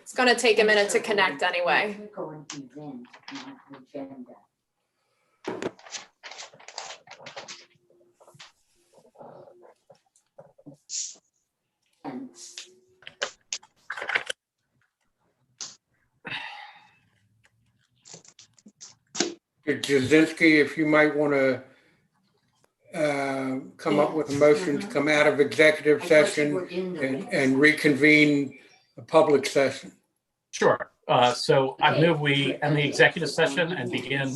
It's going to take a minute to connect anyway. Click on event, not agenda. Hence. Jazinski, if you might want to come up with a motion to come out of executive session and reconvene a public session. Sure. So I move we end the executive session and begin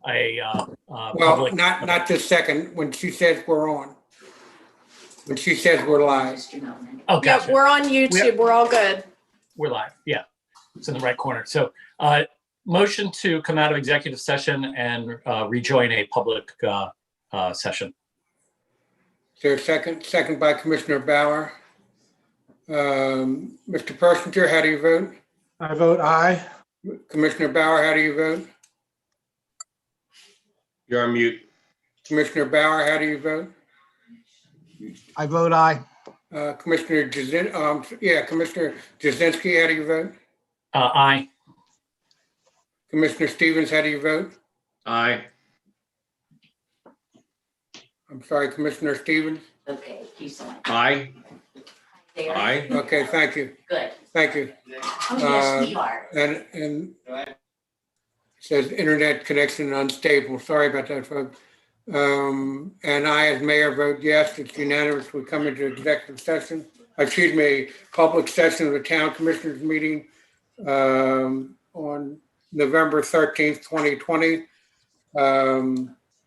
a Well, public. not this second, when she says we're on. When she says we're live. Oh, Yeah, gotcha. we're on YouTube. We're all good. We're live. Yeah, it's in the right corner. So motion to come out of executive session and rejoin a public session. Is there a second? Second by Commissioner Bauer. Mr. Persinger, how do you vote? I vote aye. Commissioner Bauer, how do you vote? You're on mute. Commissioner Bauer, how do you vote? I vote aye. Commissioner Commissioner Jazinski, how do you vote? Aye. Commissioner Stevens, how do you vote? Aye. I'm sorry, Commissioner Stevens? Okay, keep going. Aye. There. Aye. Okay, thank you. Good. Thank you. Oh, yes, we are. And it says internet connection unstable. Sorry about that, folks. And I, as mayor, vote yes. It's unanimous. We come into executive session. Excuse me, public session of the town commissioners meeting on November 13th, 2020.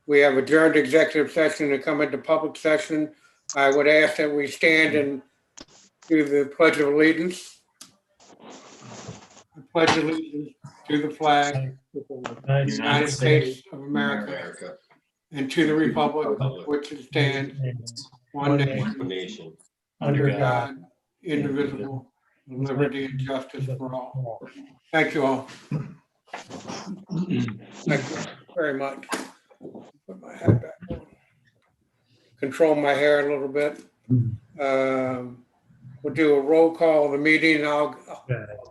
We have adjourned executive session to come into public session. I would ask that we stand and do the Pledge of Allegiance. I pledge allegiance to the flag of the United States of America and to the republic which it stands, one nation, under God, indivisible, with liberty and justice for all. Thank you all. Thank you very much. Put my hat back on. Control my hair a little bit. We'll do a roll call of the meeting. I'll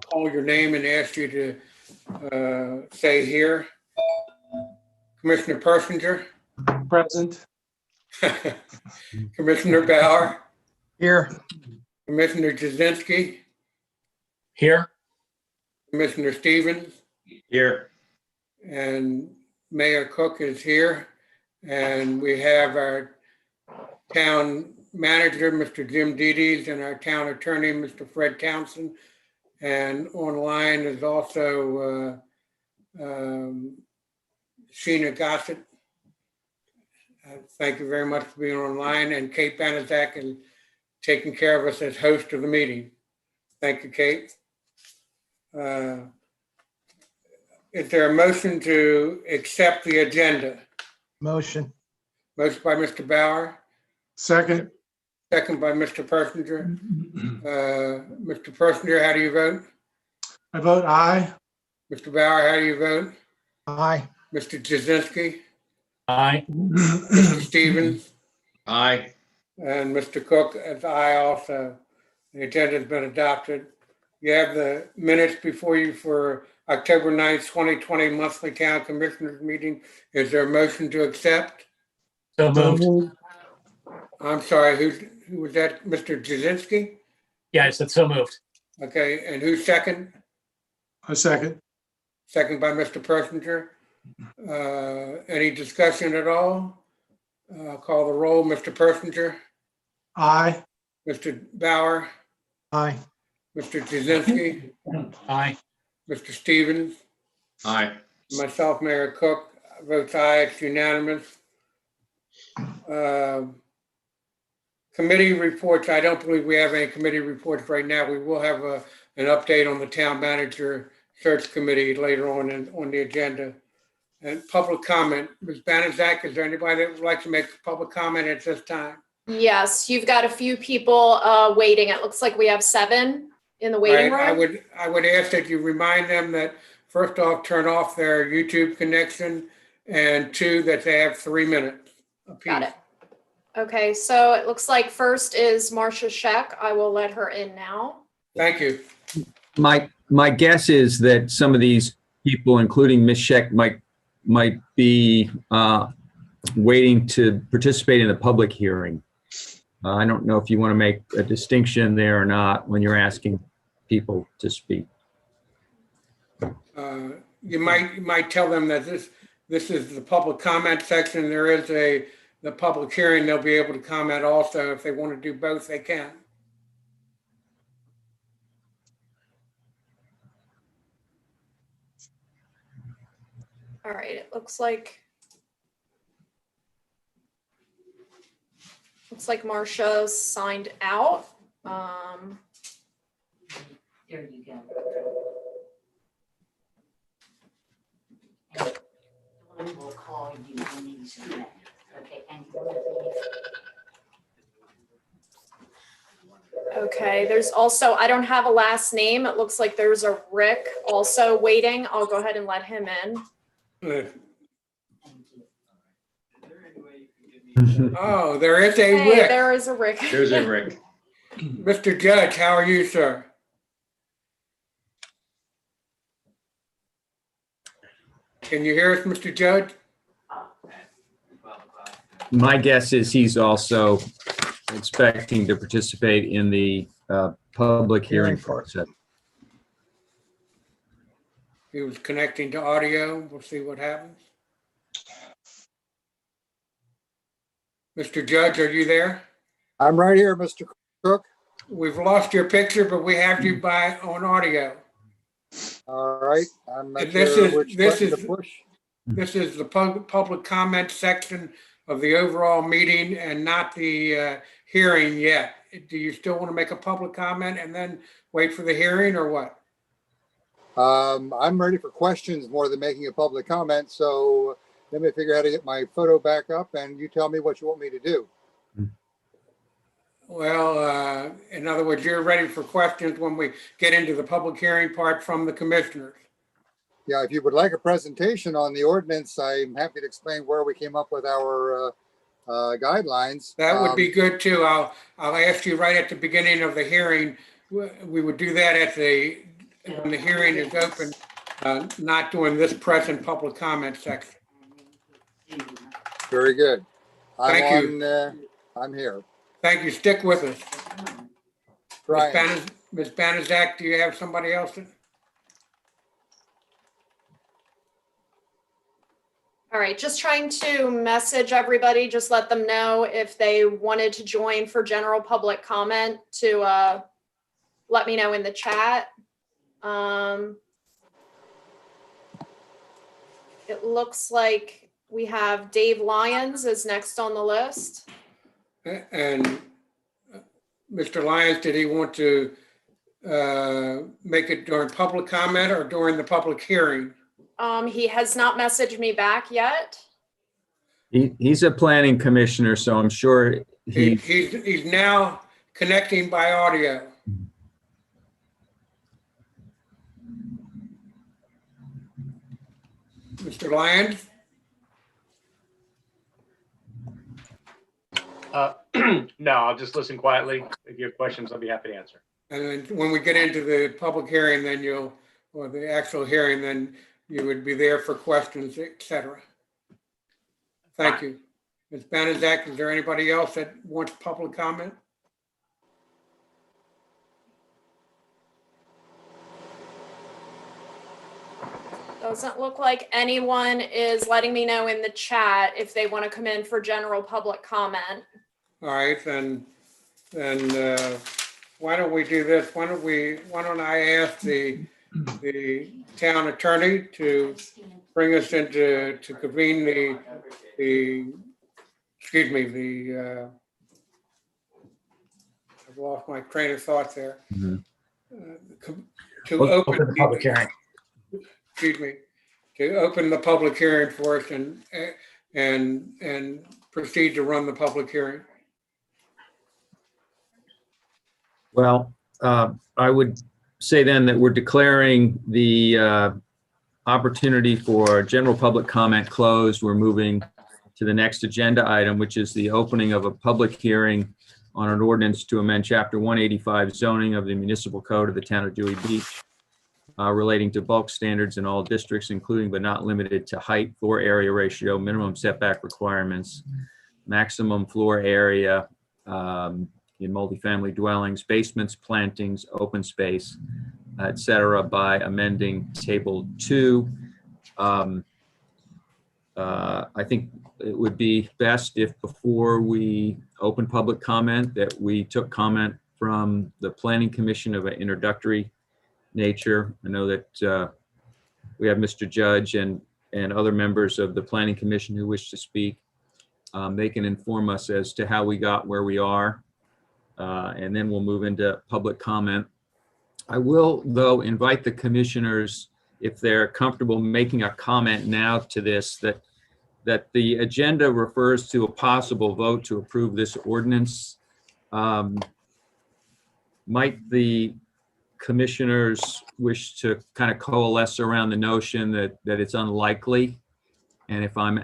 call your name and ask you to say here. Commissioner Persinger. Present. Commissioner Bauer. Here. Commissioner Jazinski. Here. Commissioner Stevens. Here. And Mayor Cook is here. And we have our town manager, Mr. Jim Dedes, and our town attorney, Mr. Fred Townsend. And online is also Sheena Gossett. Thank you very much for being online. And Kate Banaszak is taking care of us as host of the meeting. Thank you, Kate. Is there a motion to accept the agenda? Motion. Motion by Mr. Bauer. Second. Second by Mr. Persinger. Mr. Persinger, how do you vote? I vote aye. Mr. Bauer, how do you vote? Aye. Mr. Jazinski, Aye. Mr. Stevens, Aye. and Mr. Cook as aye also. The agenda has been adopted. You have the minutes before you for October 9th, 2020 monthly town commissioners meeting. Is there a motion to accept? So moved. I'm sorry, who was that? Mr. Jazinski? Yeah, I said so moved. Okay, and who's second? A second. Second by Mr. Persinger. Any discussion at all? Call the roll. Mr. Persinger, Aye. Mr. Bauer, Aye. Mr. Jazinski, Aye. Mr. Stevens, Aye. myself, Mayor Cook, votes aye. It's unanimous. Committee reports. I don't believe we have any committee reports right now. We will have an update on the town manager search committee later on the agenda. And public comment. Ms. Banaszak, is there anybody that would like to make public comment at this time? Yes, you've got a few people waiting. It looks like we have 7 in the waiting Right, room. I would ask that you remind them that first off, turn off their YouTube connection, and 2, that they have 3 minutes apiece. Got it. Okay, so it looks like first is Marcia Scheck. I will let her in now. Thank you. My guess is that some of these people, including Ms. Scheck, might be waiting to participate in the public hearing. I don't know if you want to make a distinction there or not when you're asking people to speak. You might tell them that this is the public comment section. There is the public hearing. They'll be able to comment also. If they want to do both, they can. All right, it looks like Marcia's signed out. There you go. And Dawn will call you when he's ready. Okay, and Okay, there's also, I don't have a last name. It looks like there's a Rick also waiting. I'll go ahead and let him in. thank you. Oh, there is a Hey, Rick. there is a Rick. There's a Rick. Mr. Judge, how are you, sir? Can you hear us, Mr. Judge? My guess is he's also expecting to participate in the public hearing process. He was connecting to audio. We'll see what happens. Mr. Judge, are you there? I'm right here, Mr. Cook. We've lost your picture, but we have you on audio. All right, I'm not And this sure is- which this button to is- push. This is the public comment section of the overall meeting and not the hearing yet. Do you still want to make a public comment and then wait for the hearing or what? I'm ready for questions more than making a public comment, so let me figure out how to get my photo back up and you tell me what you want me to do. Well, in other words, you're ready for questions when we get into the public hearing part from the commissioners. Yeah, if you would like a presentation on the ordinance, I'm happy to explain where we came up with our guidelines. That would be good too. I'll ask you right at the beginning of the hearing. We would do that when the hearing is open, not during this present public comment section. Very good. Thank you. I'm here. Thank you. Stick with us. Brian, Ms. Banaszak, do you have somebody else? All right, just trying to message everybody, just let them know if they wanted to join for general public comment to let me know in the chat. It looks like we have Dave Lyons is next on the list. And Mr. Lyons, did he want to make it during public comment or during the public hearing? He has not messaged me back yet. He's a planning commissioner, so I'm sure He's now connecting by audio. Mr. Lyons? No, I'll just listen quietly. If you have questions, I'll be happy to answer. And then when we get into the public hearing, then or the actual hearing, then you would be there for questions, et cetera. Thank you. Ms. Banaszak, is there anybody else that wants public comment? Doesn't look like anyone is letting me know in the chat if they want to come in for general public comment. All right, then why don't we do this? Why don't I ask the town attorney to bring us into, to convene I've lost my train of thought there. To Open the public hearing. To open the public hearing for us and proceed to run the public hearing. Well, I would say then that we're declaring the opportunity for general public comment closed. We're moving to the next agenda item, which is the opening of a public hearing on an ordinance to amend Chapter 185 zoning of the municipal code of the town of Dewey Beach relating to bulk standards in all districts, including but not limited to height, floor area ratio, minimum setback requirements, maximum floor area in multifamily dwellings, basements, plantings, open space, et cetera, by amending Table 2. I think it would be best if before we open public comment that we took comment from the Planning Commission of an introductory nature. I know that we have Mr. Judge and other members of the Planning Commission who wish to speak. They can inform us as to how we got where we are, and then we'll move into public comment. I will, though, invite the commissioners, if they're comfortable making a comment now to this, that the agenda refers to a possible vote to approve this ordinance. Might the commissioners wish to kind of coalesce around the notion that it's unlikely? And if I'm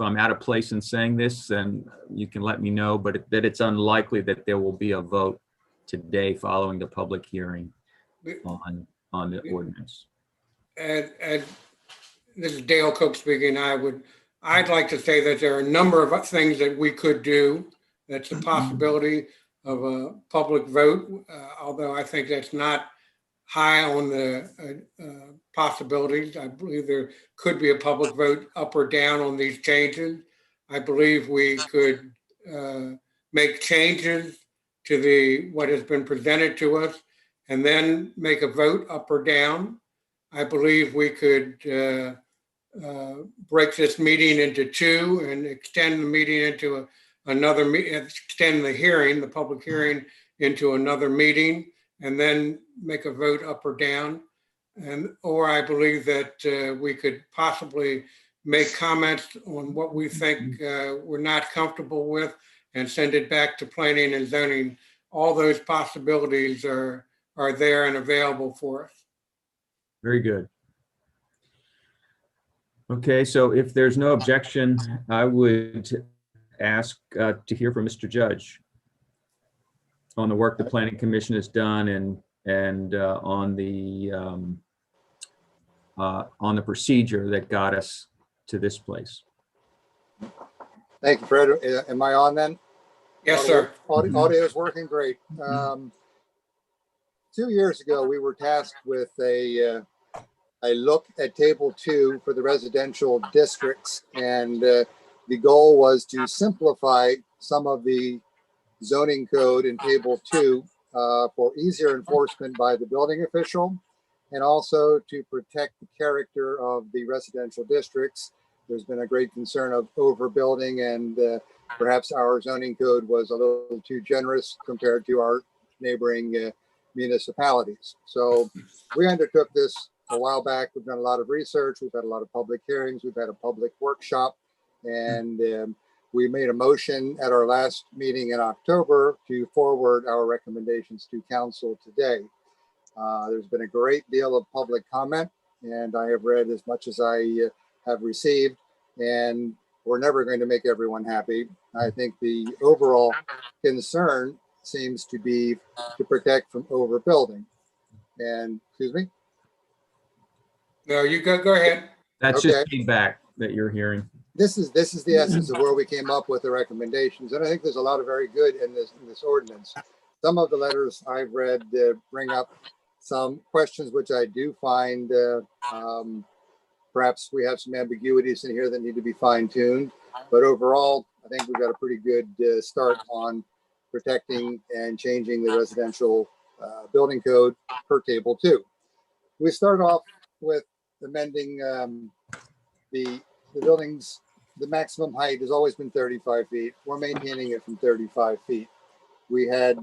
out of place in saying this, then you can let me know, but that it's unlikely that there will be a vote today following the public hearing on the ordinance. And this is Dale Cook speaking. I'd like to say that there are a number of things that we could do. That's a possibility of a public vote, although I think that's not high on the possibilities. I believe there could be a public vote up or down on these changes. I believe we could make changes to what has been presented to us and then make a vote up or down. I believe we could break this meeting into two and extend the meeting into extend the hearing, the public hearing, into another meeting, and then make a vote up or down. Or I believe that we could possibly make comments on what we think we're not comfortable with and send it back to planning and zoning. All those possibilities are there and available for us. Very good. Okay, so if there's no objection, I would ask to hear from Mr. Judge on the work the Planning Commission has done and on the procedure that got us to this place. Thank you, Fred. Am I on then? Yes, sir. Audio is working great. 2 years ago, we were tasked with a look at Table 2 for the residential districts, and the goal was to simplify some of the zoning code in Table 2 for easier enforcement by the building official, and also to protect the character of the residential districts. There's been a great concern of overbuilding, and perhaps our zoning code was a little too generous compared to our neighboring municipalities. So we undertook this a while back. We've done a lot of research. We've had a lot of public hearings. We've had a public workshop, and we made a motion at our last meeting in October to forward our recommendations to council today. There's been a great deal of public comment, and I have read as much as I have received, and we're never going to make everyone happy. I think the overall concern seems to be to protect from overbuilding. And excuse me? No, you go ahead. That's Okay. just feedback that you're hearing. This is the essence of where we came up with the recommendations, and I think there's a lot of very good in this ordinance. Some of the letters I've read bring up some questions which I do find perhaps we have some ambiguities in here that need to be fine-tuned, but overall I think we've got a pretty good start on protecting and changing the residential building code per Table 2. We start off with amending the buildings. The maximum height has always been 35 feet. We're maintaining it from 35 feet. We had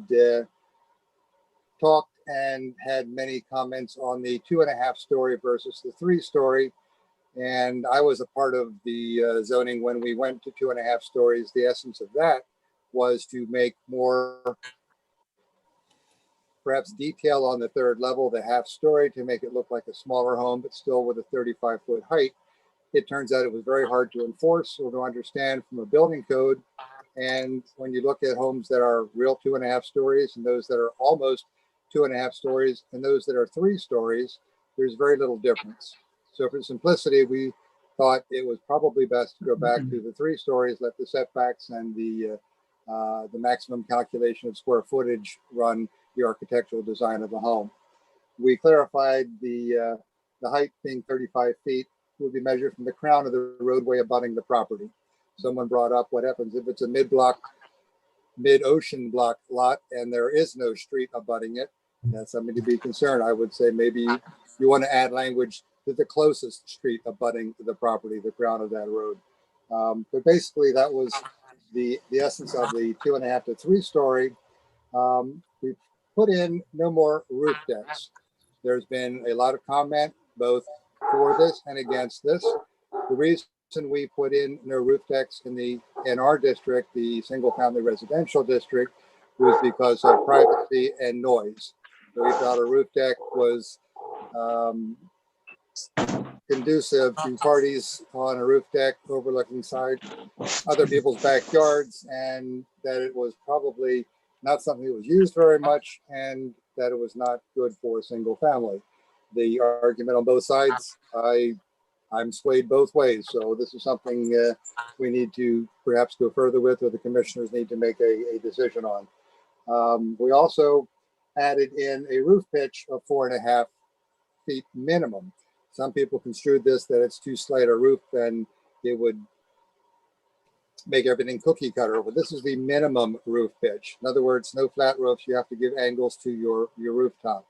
talked and had many comments on the 2.5-story versus the 3-story. And I was a part of the zoning when we went to 2.5 stories. The essence of that was to make more perhaps detail on the third level, the 1/2 story, to make it look like a smaller home, but still with a 35-foot height. It turns out it was very hard to enforce or to understand from a building code And when you look at homes that are real 2.5 stories and those that are almost 2.5 stories and those that are 3 stories, there's very little difference. So for simplicity, we thought it was probably best to go back to the 3 stories, let the setbacks and the maximum calculation of square footage run the architectural design of the home. We clarified the height being 35 feet would be measured from the crown of the roadway abutting the property. Someone brought up what happens if it's a mid-ocean block lot and there is no street abutting it. That's something to be concerned. I would say maybe you want to add language to the closest street abutting the property, the crown of that road. But basically that was the essence of the 2.5 to 3 story. We put in no more roof decks. There's been a lot of comment both for this and against this. The reason we put in no roof decks in our district, the single family residential district, was because of privacy and noise. So we thought a roof deck was conducive to parties on a roof deck overlooking other people's backyards, and that it was probably not something that was used very much, and that it was not good for a single family. The argument on both sides, I'm swayed both ways. So this is something we need to perhaps go further with, or the commissioners need to make a decision on. We also added in a roof pitch of 4.5 feet minimum. Some people construed this that it's too slight a roof and it would make everything cookie cutter, but this is the minimum roof pitch. In other words, no flat roofs. You have to give angles to your rooftop.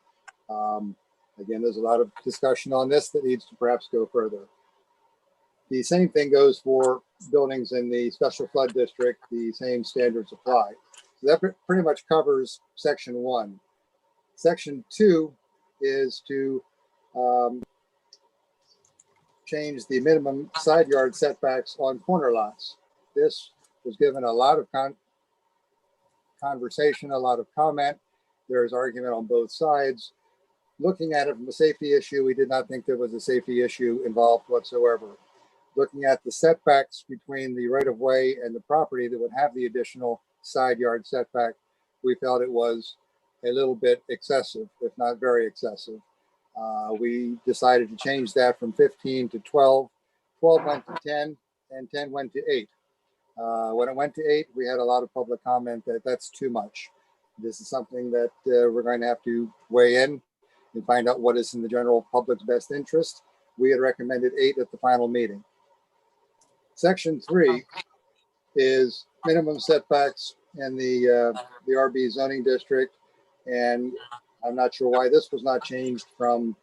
Again, there's a lot of discussion on this that needs to perhaps go further. The same thing goes for buildings in the special flood district. The same standards apply. So that pretty much covers section 1. Section 2 is to change the minimum side yard setbacks on corner lots. This was given a lot of conversation, a lot of comment. There's argument on both sides. Looking at it from a safety issue, we did not think there was a safety issue involved whatsoever. Looking at the setbacks between the right-of-way and the property that would have the additional side yard setback, we felt it was a little bit excessive, if not very excessive. We decided to change that from 15 to 12. 12 went to 10, and 10 went to 8. When it went to 8, we had a lot of public comment that that's too much. This is something that we're going to have to weigh in and find out what is in the general public's best interest. We had recommended 8 at the final meeting. Section 3 is minimum setbacks in the RB zoning district, and I'm not sure why this was not changed from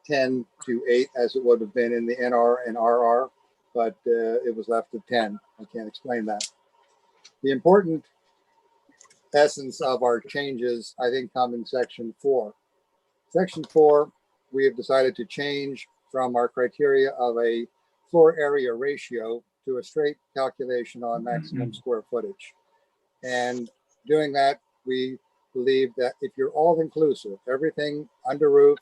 10 to 8 as it would have been in the NR and RR, but it was left at 10. I can't explain that. The important essence of our changes, I think, come in section 4. Section 4, we have decided to change from our criteria of a floor area ratio to a straight calculation on maximum square footage. And doing that, we believe that if you're all inclusive, everything under roof,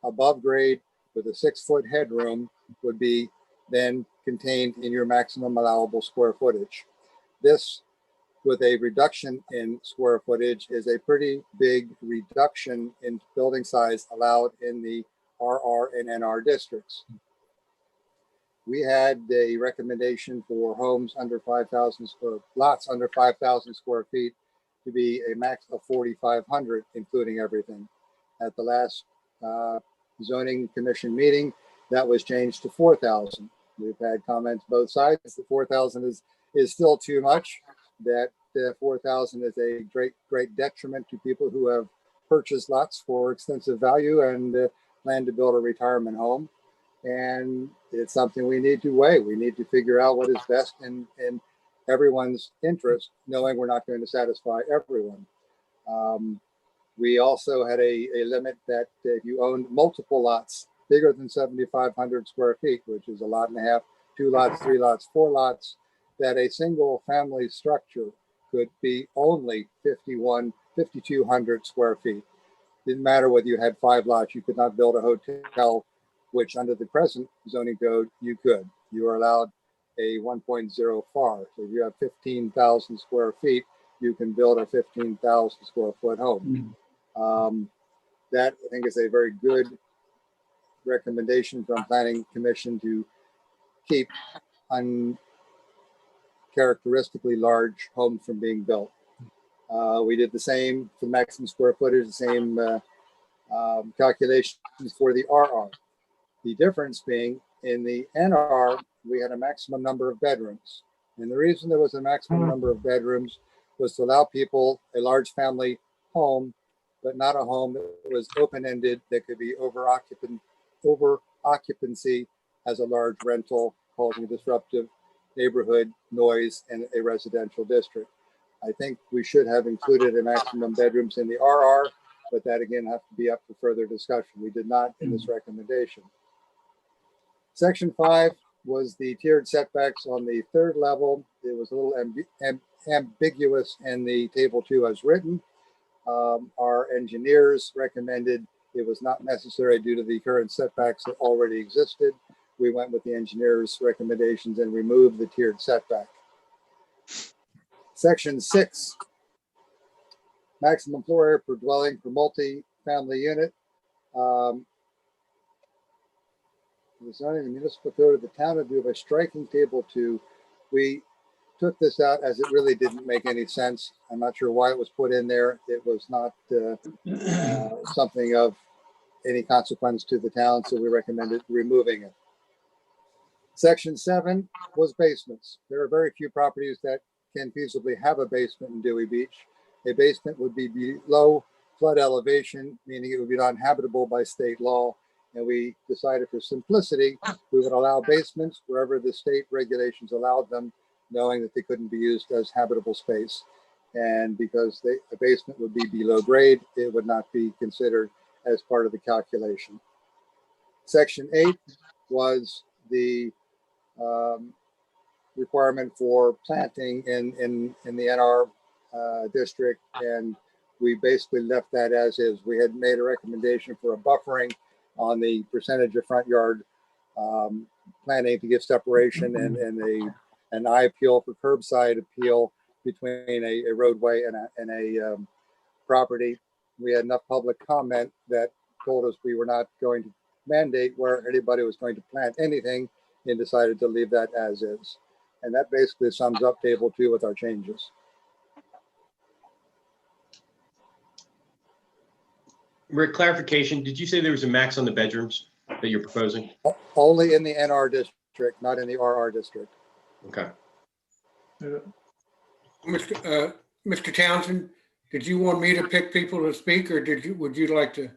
above grade, with a 6-foot headroom would be then contained in your maximum allowable square footage. This, with a reduction in square footage, is a pretty big reduction in building size allowed in the RR and NR districts. We had a recommendation for homes under 5,000 square, lots under 5,000 square feet to be a max of 4,500, including everything. At the last zoning commission meeting, that was changed to 4,000. We've had comments both sides. The 4,000 is still too much. That 4,000 is a great detriment to people who have purchased lots for extensive value and plan to build a retirement home. And it's something we need to weigh. We need to figure out what is best in everyone's interest, knowing we're not going to satisfy everyone. We also had a limit that if you own multiple lots bigger than 7,500 square feet, which is a lot and a half, 2 lots, 3 lots, 4 lots, that a single family structure could be only 5,200 square feet. Didn't matter whether you had 5 lots, you could not build a hotel, which under the present zoning code, you could. You are allowed a 1.0 FAR. So if you have 15,000 square feet, you can build a 15,000 square foot home. That I think is a very good recommendation from Planning Commission to keep uncharacteristically large homes from being built. We did the same for maximum square footage, the same calculations for the RR. The difference being in the NR, we had a maximum number of bedrooms. And the reason there was a maximum number of bedrooms was to allow people a large family home, but not a home that was open-ended that could be over occupancy as a large rental, causing disruptive neighborhood noise in a residential district. I think we should have included a maximum bedrooms in the RR, but that again has to be up for further discussion. We did not in this recommendation. Section 5 was the tiered setbacks on the third level. It was a little ambiguous in the table 2 as written. Our engineers recommended it was not necessary due to the current setbacks that already existed. We went with the engineers' recommendations and removed the tiered setback. Section 6, maximum floor area per dwelling per multi-family unit. The zoning of the municipal code of the town of Duke by striking table 2. We took this out as it really didn't make any sense. I'm not sure why it was put in there. It was not something of any consequence to the town, so we recommended removing it. Section 7 was basements. There are very few properties that can feasibly have a basement in Dewey Beach. A basement would be below flood elevation, meaning it would be not habitable by state law. And we decided for simplicity, we would allow basements wherever the state regulations allowed them, knowing that they couldn't be used as habitable space. And because a basement would be below grade, it would not be considered as part of the calculation. Section 8 was the requirement for planting in the NR district, and we basically left that as is. We had made a recommendation for a buffering on the percentage of front yard planting to give separation and an eye appeal for curbside appeal between a roadway and a property. We had enough public comment that told us we were not going to mandate where anybody was going to plant anything, and decided to leave that as is. And that basically sums up table 2 with our changes. Rick, clarification, did you say there was a max on the bedrooms that you're proposing? Only in the NR district, not in the RR district. Okay. Mr. Townsend, did you want me to pick people to speak, or would you like to?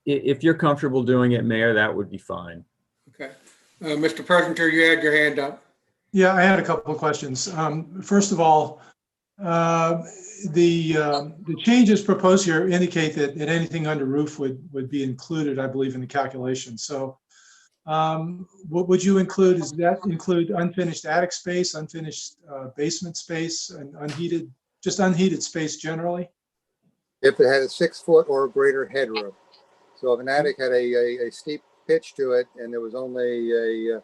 If you're comfortable doing it, Mayor, that would be fine. Okay. Mr. Presenter, you had your hand up. Yeah, I had a couple of questions. First of all, the changes proposed here indicate that anything under roof would be included, I believe, in the calculation. So what would you include? Does that include unfinished attic space, unfinished basement space, and just unheated space generally? If it had a 6-foot or greater headroom. So if an attic had a steep pitch to it and there was only a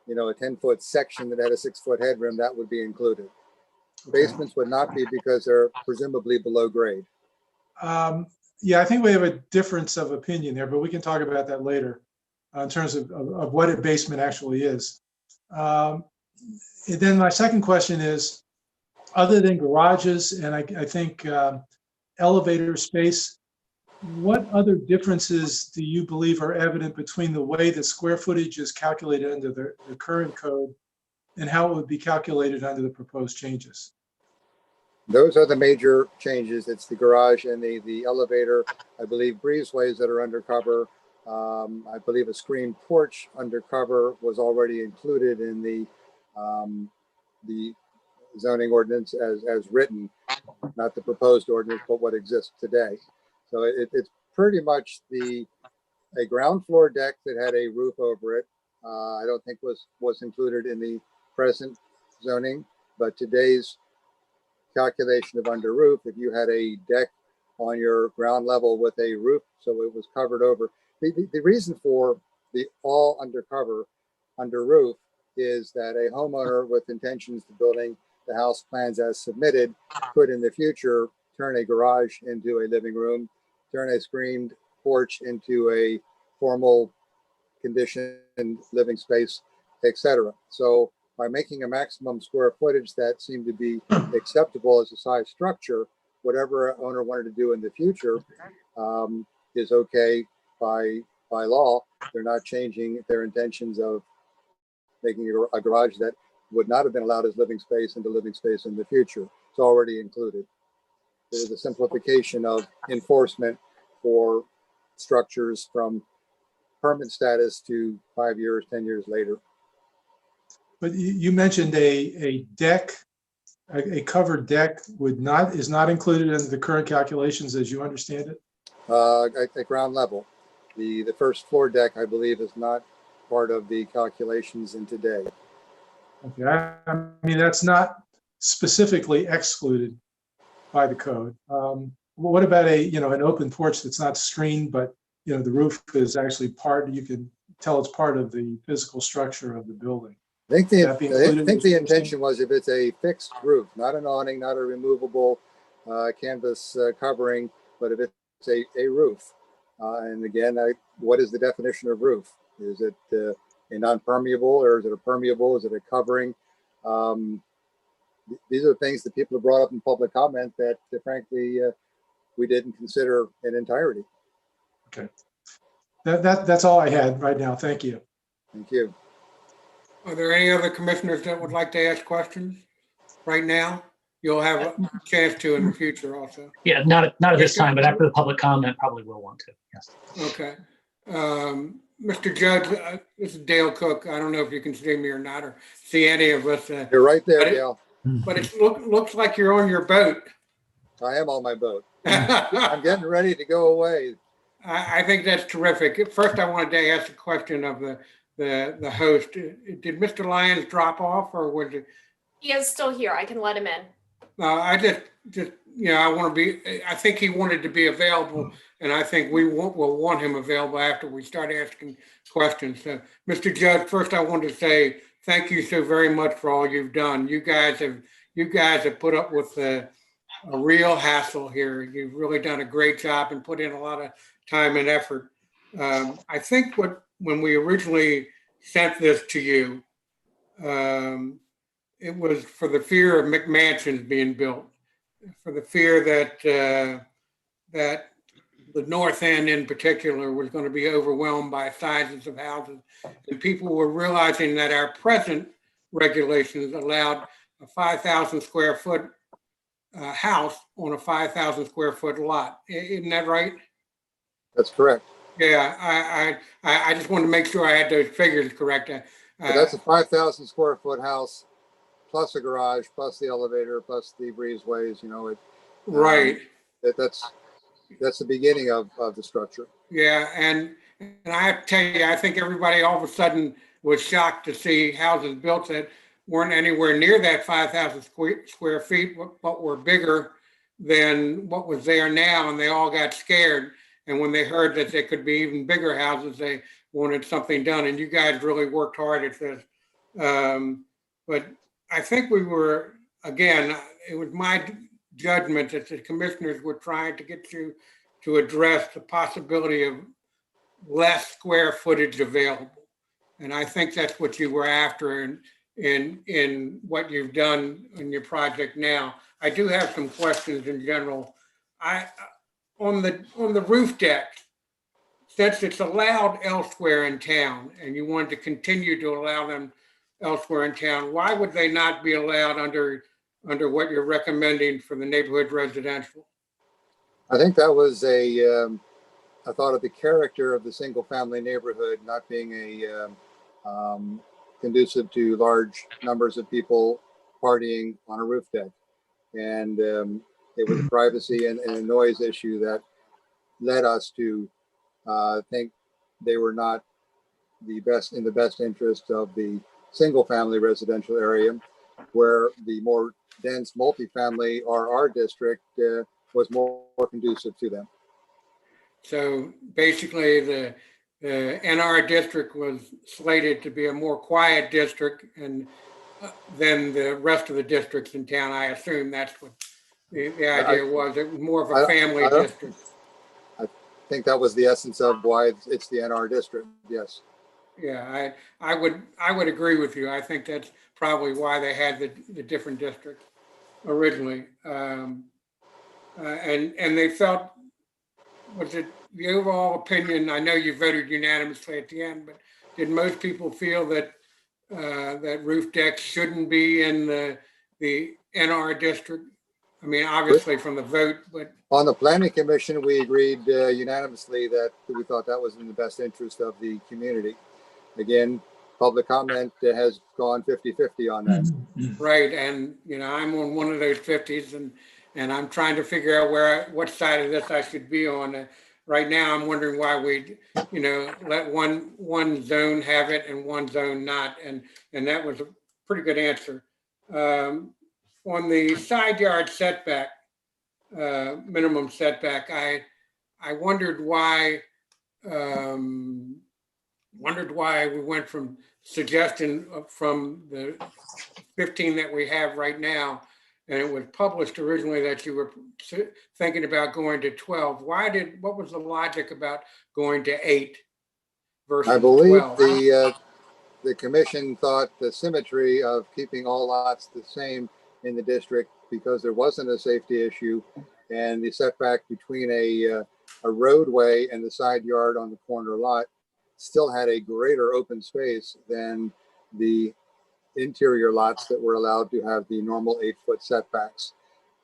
10-foot section that had a 6-foot headroom, that would be included. Okay. Basements would not be because they're presumably below grade. Yeah, I think we have a difference of opinion there, but we can talk about that later in terms of what a basement actually is. And then my second question is, other than garages and I think elevator space, what other differences do you believe are evident between the way the square footage is calculated under the current code and how it would be calculated under the proposed changes? Those are the major changes. It's the garage and the elevator. I believe breezeways that are undercover. I believe a screen porch undercover was already included in the zoning ordinance as written, not the proposed ordinance, but what exists today. So it's pretty much a ground floor deck that had a roof over it. I don't think was included in the present zoning, but today's calculation of under roof, if you had a deck on your ground level with a roof, so it was covered over. The reason for the all undercover under roof is that a homeowner with intentions to building the house plans as submitted could in the future turn a garage into a living room, turn a screened porch into a formal conditioned living space, etc. So by making a maximum square footage that seemed to be acceptable as a size structure, whatever an owner wanted to do in the future is okay by law. They're not changing their intentions of making a garage that would not have been allowed as living space into living space in the future. It's already included. It was a simplification of enforcement for structures from permit status to 5 years, 10 years later. But you mentioned a deck, a covered deck is not included in the current calculations as you understand it? At ground level. The first floor deck, I believe, is not part of the calculations in today. Okay, I mean, that's not specifically excluded by the code. What about an open porch that's not screened, but, the roof is actually you can tell it's part of the physical structure of the building? I think That be included in the the intention was if it's a fixed roof, not an awning, not a removable canvas covering, but if it's a roof. And again, what is the definition of roof? Is it a non-permeable, or is it a permeable? Is it a covering? These are things that people have brought up in public comment that frankly, we didn't consider in entirety. Okay. That's all I had right now. Thank you. Thank you. Are there any other commissioners that would like to ask questions right now? You'll have a chance to in the future also. Yeah, not at this time, but after the public comment, probably will want to. Yes. Okay. Mr. Judge, this is Dale Cook. I don't know if you can see me or not, or see any of us. You're right there, Dale. But it looks like you're on your boat. I am on my boat. I'm getting ready to go away. I think that's terrific. First, I wanted to ask a question of the host. Did Mr. Lyons drop off, or was it? He is still here. I can let him in. I just I want to be. I think he wanted to be available, and I think will want him available after we start asking questions. So, Mr. Judge, first I want to say thank you so very much for all you've done. You guys have put up with a real hassle here. You've really done a great job and put in a lot of time and effort. I think when we originally sent this to you, it was for the fear of McMansions being built, for the fear that the north end in particular was going to be overwhelmed by sizes of houses. And people were realizing that our present regulations allowed a 5,000 square foot house on a 5,000 square foot lot. Isn't that right? That's correct. Yeah, I just wanted to make sure I had those figures correct. So that's a 5,000 square foot house, plus a garage, plus the elevator, plus the breezeways. Right. That's the beginning of the structure. Yeah, and I have to tell you, I think everybody all of a sudden was shocked to see houses built that weren't anywhere near that 5,000 square feet, but were bigger than what was there now, and they all got scared. And when they heard that there could be even bigger houses, they wanted something done. And you guys really worked hard at this. But I think we were, again, it was my judgment that the commissioners were trying to get you to address the possibility of less square footage available. And I think that's what you were after in what you've done in your project now. I do have some questions in general. On the roof deck, since it's allowed elsewhere in town and you wanted to continue to allow them elsewhere in town, why would they not be allowed under what you're recommending for the neighborhood residential? I think that was a thought of the character of the single family neighborhood not being conducive to large numbers of people partying on a roof deck. And it was a privacy and a noise issue that led us to think they were not in the best interest of the single family residential area, where the more dense multifamily RR district was more conducive to them. So basically the NR district was slated to be a more quiet district and than the rest of the districts in town. I assume that's what the idea was. It was more of a family district. I think that was the essence of why it's the NR district. Yes. Yeah, I would agree with you. I think that's probably why they had the different districts originally. And they felt, was it the overall opinion? I know you voted unanimously at the end, but did most people feel that that roof decks shouldn't be in the NR district? I mean, obviously from the vote, but On the planning commission, we agreed unanimously that we thought that was in the best interest of the community. Again, public comment has gone 50-50 on that. right. And I'm on one of those 50s, and I'm trying to figure out what side of this I should be on. Right now, I'm wondering why we, let one zone have it and one zone not, and that was a pretty good answer. On the side yard setback, minimum setback, I wondered why we went from suggestion from the 15 that we have right now, and it was published originally that you were thinking about going to 12. What was the logic about going to 8 versus 12? I believe the commission thought the symmetry of keeping all lots the same in the district, because there wasn't a safety issue, and the setback between a roadway and the side yard on the corner lot still had a greater open space than the interior lots that were allowed to have the normal 8-foot setbacks.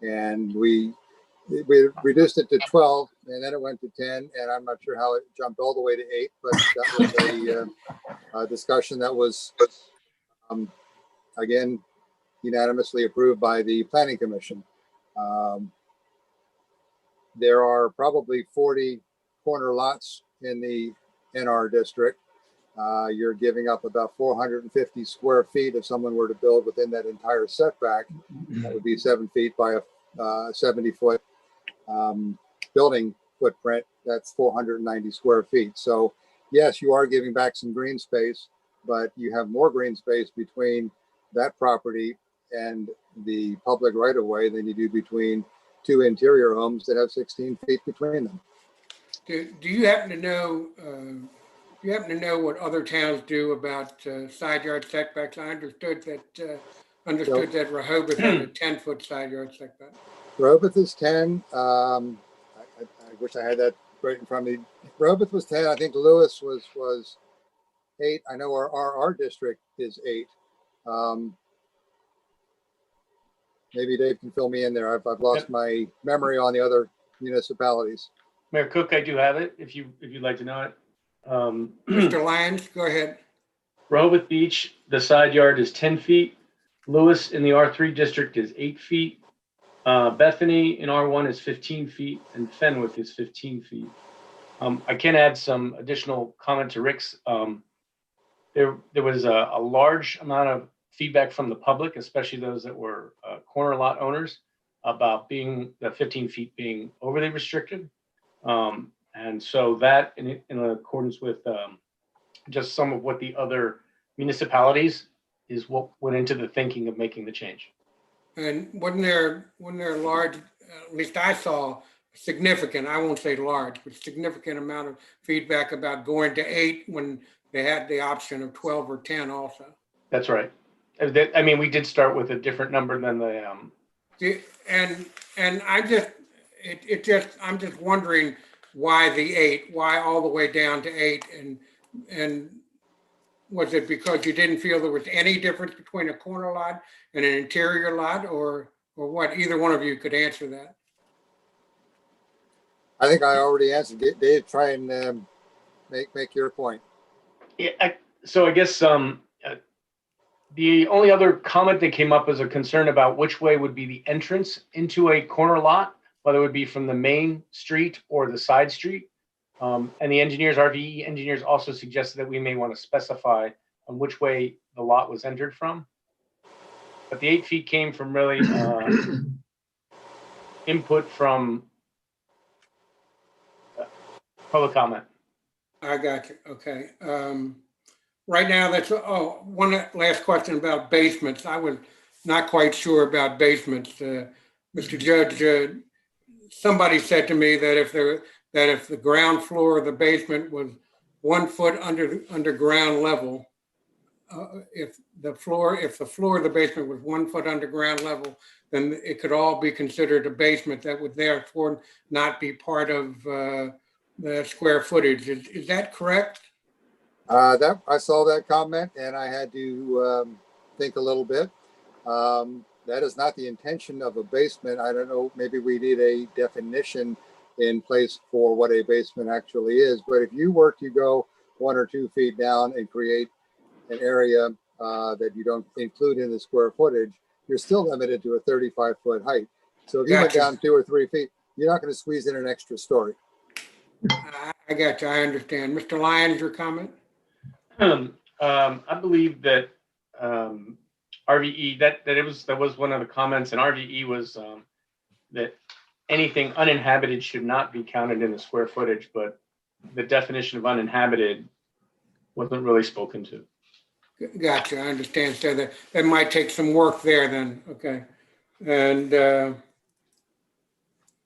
And we reduced it to 12, and then it went to 10, and I'm not sure how it jumped all the way to 8, but that was a discussion that was again unanimously approved by the planning commission. There are probably 40 corner lots in the NR district. You're giving up about 450 square feet if someone were to build within that entire setback. That would be 7 feet by a 70-foot building footprint. That's 490 square feet. So yes, you are giving back some green space, but you have more green space between that property and the public right of way than you do between 2 interior homes that have 16 feet between them. Do you happen to know? Do you happen to know what other towns do about side yard setbacks? I understood that Rehoboth had a 10-foot side yard setback. Rehoboth is 10. I wish I had that right in front of me. Rehoboth was 10. I think Lewis was 8. I know our district is 8. Maybe Dave can fill me in there. I've lost my memory on the other municipalities. Mayor Cook, I do have it, if you'd like to know it. Mr. Lyons, go ahead. Rehoboth Beach, the side yard is 10 feet. Lewis in the R3 district is 8 feet. Bethany in R1 is 15 feet, and Fenwick is 15 feet. I can add some additional comment to Rick's. There was a large amount of feedback from the public, especially those that were corner lot owners, about the 15 feet being overly restricted. And so that, in accordance with just some of what the other municipalities, is what went into the thinking of making the change. And wasn't there large, at least I saw significant, I won't say large, but significant amount of feedback about going to 8 when they had the option of 12 or 10 also. That's right. I mean, we did start with a different number than the. And I'm just wondering why the 8, why all the way down to 8, and was it because you didn't feel there was any difference between a corner lot and an interior lot, or what? Either one of you could answer that. I think I already answered. Dave, try and make your point. Yeah. So I guess the only other comment that came up was a concern about which way would be the entrance into a corner lot, whether it would be from the main street or the side street. And the RVE engineers also suggested that we may want to specify on which way the lot was entered from. But the 8 feet came from really input from public comment. I got you. Okay. Right now, one last question about basements. I was not quite sure about basements. Mr. Judge, somebody said to me that if the ground floor of the basement was 1 foot under ground level, if the floor of the basement was 1 foot underground level, then it could all be considered a basement. That would therefore not be part of the square footage. Is that correct? That I saw that comment and I had to think a little bit. That is not the intention of a basement. I don't know, maybe we need a definition in place for what a basement actually is. But if you were to go 1 or 2 feet down and create an area that you don't include in the square footage, you're still limited to a 35-foot height. So if you went Gotcha. down 2 or 3 feet, you're not going to squeeze in an extra story. I got you. I understand. Mr. Lyons, your comment? I believe that RVE that was one of the comments, and RVE was that anything uninhabited should not be counted in the square footage, but the definition of uninhabited wasn't really spoken to. Gotcha. I understand. So that might take some work there then. Okay. And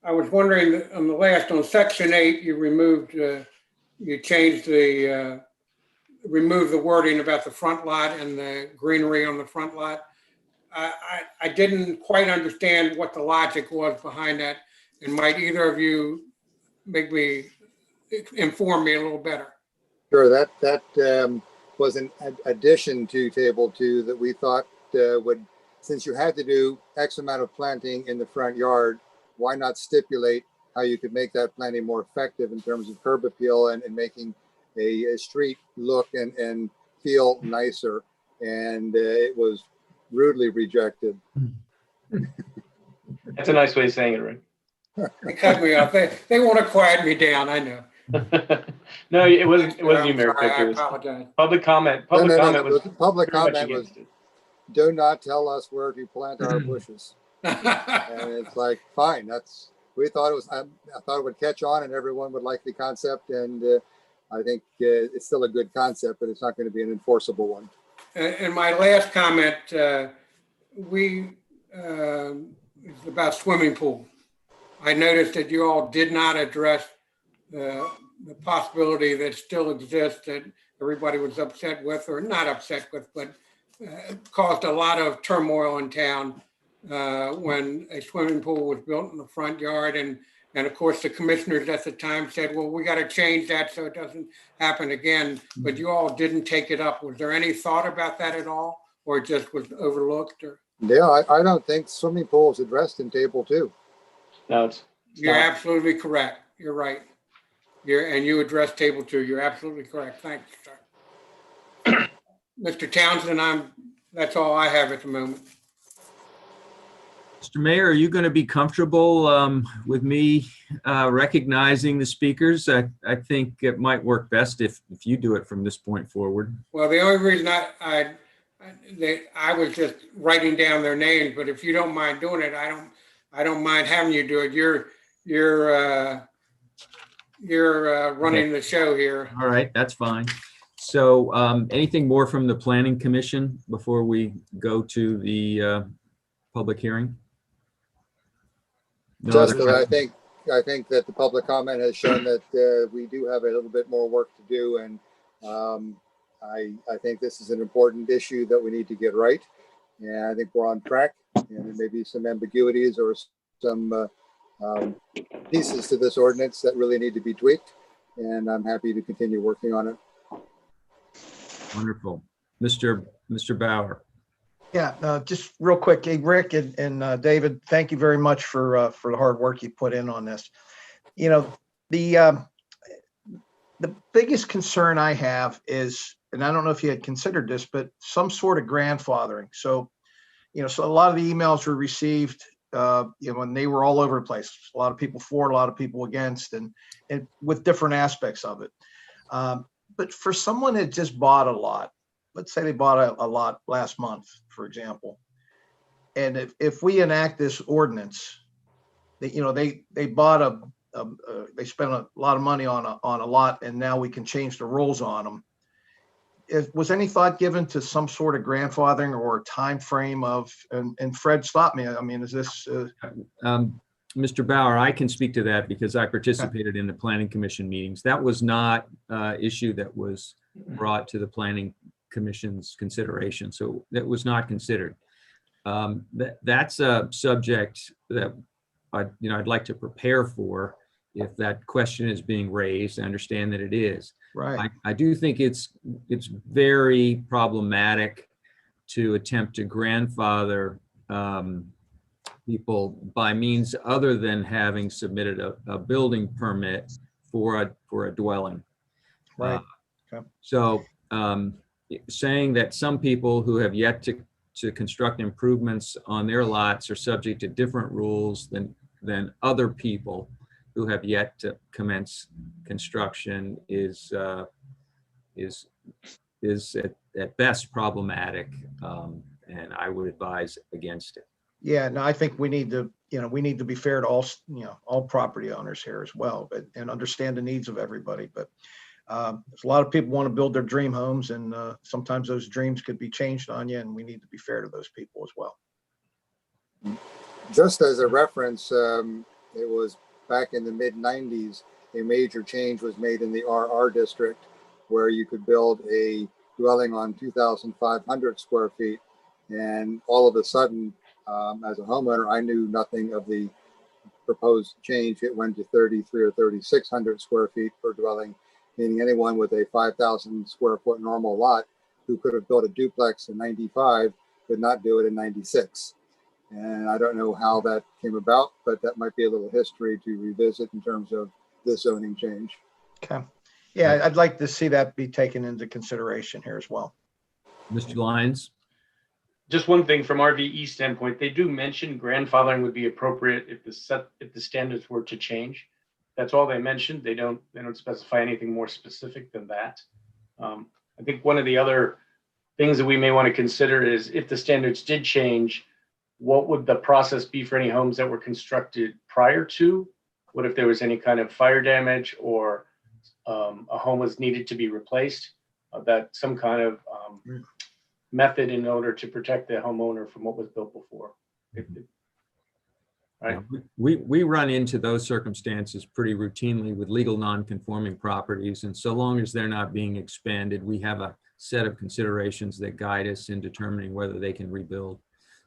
I was wondering on section 8, you changed remove the wording about the front lot and the greenery on the front lot. I didn't quite understand what the logic was behind that. And might either of you maybe inform me a little better? Sure, that was an addition to table 2 that we thought would, since you had to do X amount of planting in the front yard, why not stipulate how you could make that planting more effective in terms of curb appeal and making a street look and feel nicer. And it was rudely rejected. That's a nice way of saying it, Rick. They cut me off. They want to quiet me down. I know. No, it wasn't you, I'm Mayor sorry, Cook. I It was apologize. public comment. No, Public comment was the public very much comment was, against it. do not tell us where to plant our bushes. And it's like, fine, we thought it was, I thought it would catch on and everyone would like the concept. And I think it's still a good concept, but it's not going to be an enforceable one. And my last comment, it's about swimming pool. I noticed that you all did not address the possibility that still exists that everybody was upset with, or not upset with, but caused a lot of turmoil in town when a swimming pool was built in the front yard. And of course, the commissioners at the time said, well, we got to change that so it doesn't happen again. But you all didn't take it up. Was there any thought about that at all, or it just was overlooked? Or? Yeah, I don't think swimming pool is addressed in table 2. No, You're absolutely correct. You're right. And you addressed table 2. You're absolutely correct. Thanks, sir. Mr. Townsend, that's all I have at the moment. Mr. Mayor, are you going to be comfortable with me recognizing the speakers? I think it might work best if you do it from this point forward. Well, the only reason I was just writing down their names, but if you don't mind doing it, I don't mind having you do it. You're running the show here. All right, that's fine. So anything more from the Planning Commission before we go to the public hearing? No Just other that I questions? think that the public comment has shown that we do have a little bit more work to do. And I think this is an important issue that we need to get right. And I think we're on track, and there may be some ambiguities or some pieces to this ordinance that really need to be tweaked. And I'm happy to continue working on it. Wonderful. Mr. Bauer. Yeah, just real quick, hey, Rick and David, thank you very much for the hard work you put in on this. You know, the biggest concern I have is, and I don't know if you had considered this, but some sort of grandfathering. So, so a lot of the emails were received, when they were all over the place. A lot of people for, a lot of people against, and with different aspects of it. But for someone that just bought a lot, let's say they bought a lot last month, for example, and if we enact this ordinance, that they bought they spent a lot of money on a lot, and now we can change the rules on them. Was any thought given to some sort of grandfathering or time frame of, and Fred, stop me, I mean, is this, Mr. Bauer, I can speak to that because I participated in the planning commission meetings. That was not an issue that was brought to the planning commission's consideration, so that was not considered. That's a subject that I'd like to prepare for if that question is being raised. I understand that it is. right? I do think it's very problematic to attempt to grandfather people by means other than having submitted a building permit for a dwelling. Right. Okay. So saying that some people who have yet to construct improvements on their lots are subject to different rules than other people who have yet to commence construction is at best problematic, and I would advise against it. Yeah, no, I think we need to be fair to all property owners here as well, and understand the needs of everybody. But there's a lot of people want to build their dream homes, and sometimes those dreams could be changed on you, and we need to be fair to those people as well. Just as a reference, it was back in the mid-90s, a major change was made in the RR district where you could build a dwelling on 2,500 square feet. And all of a sudden, as a homeowner, I knew nothing of the proposed change. It went to 3,300 or 3,600 square feet per dwelling, meaning anyone with a 5,000 square foot normal lot who could have built a duplex in 95 could not do it in 96. And I don't know how that came about, but that might be a little history to revisit in terms of this zoning change. Okay. Yeah, I'd like to see that be taken into consideration here as well. Mr. Lyons? Just one thing from RVE standpoint, they do mention grandfathering would be appropriate if the standards were to change. That's all they mentioned. They don't specify anything more specific than that. I think one of the other things that we may want to consider is if the standards did change, what would the process be for any homes that were constructed prior to? What if there was any kind of fire damage or a home was needed to be replaced? That some kind of method in order to protect the homeowner from what was built before. Right. Yeah, we run into those circumstances pretty routinely with legal non-conforming properties, and so long as they're not being expanded, we have a set of considerations that guide us in determining whether they can rebuild.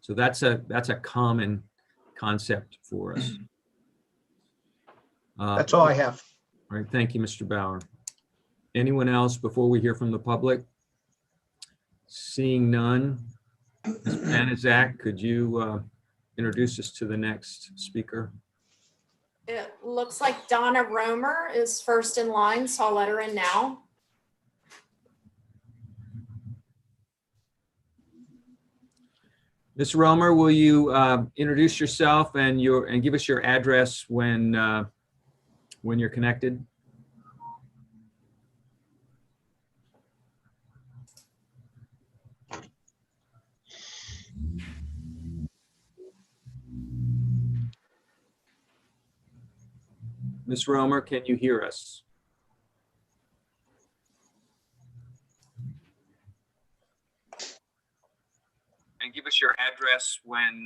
So that's a common concept for us. That's all I have. All right, thank you, Mr. Bauer. Anyone else before we hear from the public? Seeing none, Ms. Banaszak, could you introduce us to the next speaker? It looks like Donna Romer is first in line, so I'll let her in now. Ms. Romer, will you introduce yourself and give us your address when you're connected? Ms. Romer, can you hear us? And give us your address when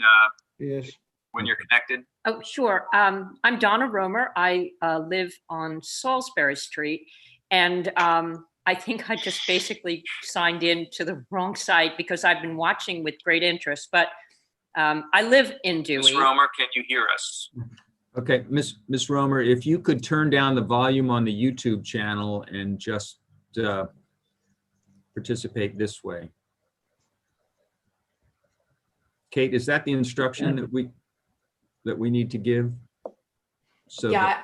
you're connected. Oh, sure. I'm Donna Romer. I live on Salisbury Street, and I think I just basically signed in to the wrong site because I've been watching with great interest, but I live in Dewey. Ms. Romer, can you hear us? Okay, Ms. Romer, if you could turn down the volume on the YouTube channel and just participate this way. Kate, is that the instruction that we need to give? So Yeah,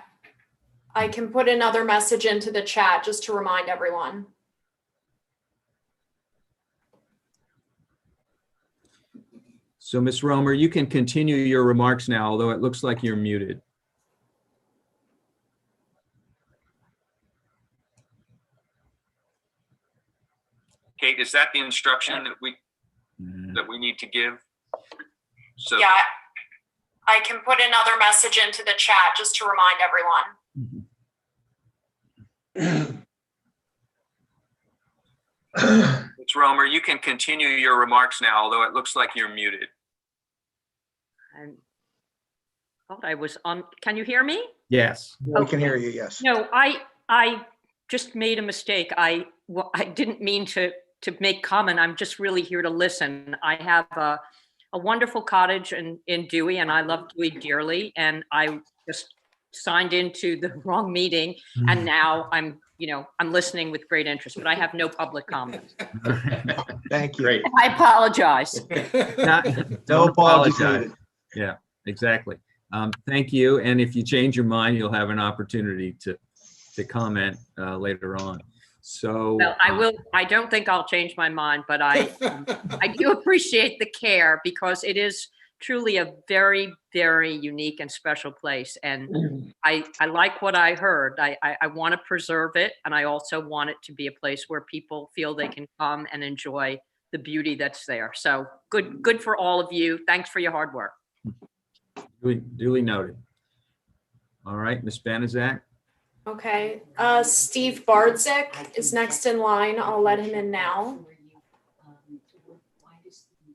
I can put another message into the chat just to remind everyone. So Ms. Romer, you can continue your remarks now, although it looks like you're muted. Kate, is that the instruction that we need to give? So Yeah, I can put another message into the chat just to remind everyone. Ms. Romer, you can continue your remarks now, although it looks like you're muted. I thought I was on. Can you hear me? Yes. We can hear you, yes. No, I just made a mistake. I didn't mean to make comment. I'm just really here to listen. I have a wonderful cottage in Dewey, and I love Dewey dearly. And I just signed into the wrong meeting, and now I'm listening with great interest. But I have no public comments. Thank you. Great. I apologize. No apologies needed. Yeah, exactly. Thank you. And if you change your mind, you'll have an opportunity to comment later on. So Well, I will. I don't think I'll change my mind, but I do appreciate the care, because it is truly a very, very unique and special place. And I like what I heard. I want to preserve it. And I also want it to be a place where people feel they can come and enjoy the beauty that's there. So good for all of you. Thanks for your hard work. duly noted. All right, Ms. Banaszak. Okay, Steve Bardzik is next in line. I'll let him in now.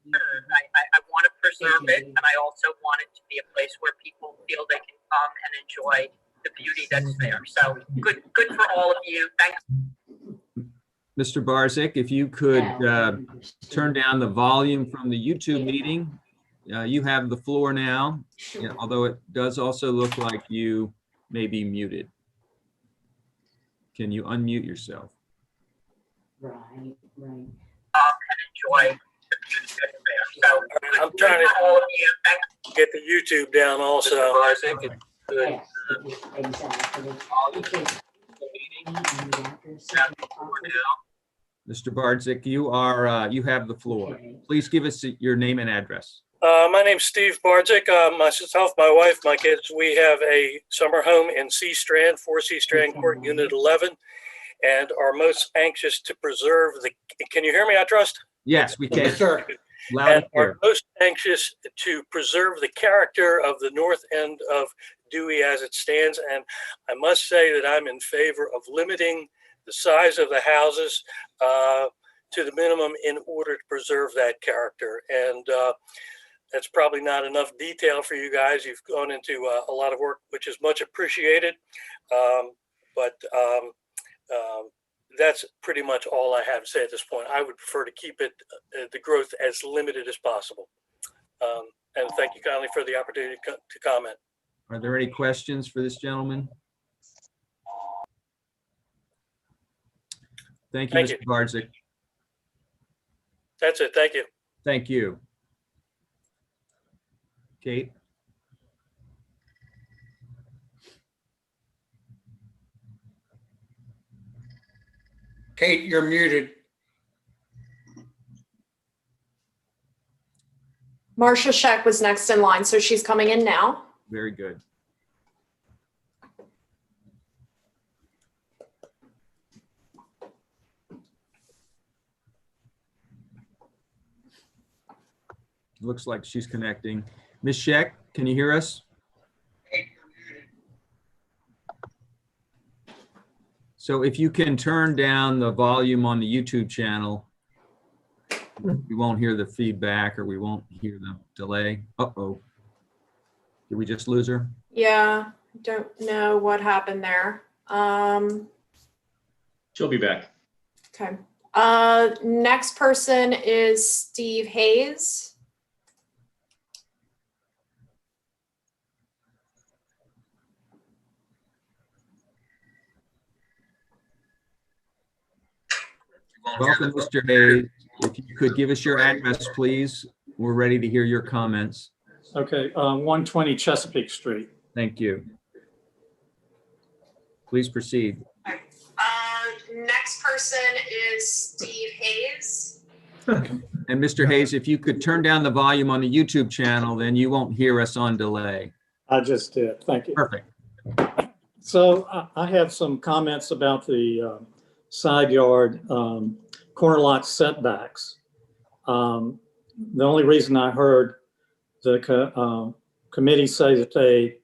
I want to preserve it, and I also want it to be a place where people feel they can come and enjoy the beauty that's there. So good for all of you. Thanks. Mr. Barzik, if you could turn down the volume from the YouTube meeting. You have the floor now, although it does also look like you may be muted. Can you unmute yourself? And enjoy the beauty that's there. So I'm trying for all of you. Thanks. to get the YouTube down also. Mr. Barzik, good. Mr. Bardzik, you have the floor. Please give us your name and address. My name's Steve Bardzik. Myself, my wife, my kids, we have a summer home in C Strand, 4 C Strand Court, Unit 11, and are most anxious to preserve the, can you hear me, I trust? Yes, we can. Yes, sir. Loud And and clear. are most anxious to preserve the character of the north end of Dewey as it stands. And I must say that I'm in favor of limiting the size of the houses to the minimum in order to preserve that character. And that's probably not enough detail for you guys. You've gone into a lot of work, which is much appreciated. That's pretty much all I have to say at this point. I would prefer to keep it, the growth as limited as possible. And thank you kindly for the opportunity to comment. Are there any questions for this gentleman? Thank you, Thank Mr. Bardzik. That's it. Thank you. Thank you. Kate? Kate, you're muted. Marcia Scheck was next in line, so she's coming in now. Very good. Looks like she's connecting. Ms. Scheck, can you hear us? So if you can turn down the volume on the YouTube channel, we won't hear the feedback or we won't hear the delay. Uh-oh. Did we just lose her? Yeah, don't know what happened there. She'll be back. Okay. Next person is Steve Hayes. Welcome, Mr. Hayes. If you could give us your address, please. We're ready to hear your comments. Okay, 120 Chesapeake Street. Thank you. Please proceed. Next person is Steve Hayes. And Mr. Hayes, if you could turn down the volume on the YouTube channel, then you won't hear us on delay. I just did. Thank you. Perfect. So I have some comments about the side yard corner lot setbacks. The only reason I heard the committees say that they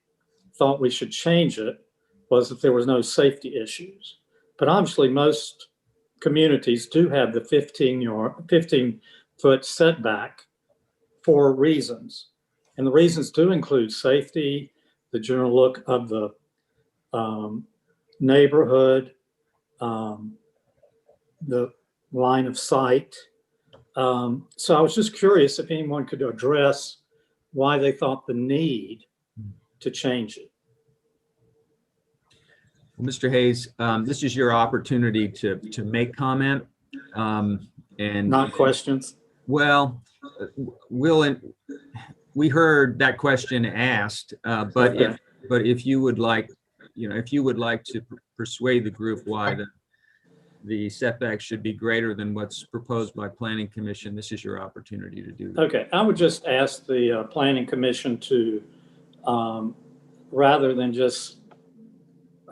thought we should change it was that there was no safety issues. But obviously most communities do have the 15-foot setback for reasons. And the reasons do include safety, the general look of the neighborhood, the line of sight. So I was just curious if anyone could address why they thought the need to change it. Well, Mr. Hayes, this is your opportunity to make comment. And Not questions. well, we heard that question asked, but Okay. if you would like, if you would like to persuade the group why the setback should be greater than what's proposed by Planning Commission, this is your opportunity to do that. Okay, I would just ask the Planning Commission to, rather than just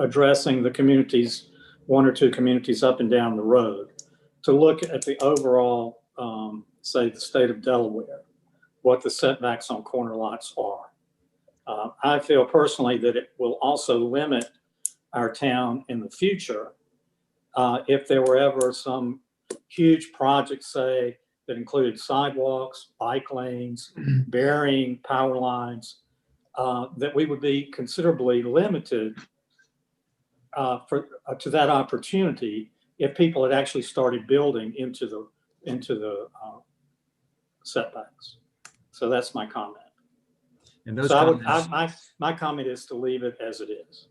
addressing the communities, one or two communities up and down the road, to look at the overall, say, the state of Delaware, what the setbacks on corner lots are. I feel personally that it will also limit our town in the future if there were ever some huge project, say, that included sidewalks, bike lanes, burying power lines, that we would be considerably limited to that opportunity if people had actually started building into the setbacks. So that's my comment. And those So comments, my comment is to leave it as it is.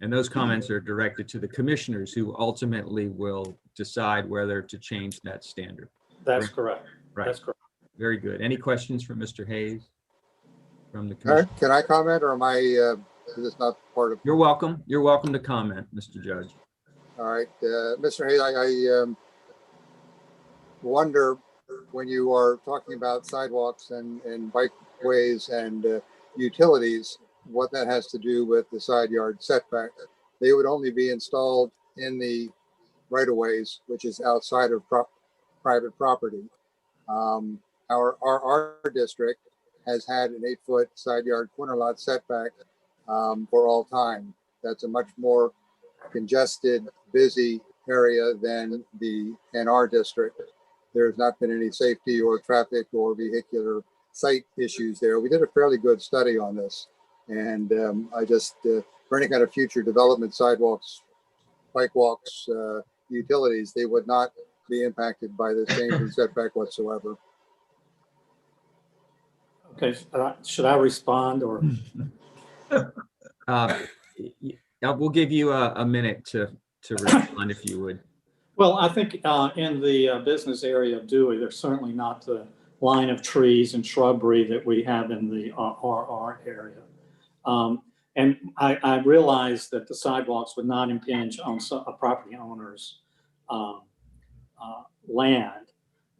and those comments are directed to the commissioners who ultimately will decide whether to change that standard. That's Right. correct. Right. That's correct. Very good. Any questions from Mr. Hayes? From the All right, commission? can I comment, or am I, is this not part of? You're welcome. You're welcome to comment, Mr. Judge. All right, Mr. Hayes, I wonder, when you are talking about sidewalks and bikeways and utilities, what that has to do with the side yard setback. They would only be installed in the right-of-ways, which is outside of private property. Our district has had an 8-foot side yard corner lot setback for all time. That's a much more congested, busy area than the NR district. There's not been any safety or traffic or vehicular site issues there. We did a fairly good study on this. And I just, for any kind of future development, sidewalks, bike walks, utilities, they would not be impacted by this change in setback whatsoever. Okay, should I respond or? We'll give you a minute to respond if you would. Well, I think in the business area of Dewey, there's certainly not the line of trees and shrubbery that we have in the RR area. And I realize that the sidewalks would not impinge on a property owner's land,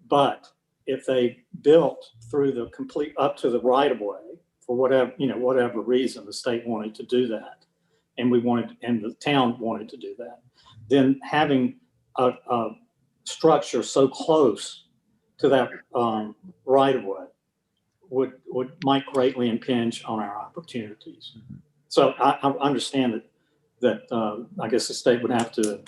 but if they built through the complete up to the right of way for whatever reason the state wanted to do that, and the town wanted to do that, then having a structure so close to that right of way might greatly impinge on our opportunities. So I understand that I guess the state would have to,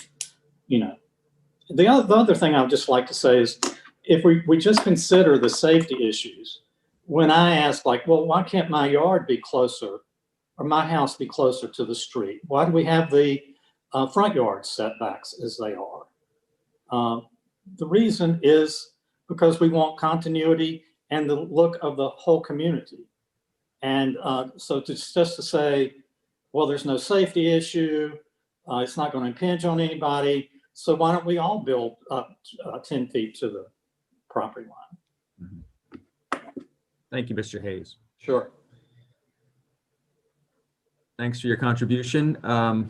the other thing I would just like to say is if we just consider the safety issues, when I ask like, well, why can't my yard be closer or my house be closer to the street? Why do we have the front yard setbacks as they are? The reason is because we want continuity and the look of the whole community. And so just to say, well, there's no safety issue, it's not going to impinge on anybody, so why don't we all build up 10 feet to the property line? Thank you, Mr. Hayes. Sure. Thanks for your contribution.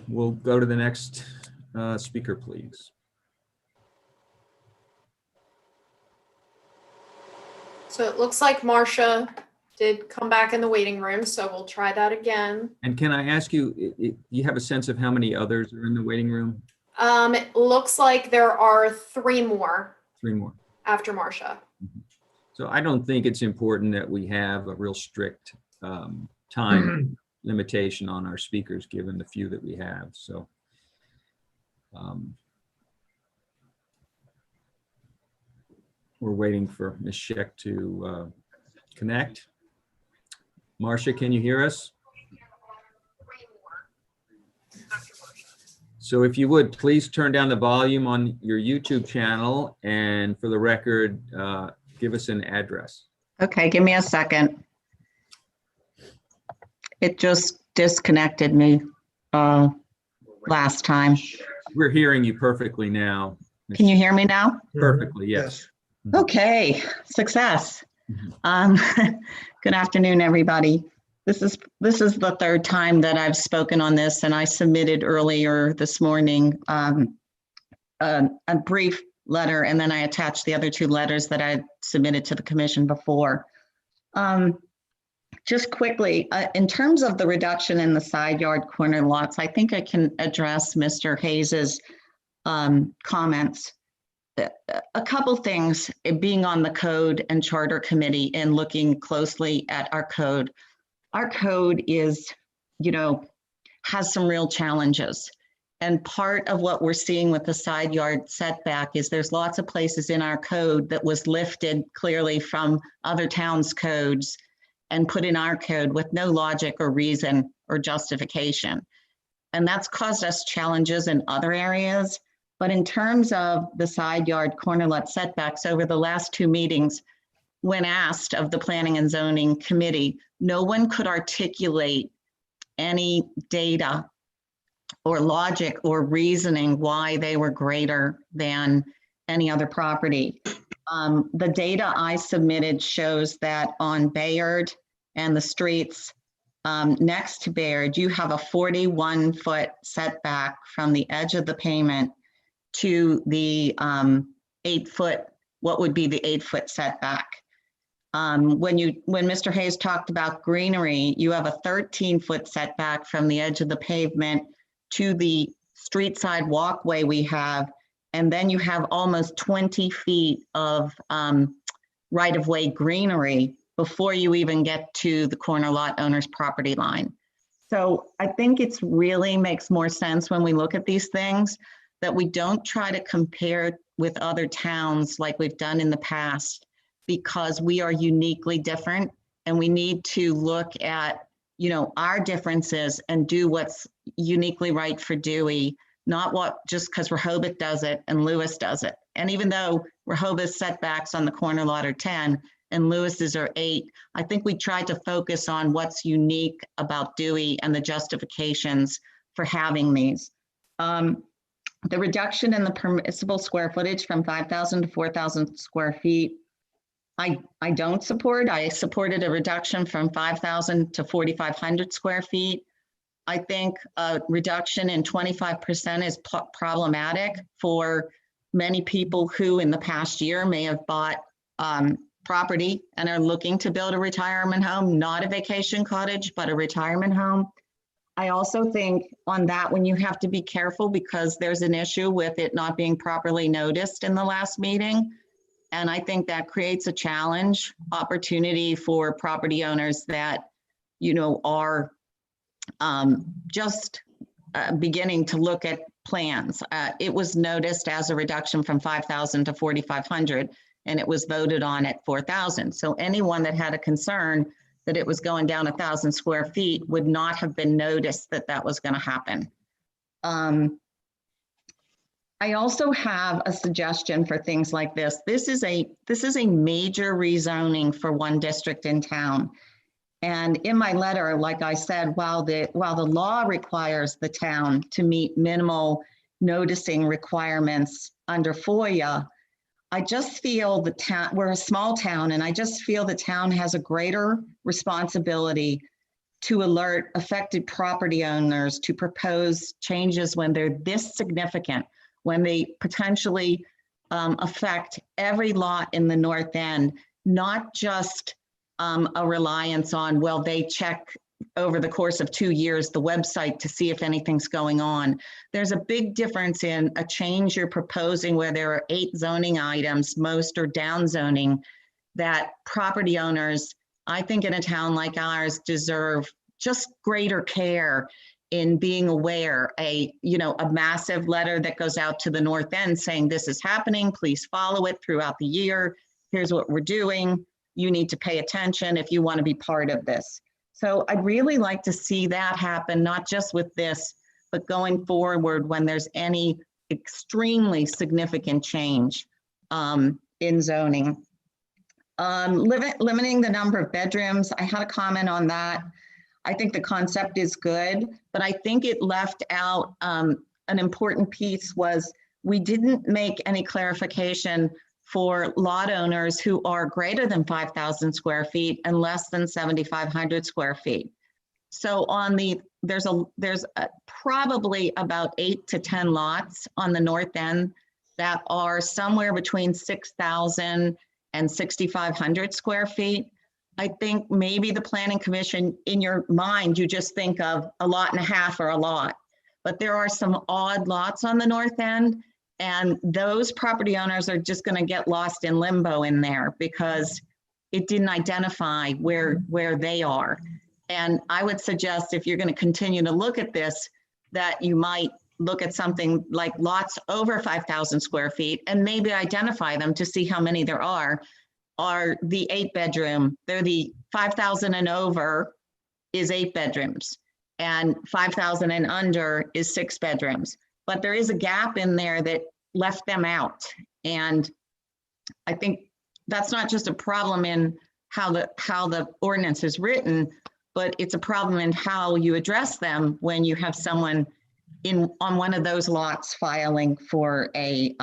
We'll go to the next speaker, please. So it looks like Marcia did come back in the waiting room, so we'll try that again. And can I ask you, do you have a sense of how many others are in the waiting room? It looks like there are 3 more 3 more. after Marcia. So I don't think it's important that we have a real strict time limitation on our speakers, given the few that we have. So we're waiting for Ms. Scheck to connect. Marcia, can you hear us? So if you would, please turn down the volume on your YouTube channel, and for the record, give us an address. Okay, give me a second. It just disconnected me last time. We're hearing you perfectly now. Can you hear me now? Perfectly, yes. Okay, success. Good afternoon, everybody. This is the third time that I've spoken on this, and I submitted earlier this morning a brief letter, and then I attached the other two letters that I submitted to the commission before. Just quickly, in terms of the reduction in the side yard corner lots, I think I can address Mr. Hayes's comments. A couple things, being on the code and charter committee and looking closely at our code. Our code is, has some real challenges. And part of what we're seeing with the side yard setback is there's lots of places in our code that was lifted clearly from other towns' codes and put in our code with no logic or reason or justification. And that's caused us challenges in other areas. But in terms of the side yard corner lot setbacks, over the last two meetings, when asked of the Planning and Zoning Committee, no one could articulate any data or logic or reasoning why they were greater than any other property. The data I submitted shows that on Bayard and the streets next to Bayard, you have a 41-foot setback from the edge of the pavement to the 8-foot, what would be the 8-foot setback. When Mr. Hayes talked about greenery, you have a 13-foot setback from the edge of the pavement to the street side walkway we have, and then you have almost 20 feet of right-of-way greenery before you even get to the corner lot owner's property line. So I think it's really makes more sense when we look at these things that we don't try to compare with other towns like we've done in the past, because we are uniquely different and we need to look at, our differences and do what's uniquely right for Dewey, not what just because Rehoboth does it and Lewis does it. And even though Rehoboth's setbacks on the corner lot are 10 and Lewis's are 8, I think we try to focus on what's unique about Dewey and the justifications for having these. The reduction in the permissible square footage from 5,000 to 4,000 square feet, I don't support. I supported a reduction from 5,000 to 4,500 square feet. I think a reduction in 25% is problematic for many people who in the past year may have bought property and are looking to build a retirement home, not a vacation cottage, but a retirement home. I also think on that one, you have to be careful because there's an issue with it not being properly noticed in the last meeting. And I think that creates a challenge, opportunity for property owners that, are just beginning to look at plans. It was noticed as a reduction from 5,000 to 4,500, and it was voted on at 4,000. So anyone that had a concern that it was going down 1,000 square feet would not have been noticed that that was going to happen. I also have a suggestion for things like this. This is a major rezoning for one district in town. And in my letter, like I said, while the law requires the town to meet minimal noticing requirements under FOIA, I just feel we're a small town, and I just feel the town has a greater responsibility to alert affected property owners to propose changes when they're this significant, when they potentially affect every lot in the north end, not just a reliance on, well, they check over the course of 2 years the website to see if anything's going on. There's a big difference in a change you're proposing where there are 8 zoning items, most are down zoning, that property owners I think in a town like ours deserve just greater care in being aware. A massive letter that goes out to the north end saying this is happening, please follow it throughout the year. Here's what we're doing. You need to pay attention if you want to be part of this. So I'd really like to see that happen, not just with this, but going forward when there's any extremely significant change in zoning. Limiting the number of bedrooms, I had a comment on that. I think the concept is good, but I think it left out an important piece was we didn't make any clarification for lot owners who are greater than 5,000 square feet and less than 7,500 square feet. So there's probably about 8 to 10 lots on the north end that are somewhere between 6,000 and 6,500 square feet. I think maybe the planning commission, in your mind, you just think of a lot and a half or a lot, but there are some odd lots on the north end, and those property owners are just going to get lost in limbo in there because it didn't identify where they are. And I would suggest if you're going to continue to look at this, that you might look at something like lots over 5,000 square feet and maybe identify them to see how many there are the 8-bedroom. They're the 5,000 and over is 8 bedrooms and 5,000 and under is 6 bedrooms. But there is a gap in there that left them out. And I think that's not just a problem in how the ordinance is written, but it's a problem in how you address them when you have someone on one of those lots filing for a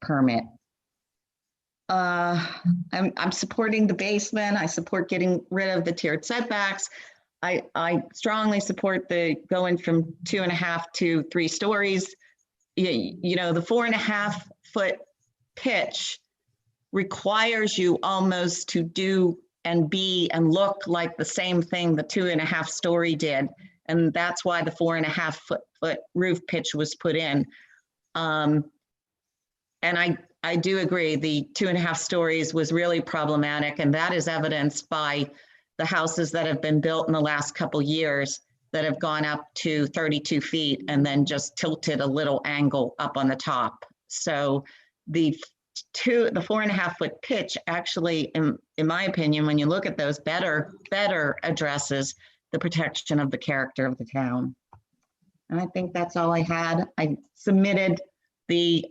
permit. I'm supporting the basement. I support getting rid of the tiered setbacks. I strongly support the going from 2.5 to 3 stories. You know, the 4.5 foot pitch requires you almost to do and be and look like the same thing the 2.5 story did. And that's why the 4.5 foot roof pitch was put in. And I do agree the 2.5 stories was really problematic, and that is evidenced by the houses that have been built in the last couple years that have gone up to 32 feet and then just tilted a little angle up on the top. So the 4.5 foot pitch actually, in my opinion, when you look at those, better addresses the protection of the character of the town. And I think that's all I had. I submitted the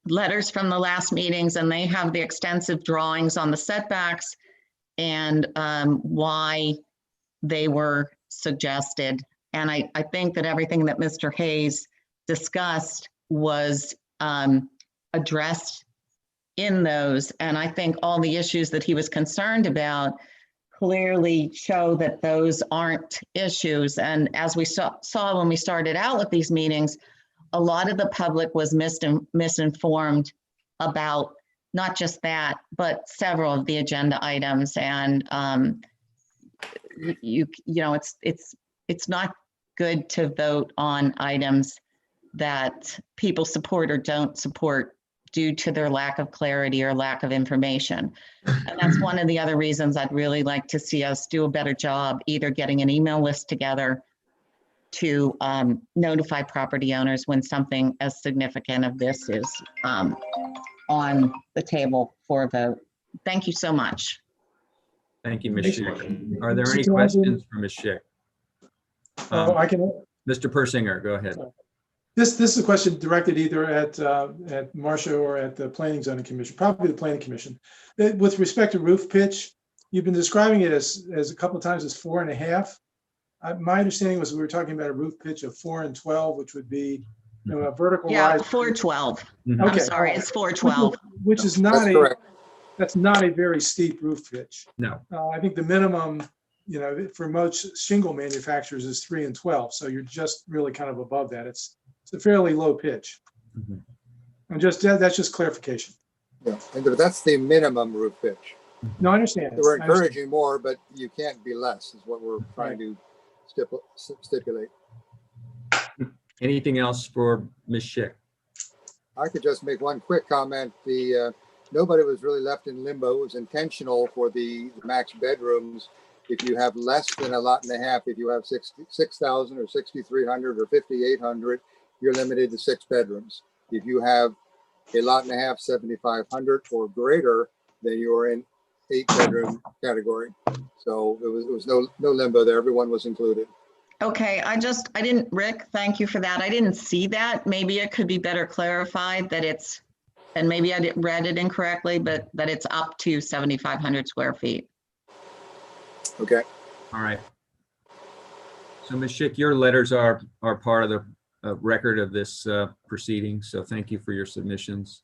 letters from the last meetings, and they have the extensive drawings on the setbacks and why they were suggested. And I think that everything that Mr. Hayes discussed was addressed in those. And I think all the issues that he was concerned about clearly show that those aren't issues. And as we saw when we started out with these meetings, a lot of the public was misinformed about not just that, but several of the agenda items. And you know, it's not good to vote on items that people support or don't support due to their lack of clarity or lack of information. And that's one of the other reasons I'd really like to see us do a better job, either getting an email list together to notify property owners when something as significant of this is on the table for a vote. Thank you so much. Thank you, Ms. Schick. Are there any questions for Ms. Schick? I can. Mr. Persinger, go ahead. This is a question directed either at Marcia or at the Planning Zoning Commission, probably the Planning Commission. With respect to roof pitch, you've been describing it as a couple of times as 4.5. My understanding was we were talking about a roof pitch of 4 and 12, which would be, you know, a vertical Yeah, rise. 412. Okay. I'm sorry, it's 412. Which is not that's not a very steep roof pitch. No. I think the minimum, you know, for most shingle manufacturers is 3 and 12. So you're just really kind of above that. It's a fairly low pitch. Mm-hmm. That's just clarification. Yeah, and that's the minimum roof pitch. No, I understand. We're encouraging more, but you can't be less, is what we're trying to stipulate. Anything else for Ms. Schick? I could just make one quick comment. The nobody was really left in limbo. It was intentional for the max bedrooms. If you have less than a lot and a half, if you have 6,000 or 6,300 or 5,800, you're limited to 6 bedrooms. If you have a lot and a half, 7,500 or greater, then you're in 8-bedroom category. So it was no limbo there. Everyone was included. Okay, I didn't, Rick, thank you for that. I didn't see that. Maybe it could be better clarified that it's, and maybe I read it incorrectly, but that it's up to 7,500 square feet. Okay. All right. So Ms. Schick, your letters are part of the record of this proceeding. So thank you for your submissions.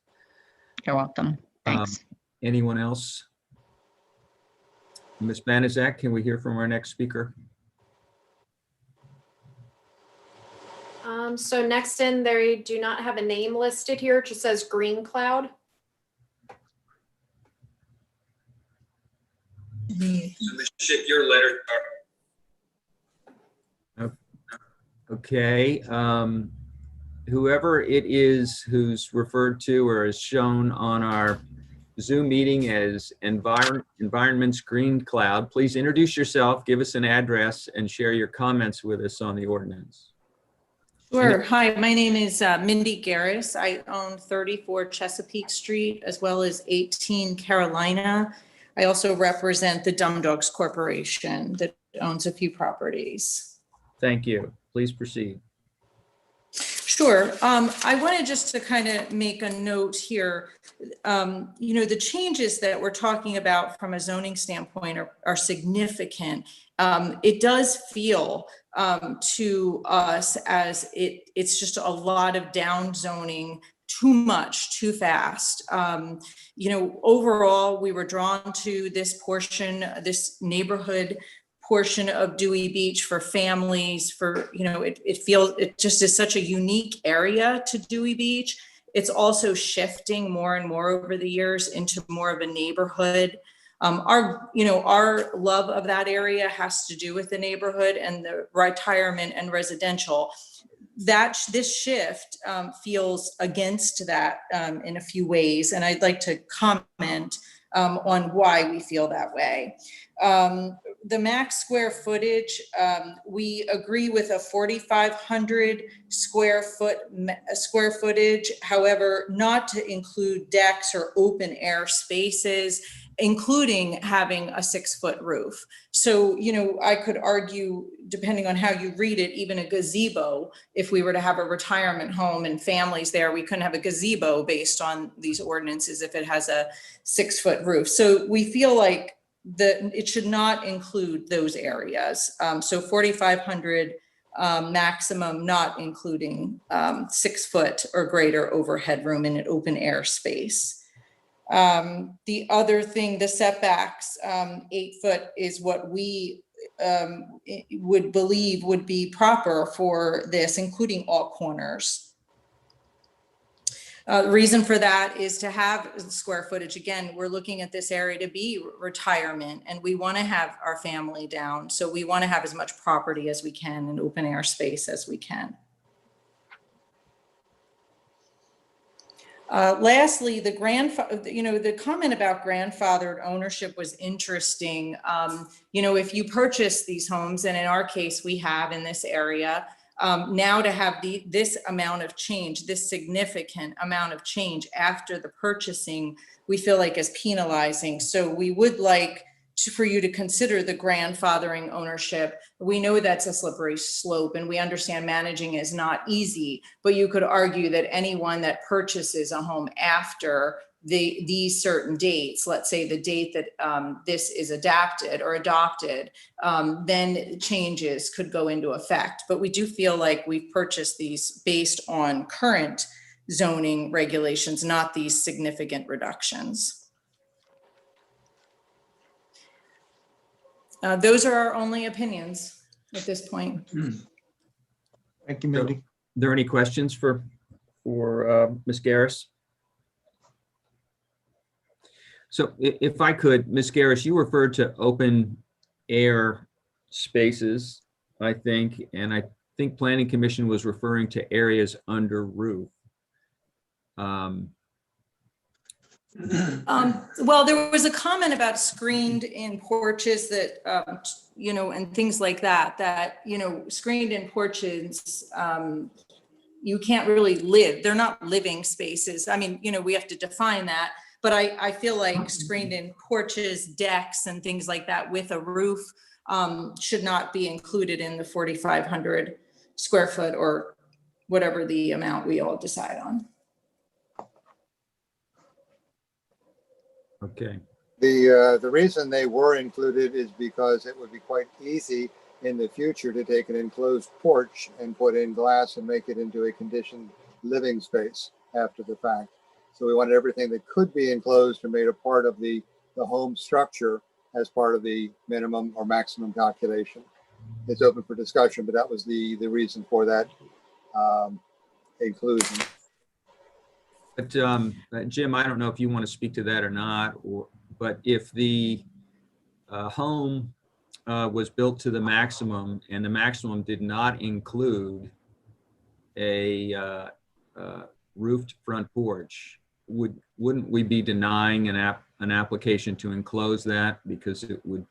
You're welcome. Thanks. Anyone else? Ms. Banaszak, can we hear from our next speaker? So next in, they do not have a name listed here. It just says Green Cloud. Ms. Schick, your letters are. Okay. Whoever it is who's referred to or is shown on our Zoom meeting as Environment's Green Cloud, please introduce yourself, give us an address, and share your comments with us on the ordinance. Sure. Hi, my name is Mindy Garris. I own 34 Chesapeake Street as well as 18 Carolina. I also represent the Dumb Dogs Corporation that owns a few properties. Thank you. Please proceed. Sure. I wanted just to kind of make a note here. The changes that we're talking about from a zoning standpoint are significant. It does feel to us as it's just a lot of down zoning, too much, too fast. Overall, we were drawn to this portion, this neighborhood portion of Dewey Beach for families, it just is such a unique area to Dewey Beach. It's also shifting more and more over the years into more of a neighborhood. Our love of that area has to do with the neighborhood and the retirement and residential. This shift feels against that in a few ways, and I'd like to comment on why we feel that way. The max square footage, we agree with a 4,500 square footage, however, not to include decks or open air spaces, including having a 6-foot roof. So, I could argue, depending on how you read it, even a gazebo, if we were to have a retirement home and families there, we couldn't have a gazebo based on these ordinances if it has a 6-foot roof. So we feel like it should not include those areas. So 4,500 maximum, not including 6-foot or greater overhead room in an open air space. The other thing, the setbacks, 8-foot is what we would believe would be proper for this, including all corners. The reason for that is to have square footage. Again, we're looking at this area to be retirement, and we want to have our family down. So we want to have as much property as we can and open air space as we can. Lastly, the comment about grandfathered ownership was interesting. If you purchase these homes, and in our case, we have in this area, now to have this amount of change, this significant amount of change after the purchasing, we feel like is penalizing. So we would like for you to consider the grandfathering ownership. We know that's a slippery slope, and we understand managing is not easy, but you could argue that anyone that purchases a home after these certain dates, let's say the date that this is adapted or adopted, then changes could go into effect. But we do feel like we've purchased these based on current zoning regulations, not these significant reductions. Those are our only opinions at this point. Thank you, Mindy. Are there any questions for Ms. Garris? So if I could, Ms. Garris, you referred to open air spaces, I think, and I think Planning Commission was referring to areas under roof. Well, there was a comment about screened in porches that, and things like that, screened in porches, you can't really live. They're not living spaces. I mean, we have to define that, but I feel like screened in porches, decks and things like that with a roof should not be included in the 4,500 square foot or whatever the amount we all decide on. Okay. The reason they were included is because it would be quite easy in the future to take an enclosed porch and put in glass and make it into a conditioned living space after the fact. So we wanted everything that could be enclosed and made a part of the home structure as part of the minimum or maximum calculation. It's open for discussion, but that was the reason for that inclusion. But Jim, I don't know if you want to speak to that or not, but if the home was built to the maximum and the maximum did not include a roofed front porch, wouldn't we be denying an application to enclose that because it would?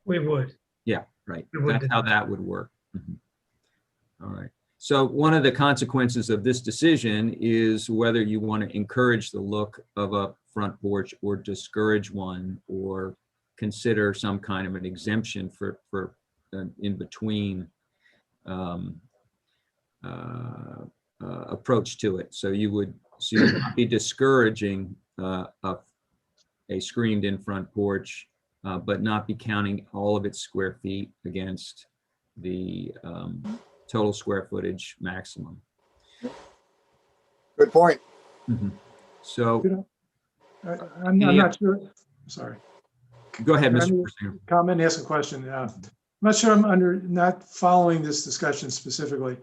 We would. Yeah, right. We would That's how that would work. Mhm. All right. So one of the consequences of this decision is whether you want to encourage the look of a front porch or discourage one, or consider some kind of an exemption for an in-between approach to it. So you would not be discouraging a screened in front porch, but not be counting all of its square feet against the total square footage maximum. Good point. Mm-hmm. So I'm not sure. Sorry. Go ahead, Mr. Singer. Singer. Comment, ask a question. I'm not sure I'm not following this discussion specifically.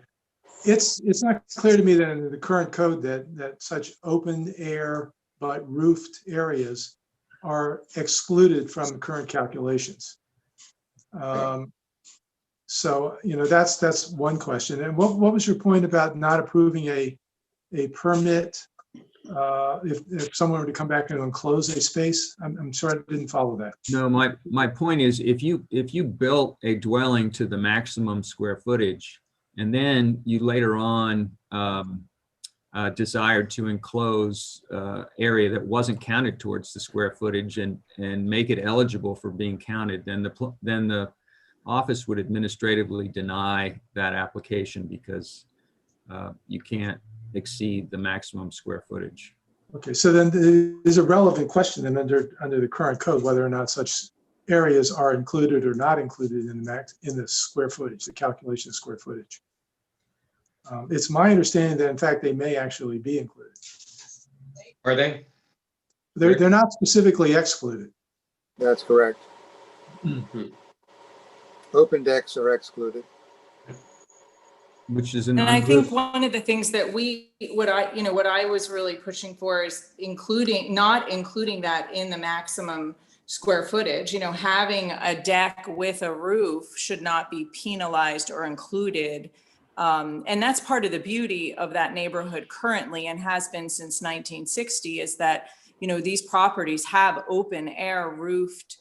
It's not clear to me that in the current code that such open air but roofed areas are excluded from the current calculations. So, that's one question. And what was your point about not approving a permit if someone were to come back and enclose a space? I'm sorry, I didn't follow that. No, my point is if you built a dwelling to the maximum square footage and then you later on desired to enclose area that wasn't counted towards the square footage and make it eligible for being counted, then the office would administratively deny that application because you can't exceed the maximum square footage. Okay, so then there's a relevant question then under the current code, whether or not such areas are included or not included in the square footage, the calculation of square footage. It's my understanding that in fact they may actually be included. Are they? They're not specifically excluded. That's correct. Open decks are excluded. Which is and I think one of the things that what I was really pushing for is not including that in the maximum square footage. Having a deck with a roof should not be penalized or included. And that's part of the beauty of that neighborhood currently, and has been since 1960, is that, these properties have open air roofed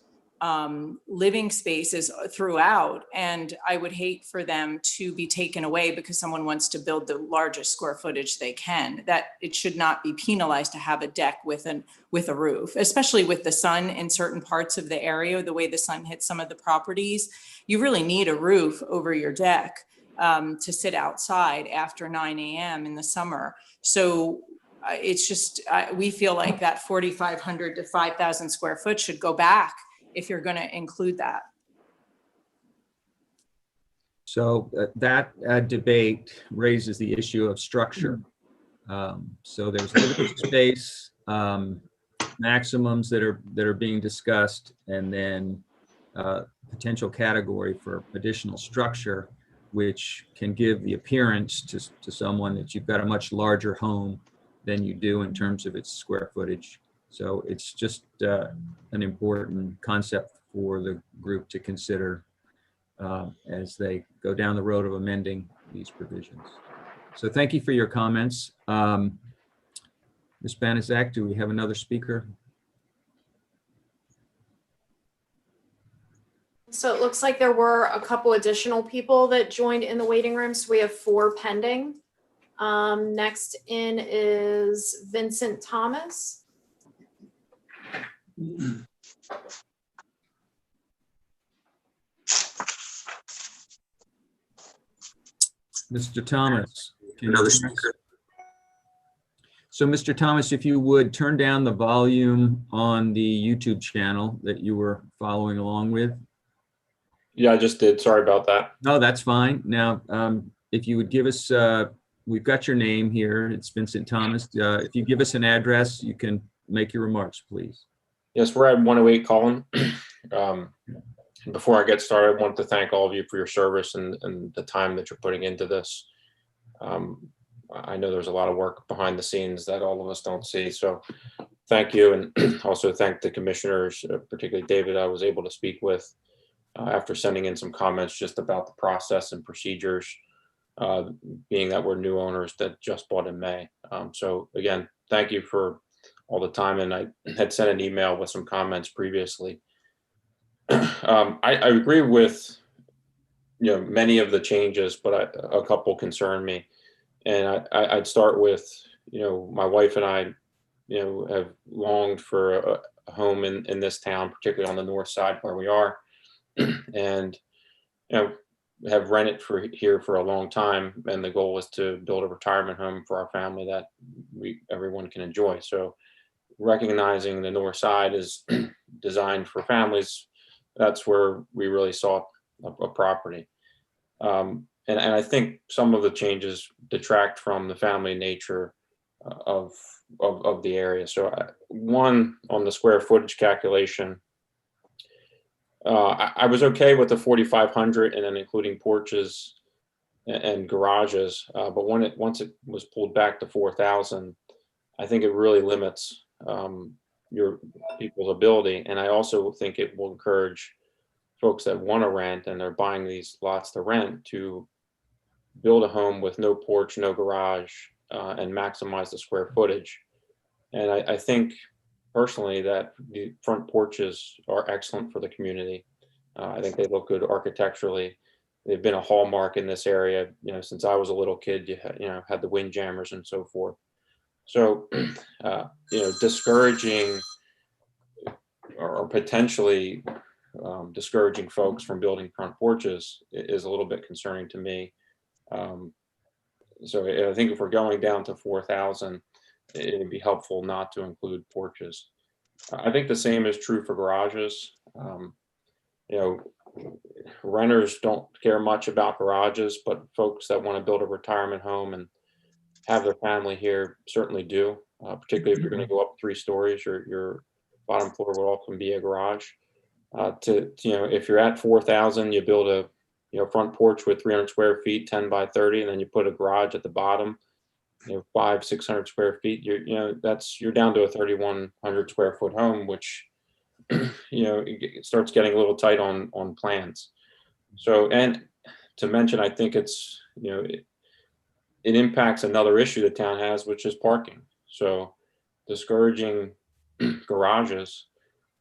living spaces throughout. And I would hate for them to be taken away because someone wants to build the largest square footage they can. That it should not be penalized to have a deck with a roof, especially with the sun in certain parts of the area, the way the sun hits some of the properties. You really need a roof over your deck to sit outside after 9 a.m. in the summer. So it's just, we feel like that 4,500 to 5,000 square foot should go back if you're going to include that. So that debate raises the issue of structure. So there's living space maximums that are being discussed, and then potential category for additional structure, which can give the appearance to someone that you've got a much larger home than you do in terms of its square footage. So it's just an important concept for the group to consider as they go down the road of amending these provisions. So thank you for your comments. Ms. Banaszak, do we have another speaker? So it looks like there were a couple additional people that joined in the waiting room. So we have 4 pending. Next in is Vincent Thomas. Mr. Thomas. Another speaker. So Mr. Thomas, if you would turn down the volume on the YouTube channel that you were following along with. Yeah, I just did. Sorry about that. No, that's fine. Now, if you would give us, we've got your name here. It's Vincent Thomas. If you give us an address, you can make your remarks, please. Yes, we're at 108 Cullen. Before I get started, I want to thank all of you for your service and the time that you're putting into this. I know there's a lot of work behind the scenes that all of us don't see. So thank you. And also thank the commissioners, particularly David, I was able to speak with after sending in some comments just about the process and procedures, being that we're new owners that just bought in May. So again, thank you for all the time. And I had sent an email with some comments previously. I agree with many of the changes, but a couple concern me. And I'd start with, my wife and I, have longed for a home in this town, particularly on the north side where we are, and, have rented here for a long time. And the goal is to build a retirement home for our family that everyone can enjoy. So recognizing the north side is designed for families, that's where we really saw a property. And I think some of the changes detract from the family nature of the area. So one, on the square footage calculation, I was okay with the 4,500 and then including porches and garages. But once it was pulled back to 4,000, I think it really limits your people's ability. And I also think it will encourage folks that want to rent and they're buying these lots to rent to build a home with no porch, no garage, and maximize the square footage. And I think personally that the front porches are excellent for the community. I think they look good architecturally. They've been a hallmark in this area, since I was a little kid. You had the wind jammers and so forth. So, discouraging or potentially discouraging folks from building front porches is a little bit concerning to me. So I think if we're going down to 4,000, it'd be helpful not to include porches. I think the same is true for garages. Renters don't care much about garages, but folks that want to build a retirement home and have their family here certainly do, particularly if you're going to go up 3 stories, your bottom floor will often be a garage. If you're at 4,000, you build a front porch with 300 square feet, 10 by 30, and then you put a garage at the bottom, 500-600 square feet. You're down to a 3,100 square foot home, which it starts getting a little tight on plans. So, and to mention, I think it's it impacts another issue the town has, which is parking. So, discouraging garages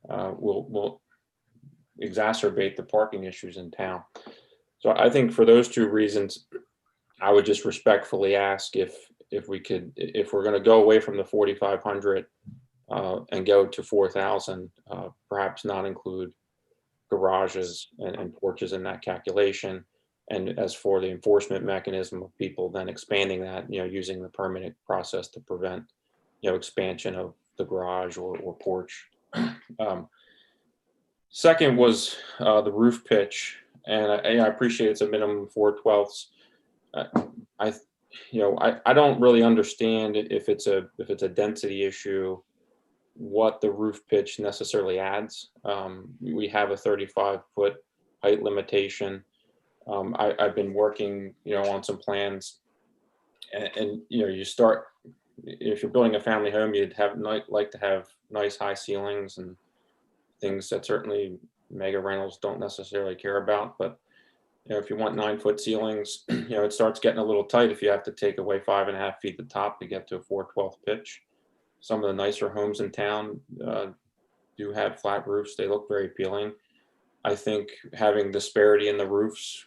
will exacerbate the parking issues in town. So I think for those 2 reasons, I would just respectfully ask if we're going to go away from the 4,500 and go to 4,000, perhaps not include garages and porches in that calculation. And as for the enforcement mechanism of people then expanding that, using the permitting process to prevent, expansion of the garage or porch. Second was the roof pitch. And I appreciate it's a minimum 4/12. I don't really understand if it's a density issue, what the roof pitch necessarily adds. We have a 35-foot height limitation. I've been working, on some plans, and you start, if you're building a family home, you'd like to have nice high ceilings and things that certainly mega rentals don't necessarily care about. But if you want 9-foot ceilings, it starts getting a little tight if you have to take away 5.5 feet at the top to get to a 4/12 pitch. some of the nicer homes in town do have flat roofs. They look very appealing. I think having disparity in the roofs,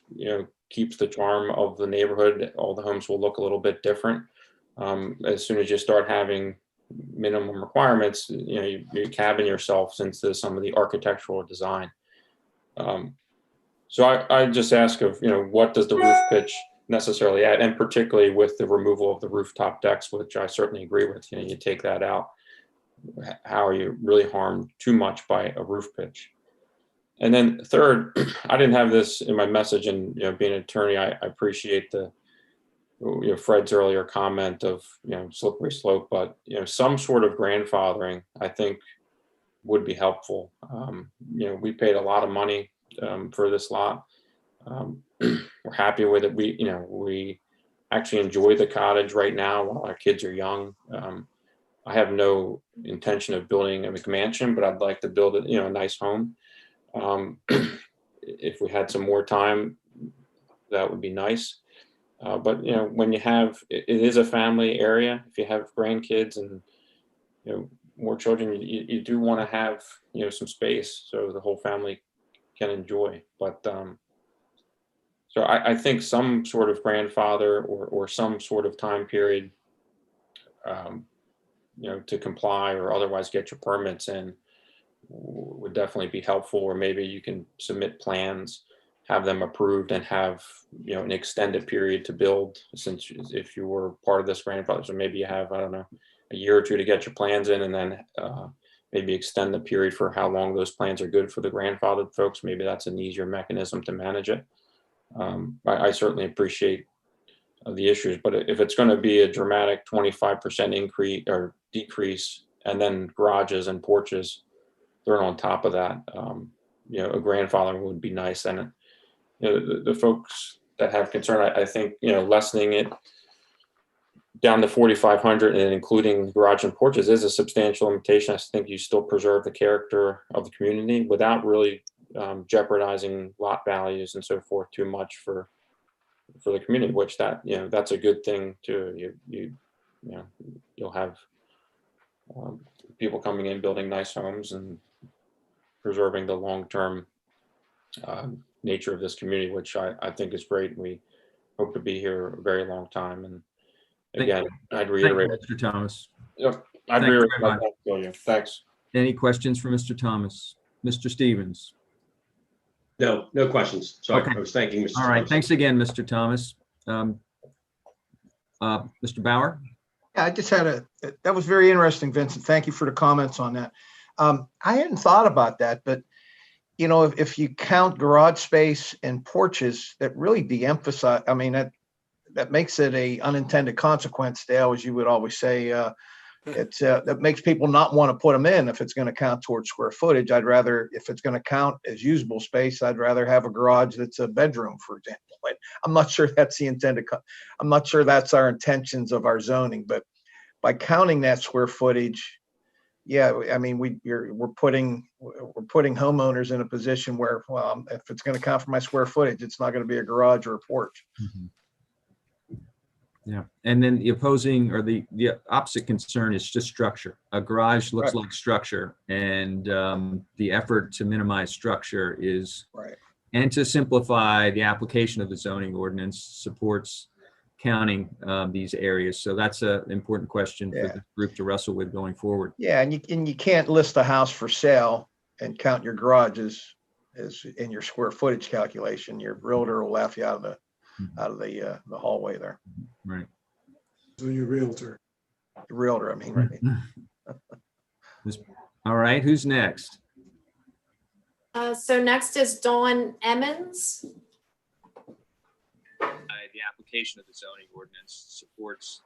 keeps the charm of the neighborhood. All the homes will look a little bit different. As soon as you start having minimum requirements, you cabin yourself into some of the architectural design. So I just ask of, what does the roof pitch necessarily add, and particularly with the removal of the rooftop decks, which I certainly agree with. You take that out, how are you really harmed too much by a roof pitch? And then third, I didn't have this in my message, and being an attorney, I appreciate the Fred's earlier comment of slippery slope, but some sort of grandfathering I think would be helpful. We paid a lot of money for this lot. We're happy with it. We actually enjoy the cottage right now while our kids are young. I have no intention of building a McMansion, but I'd like to build a nice home. If we had some more time, that would be nice. But when you have, it is a family area. If you have grandkids and more children, you do want to have some space so the whole family can enjoy. But so I think some sort of grandfather or some sort of time period, to comply or otherwise get your permits in would definitely be helpful. Or maybe you can submit plans, have them approved, and have an extended period to build, since if you were part of this grandfather. So maybe you have, I don't know, a year or two to get your plans in, and then maybe extend the period for how long those plans are good for the grandfathered folks. Maybe that's an easier mechanism to manage it. I certainly appreciate the issues, but if it's going to be a dramatic 25% increase or decrease, and then garages and porches thrown on top of that, a grandfather would be nice. And the folks that have concern, I think lessening it down to 4,500 and including garage and porches is a substantial limitation. I think you still preserve the character of the community without really jeopardizing lot values and so forth too much for the community, which that's a good thing too. You'll have people coming in, building nice homes and preserving the long-term nature of this community, which I think is great. We hope to be here a very long time. And again, I'd reiterate. Thank you, Mr. Thomas. Yep, I'd Thank you reiterate. very much. That. Thanks. Any questions for Mr. Thomas? Mr. Stevens? No questions. Sorry, Okay. I was thanking Mr. All right, Thomas. thanks again, Mr. Thomas. Mr. Bauer? Yeah, I just had that was very interesting, Vincent. Thank you for the comments on that. I hadn't thought about that, but if you count garage space and porches, that really de-emphasize, that makes it a unintended consequence, Dale, as you would always say. That makes people not want to put them in if it's going to count towards square footage. If it's going to count as usable space, I'd rather have a garage that's a bedroom, for example. I'm not sure that's the intended. I'm not sure that's our intentions of our zoning, but by counting that square footage, yeah, we're putting homeowners in a position where, well, if it's going to count for my square footage, it's not going to be a garage or a porch. Mm-hmm. Yeah, and then the opposing or the opposite concern is just structure. A garage looks like structure, and the effort to minimize structure is right. And to simplify the application of the zoning ordinance supports counting these areas. So that's an important question for the group to wrestle with going forward. Yeah, and you can't list a house for sale and count your garages as in your square footage calculation. Your realtor will laugh you out of the hallway there. Right. So your realtor. The realtor, right. All right, who's next? So next is Dawn Emmons. The application of the zoning ordinance supports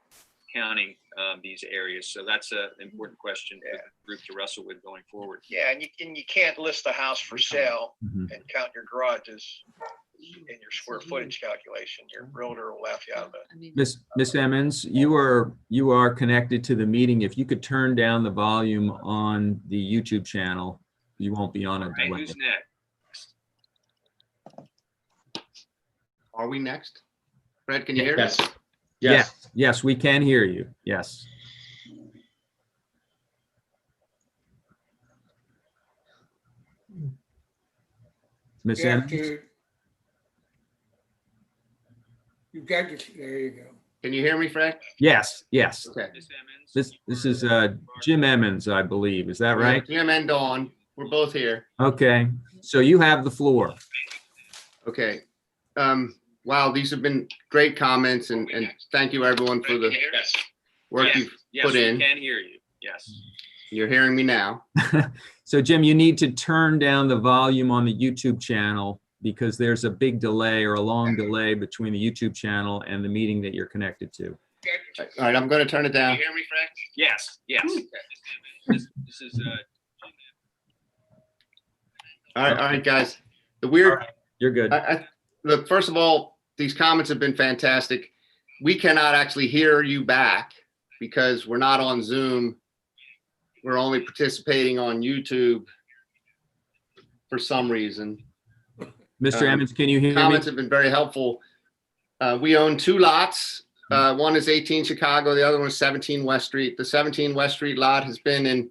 counting these areas. So that's an important question for the group to wrestle with going forward. Yeah, and you can't list a house for sale and count your garages in your square footage calculation. Your realtor will laugh you out of it. Miss Emmons, you are connected to the meeting. If you could turn down the volume on the YouTube channel, you won't be on it. Right, who's next? Are we next? Fred, can you hear us? Yes, we can hear you. Yes. Ms. You have Emmons? to. You've got to, there you go. Can you hear me, Fred? Yes, yes. Okay. This is Jim Emmons, I believe. Is that right? Jim and Dawn, we're both here. Okay, so you have the floor. Okay. Wow, these have been great comments and thank you everyone for the work you've put in. Yes, we can hear you. Yes. You're hearing me now. So Jim, you need to turn down the volume on the YouTube channel because there's a big delay or a long delay between the YouTube channel and the meeting that you're connected to. All right, I'm going to turn it down. Can you hear me, Fred? Yes, yes. This is All right, guys. The weird. You're good. Look, first of all, these comments have been fantastic. We cannot actually hear you back because we're not on Zoom. We're only participating on YouTube for some reason. Mr. Emmons, can you hear me? Comments have been very helpful. We own 2 lots. One is 18 Chicago, the other one is 17 West Street. The 17 West Street lot has been in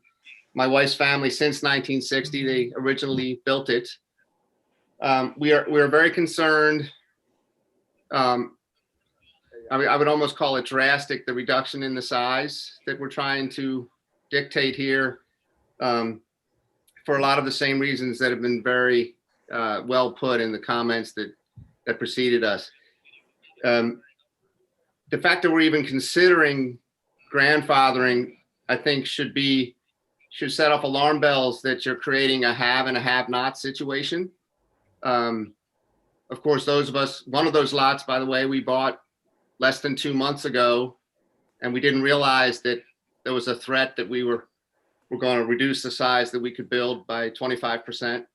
my wife's family since 1960. They originally built it. We are very concerned. I would almost call it drastic, the reduction in the size that we're trying to dictate here, for a lot of the same reasons that have been very well put in the comments that preceded us. The fact that we're even considering grandfathering, I think should set off alarm bells that you're creating a have and a have-not situation. Of course, one of those lots, by the way, we bought less than 2 months ago, and we didn't realize that there was a threat that we're going to reduce the size that we could build by 25%.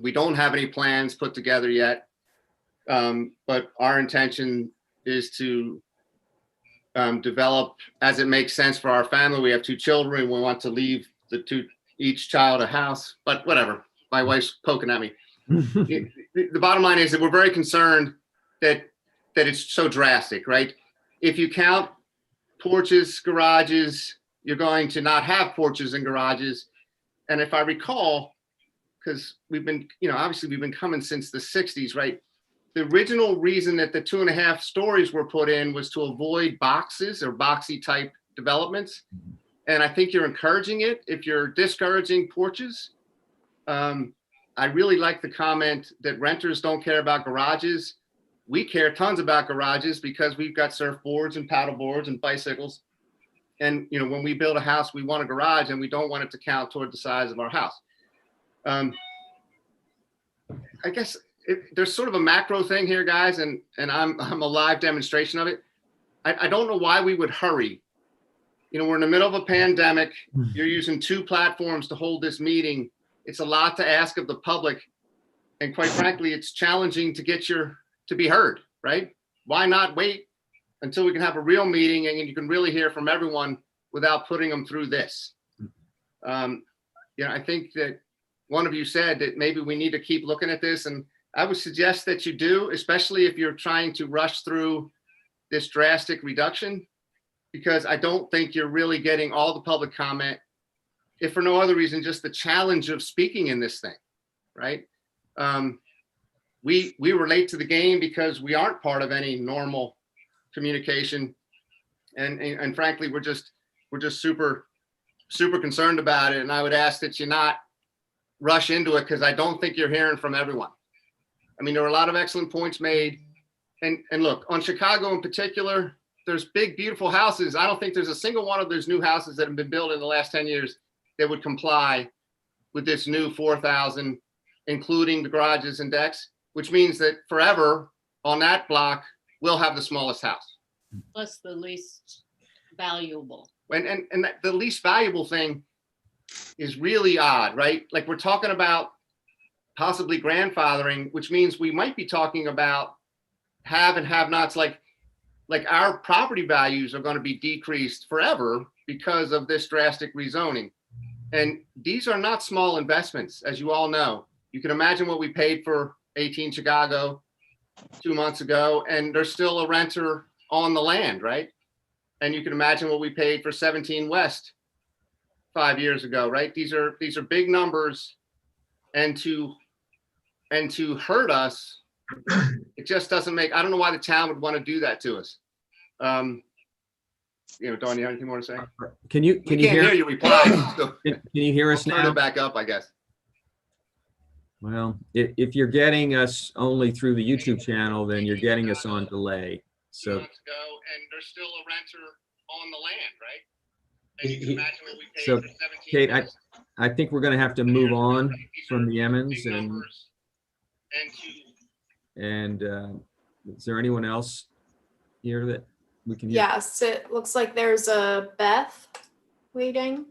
We don't have any plans put together yet, but our intention is to develop as it makes sense for our family. We have 2 children. We want to leave each child a house, but whatever. My wife's poking at me. The bottom line is that we're very concerned that it's so drastic, right? If you count porches, garages, you're going to not have porches and garages. And if I recall, because we've been, obviously we've been coming since the 60s, right? The original reason that the 2.5 stories were put in was to avoid boxes or boxy type developments. And I think you're encouraging it if you're discouraging porches. I really like the comment that renters don't care about garages. We care tons about garages because we've got surfboards and paddle boards and bicycles. And, when we build a house, we want a garage and we don't want it to count toward the size of our house. I guess there's sort of a macro thing here, guys, and I'm a live demonstration of it. I don't know why we would hurry. We're in the middle of a pandemic. You're using 2 platforms to hold this meeting. It's a lot to ask of the public. And quite frankly, it's challenging to get to be heard, right? Why not wait until we can have a real meeting and you can really hear from everyone without putting them through this? I think that one of you said that maybe we need to keep looking at this, and I would suggest that you do, especially if you're trying to rush through this drastic reduction, because I don't think you're really getting all the public comment, if for no other reason, just the challenge of speaking in this thing, right? We were late to the game because we aren't part of any normal communication, and frankly, we're just super concerned about it. And I would ask that you not rush into it because I don't think you're hearing from everyone. I mean, there were a lot of excellent points made, and look, on Chicago in particular, there's big, beautiful houses. I don't think there's a single one of those new houses that have been built in the last 10 years that would comply with this new 4,000, including the garages and decks, which means that forever on that block, we'll have the smallest house. Plus the least valuable. And the least valuable thing is really odd, right? Like we're talking about possibly grandfathering, which means we might be talking about have and have nots, like our property values are going to be decreased forever because of this drastic rezoning. And these are not small investments, as you all know. You can imagine what we paid for 18 Chicago 2 months ago, and there's still a renter on the land, right? And you can imagine what we paid for 17 West 5 years ago, right? These are big numbers, and to and to hurt us, it just doesn't make, I don't know why the town would want to do that to us. Don, you have anything more to say? Can you We can't hear you reply. So Can you hear us turn now? it back up, I guess. Well, if you're getting us only through the YouTube channel, then you're getting us on delay. So Months ago, and there's still a renter on the land, right? And you can imagine what we paid So, for 17 Kate, months. I think we're going to have to move on from the Emmons, Big and numbers. And to is there anyone else here that we can hear? Yes, it looks like there's a Beth waiting.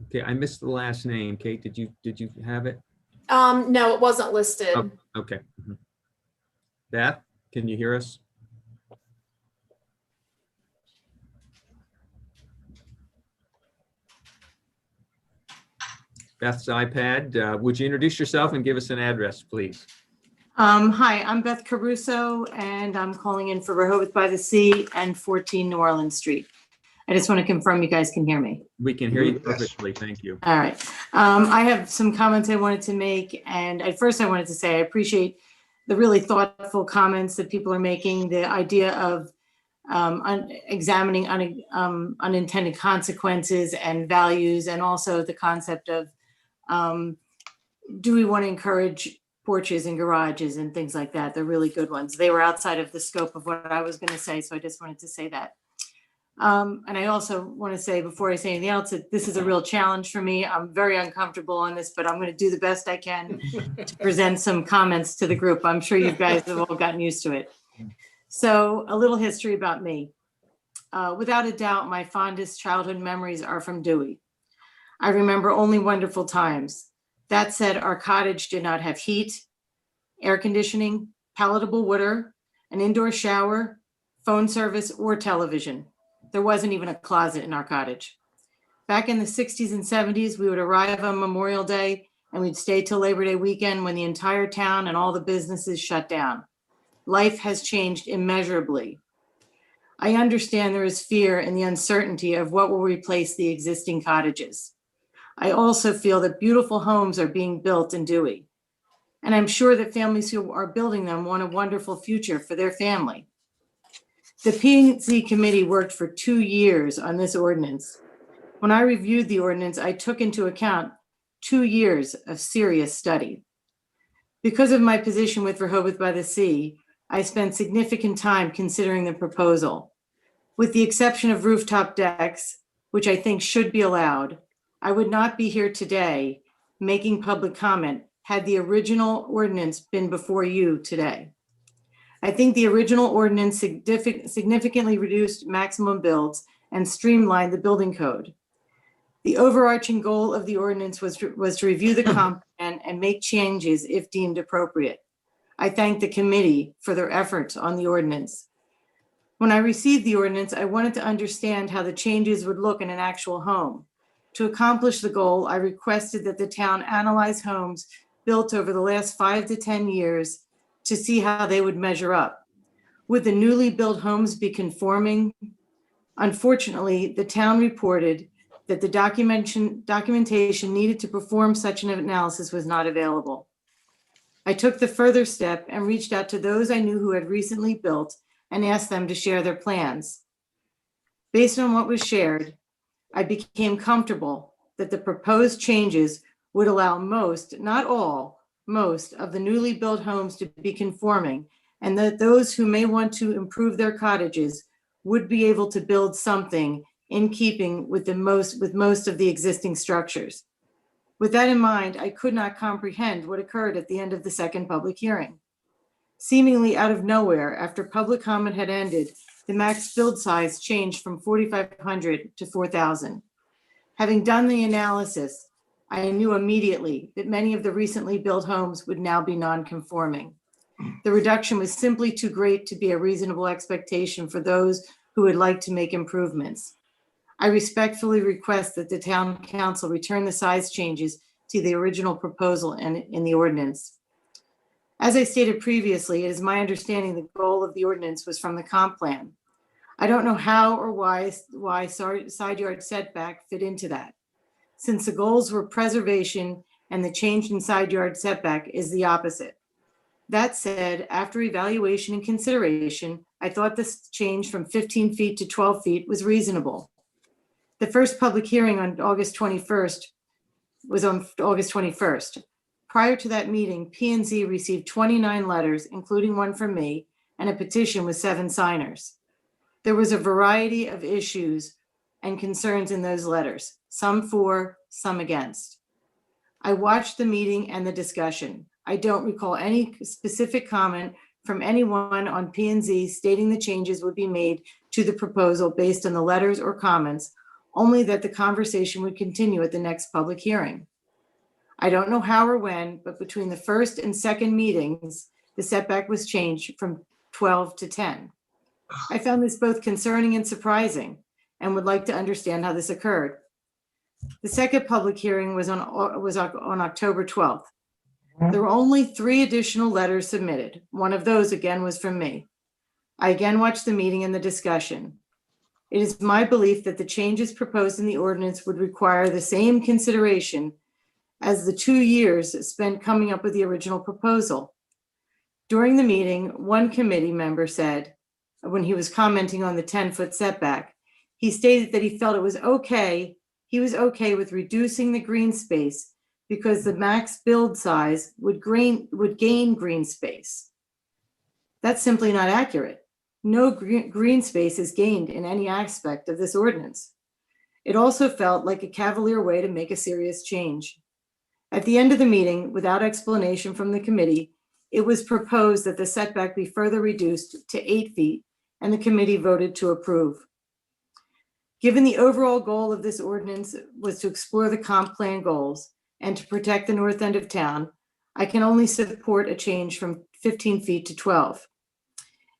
Okay, I missed the last name. Kate, did you have it? No, it wasn't listed. Oh, okay. Mhm. Beth, can you hear us? Beth's iPad. Would you introduce yourself and give us an address, please? Hi, I'm Beth Caruso, and I'm calling in for Rehoboth by the Sea and 14 New Orleans Street. I just want to confirm you guys can hear me. We can hear you perfectly. Thank you. All right. I have some comments I wanted to make, and at first I wanted to say I appreciate the really thoughtful comments that people are making, the idea of examining unintended consequences and values, and also the concept of do we want to encourage porches and garages and things like that? They're really good ones. They were outside of the scope of what I was going to say, so I just wanted to say that. And I also want to say, before I say anything else, that this is a real challenge for me. I'm very uncomfortable on this, but I'm going to do the best I can to present some comments to the group. I'm sure you guys have all gotten used to it. So a little history about me. Without a doubt, my fondest childhood memories are from Dewey. I remember only wonderful times. That said, our cottage did not have heat, air conditioning, palatable water, an indoor shower, phone service, or television. There wasn't even a closet in our cottage. Back in the 60s and 70s, we would arrive on Memorial Day and we'd stay till Labor Day weekend when the entire town and all the businesses shut down. Life has changed immeasurably. I understand there is fear in the uncertainty of what will replace the existing cottages. I also feel that beautiful homes are being built in Dewey. And I'm sure that families who are building them want a wonderful future for their family. The P&Z committee worked for 2 years on this ordinance. When I reviewed the ordinance, I took into account 2 years of serious study. Because of my position with Rehoboth by the Sea, I spent significant time considering the proposal. With the exception of rooftop decks, which I think should be allowed, I would not be here today making public comment had the original ordinance been before you today. I think the original ordinance significantly reduced maximum builds and streamlined the building code. The overarching goal of the ordinance was to review the comp plan and make changes if deemed appropriate. I thank the committee for their efforts on the ordinance. When I received the ordinance, I wanted to understand how the changes would look in an actual home. To accomplish the goal, I requested that the town analyze homes built over the last 5 to 10 years to see how they would measure up. Would the newly built homes be conforming? Unfortunately, the town reported that the documentation needed to perform such an analysis was not available. I took the further step and reached out to those I knew who had recently built and asked them to share their plans. Based on what was shared, I became comfortable that the proposed changes would allow most, not all, most of the newly built homes to be conforming, and that those who may want to improve their cottages would be able to build something in keeping with most of the existing structures. With that in mind, I could not comprehend what occurred at the end of the second public hearing. Seemingly out of nowhere, after public comment had ended, the max build size changed from 4,500 to 4,000. Having done the analysis, I knew immediately that many of the recently built homes would now be non-conforming. The reduction was simply too great to be a reasonable expectation for those who would like to make improvements. I respectfully request that the town council return the size changes to the original proposal in the ordinance. As I stated previously, it is my understanding the goal of the ordinance was from the comp plan. I don't know how or why side yard setback fit into that, since the goals were preservation and the change in side yard setback is the opposite. That said, after evaluation and consideration, I thought this change from 15 feet to 12 feet was reasonable. The first public hearing on August 21st was on August 21st. Prior to that meeting, P&Z received 29 letters, including one from me, and a petition with 7 signers. There was a variety of issues and concerns in those letters, some for, some against. I watched the meeting and the discussion. I don't recall any specific comment from anyone on P&Z stating the changes would be made to the proposal based on the letters or comments, only that the conversation would continue at the next public hearing. I don't know how or when, but between the first and second meetings, the setback was changed from 12 to 10. I found this both concerning and surprising and would like to understand how this occurred. The second public hearing was on October 12th. There were only 3 additional letters submitted. One of those again was from me. I again watched the meeting and the discussion. It is my belief that the changes proposed in the ordinance would require the same consideration as the 2 years spent coming up with the original proposal. During the meeting, one committee member said, when he was commenting on the 10-foot setback, he stated that he felt it was okay, he was okay with reducing the green space because the max build size would gain green space. That's simply not accurate. No green space is gained in any aspect of this ordinance. It also felt like a cavalier way to make a serious change. At the end of the meeting, without explanation from the committee, it was proposed that the setback be further reduced to 8 feet, and the committee voted to approve. Given the overall goal of this ordinance was to explore the comp plan goals and to protect the north end of town, I can only support a change from 15 feet to 12.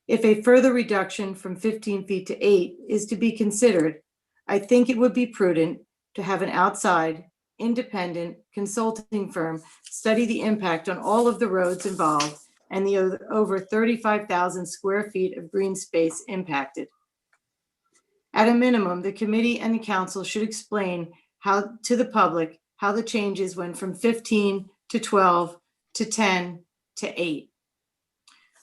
If a further reduction from 15 feet to 8 is to be considered, I think it would be prudent to have an outside, independent consulting firm study the impact on all of the roads involved and the over 35,000 square feet of green space impacted. At a minimum, the committee and the council should explain to the public how the changes went from 15 to 12 to 10 to 8.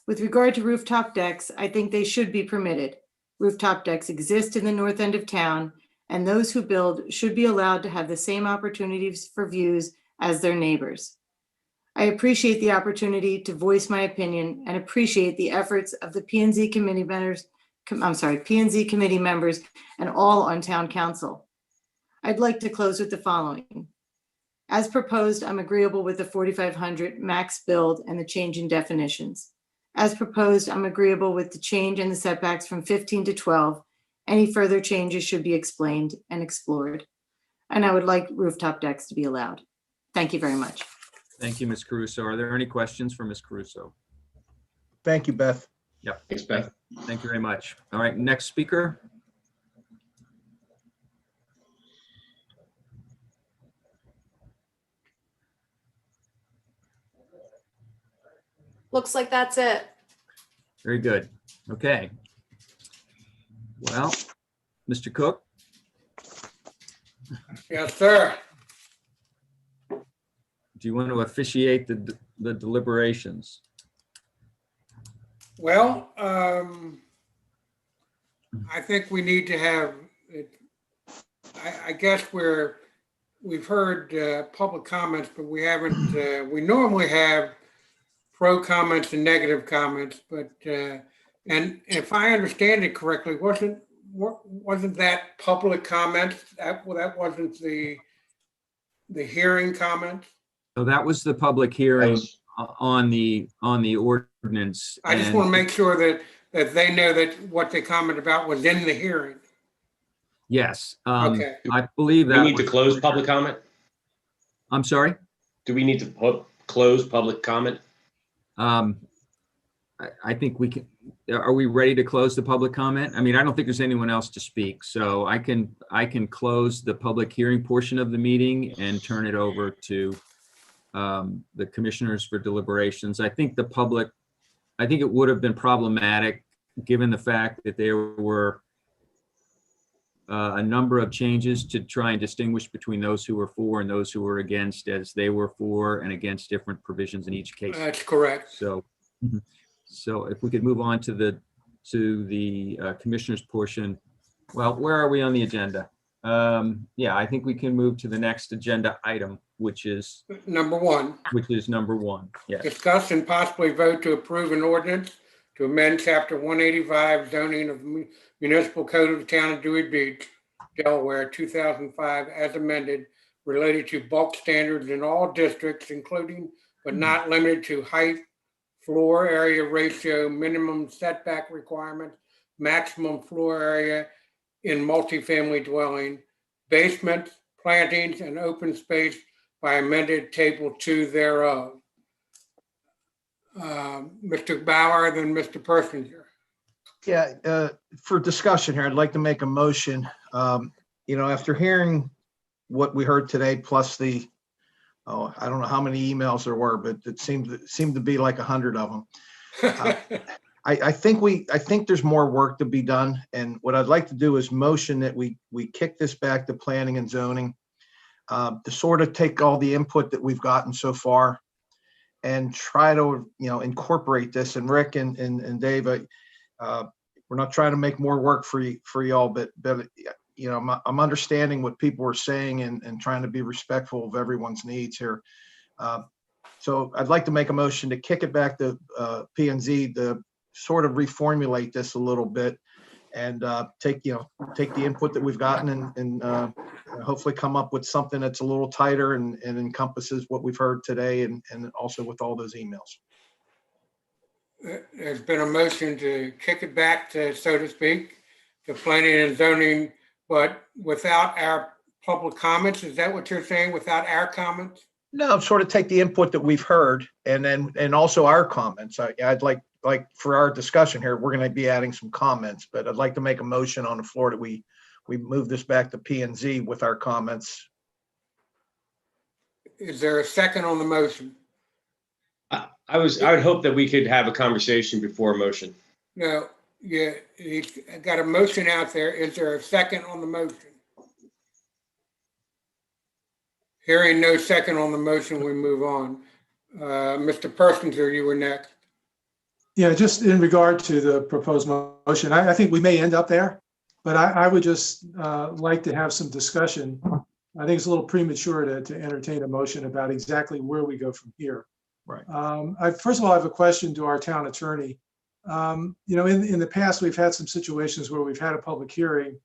With regard to rooftop decks, I think they should be permitted. Rooftop decks exist in the north end of town, and those who build should be allowed to have the same opportunities for views as their neighbors. I appreciate the opportunity to voice my opinion and appreciate the efforts of the P&Z committee members and all on town council. I'd like to close with the following. As proposed, I'm agreeable with the 4,500 max build and the change in definitions. As proposed, I'm agreeable with the change in the setbacks from 15 to 12. Any further changes should be explained and explored. And I would like rooftop decks to be allowed. Thank you very much. Thank you, Ms. Caruso. Are there any questions for Ms. Caruso? Thank you, Beth. Yep. Thanks, Beth. Thank you very much. All right, next speaker. Looks like that's it. Very good. Okay. Well, Mr. Cook? Yes, sir. Do you want to officiate the deliberations? Well, I think we need to have, I guess we've heard public comments, but we haven't, we normally have pro comments and negative comments, but, and if I understand it correctly, wasn't that public comments? That wasn't the hearing comments? So that was the public hearing on the ordinance. I just want to make sure that they know that what they commented about was in the hearing. Yes. Okay. I believe that. We need to close public comment? I'm sorry? Do we need to close public comment? I think we can. Are we ready to close the public comment? I mean, I don't think there's anyone else to speak, so I can close the public hearing portion of the meeting and turn it over to the commissioners for deliberations. I think it would have been problematic given the fact that there were a number of changes to try and distinguish between those who were for and those who were against, as they were for and against different provisions in each case. That's correct. So, so if we could move on to the commissioners portion. Well, where are we on the agenda? Yeah, I think we can move to the next agenda item, which is Number one, number one. Yes. discuss and possibly vote to approve an ordinance to amend chapter 185 zoning of municipal code of the town of Dewey Beach, Delaware, 2005, as amended, related to bulk standards in all districts, including but not limited to height, floor area ratio, minimum setback requirements, maximum floor area in multifamily dwelling, basements, plantings, and open space by amended table 2 thereof. Mr. Bauer, then Mr. Persinger. Yeah, for discussion here, I'd like to make a motion. After hearing what we heard today, plus I don't know how many emails there were, but it seemed to be like 100 of them. I think there's more work to be done. And what I'd like to do is motion that we kick this back to planning and zoning to sort of take all the input that we've gotten so far and try to, incorporate this. And Rick and Dave, we're not trying to make more work for y'all, but I'm understanding what people are saying and trying to be respectful of everyone's needs here. So I'd like to make a motion to kick it back to P&Z to sort of reformulate this a little bit and take the input that we've gotten and hopefully come up with something that's a little tighter and encompasses what we've heard today and also with all those emails. There's been a motion to kick it back to, so to speak, to planning and zoning, but without our public comments. Is that what you're saying, without our comments? No, sort of take the input that we've heard and also our comments. I'd like for our discussion here, we're going to be adding some comments, but I'd like to make a motion on the floor that we move this back to P&Z with our comments. Is there a second on the motion? I would hope that we could have a conversation before a motion. No, yeah, I got a motion out there. Is there a second on the motion? Hearing no second on the motion, we move on. Mr. Persinger, you were next. Yeah, just in regard to the proposed motion, I think we may end up there, but I would just like to have some discussion. I think it's a little premature to entertain a motion about exactly where we go from here. Right. First of all, I have a question to our town attorney. In the past, we've had some situations where we've had a public hearing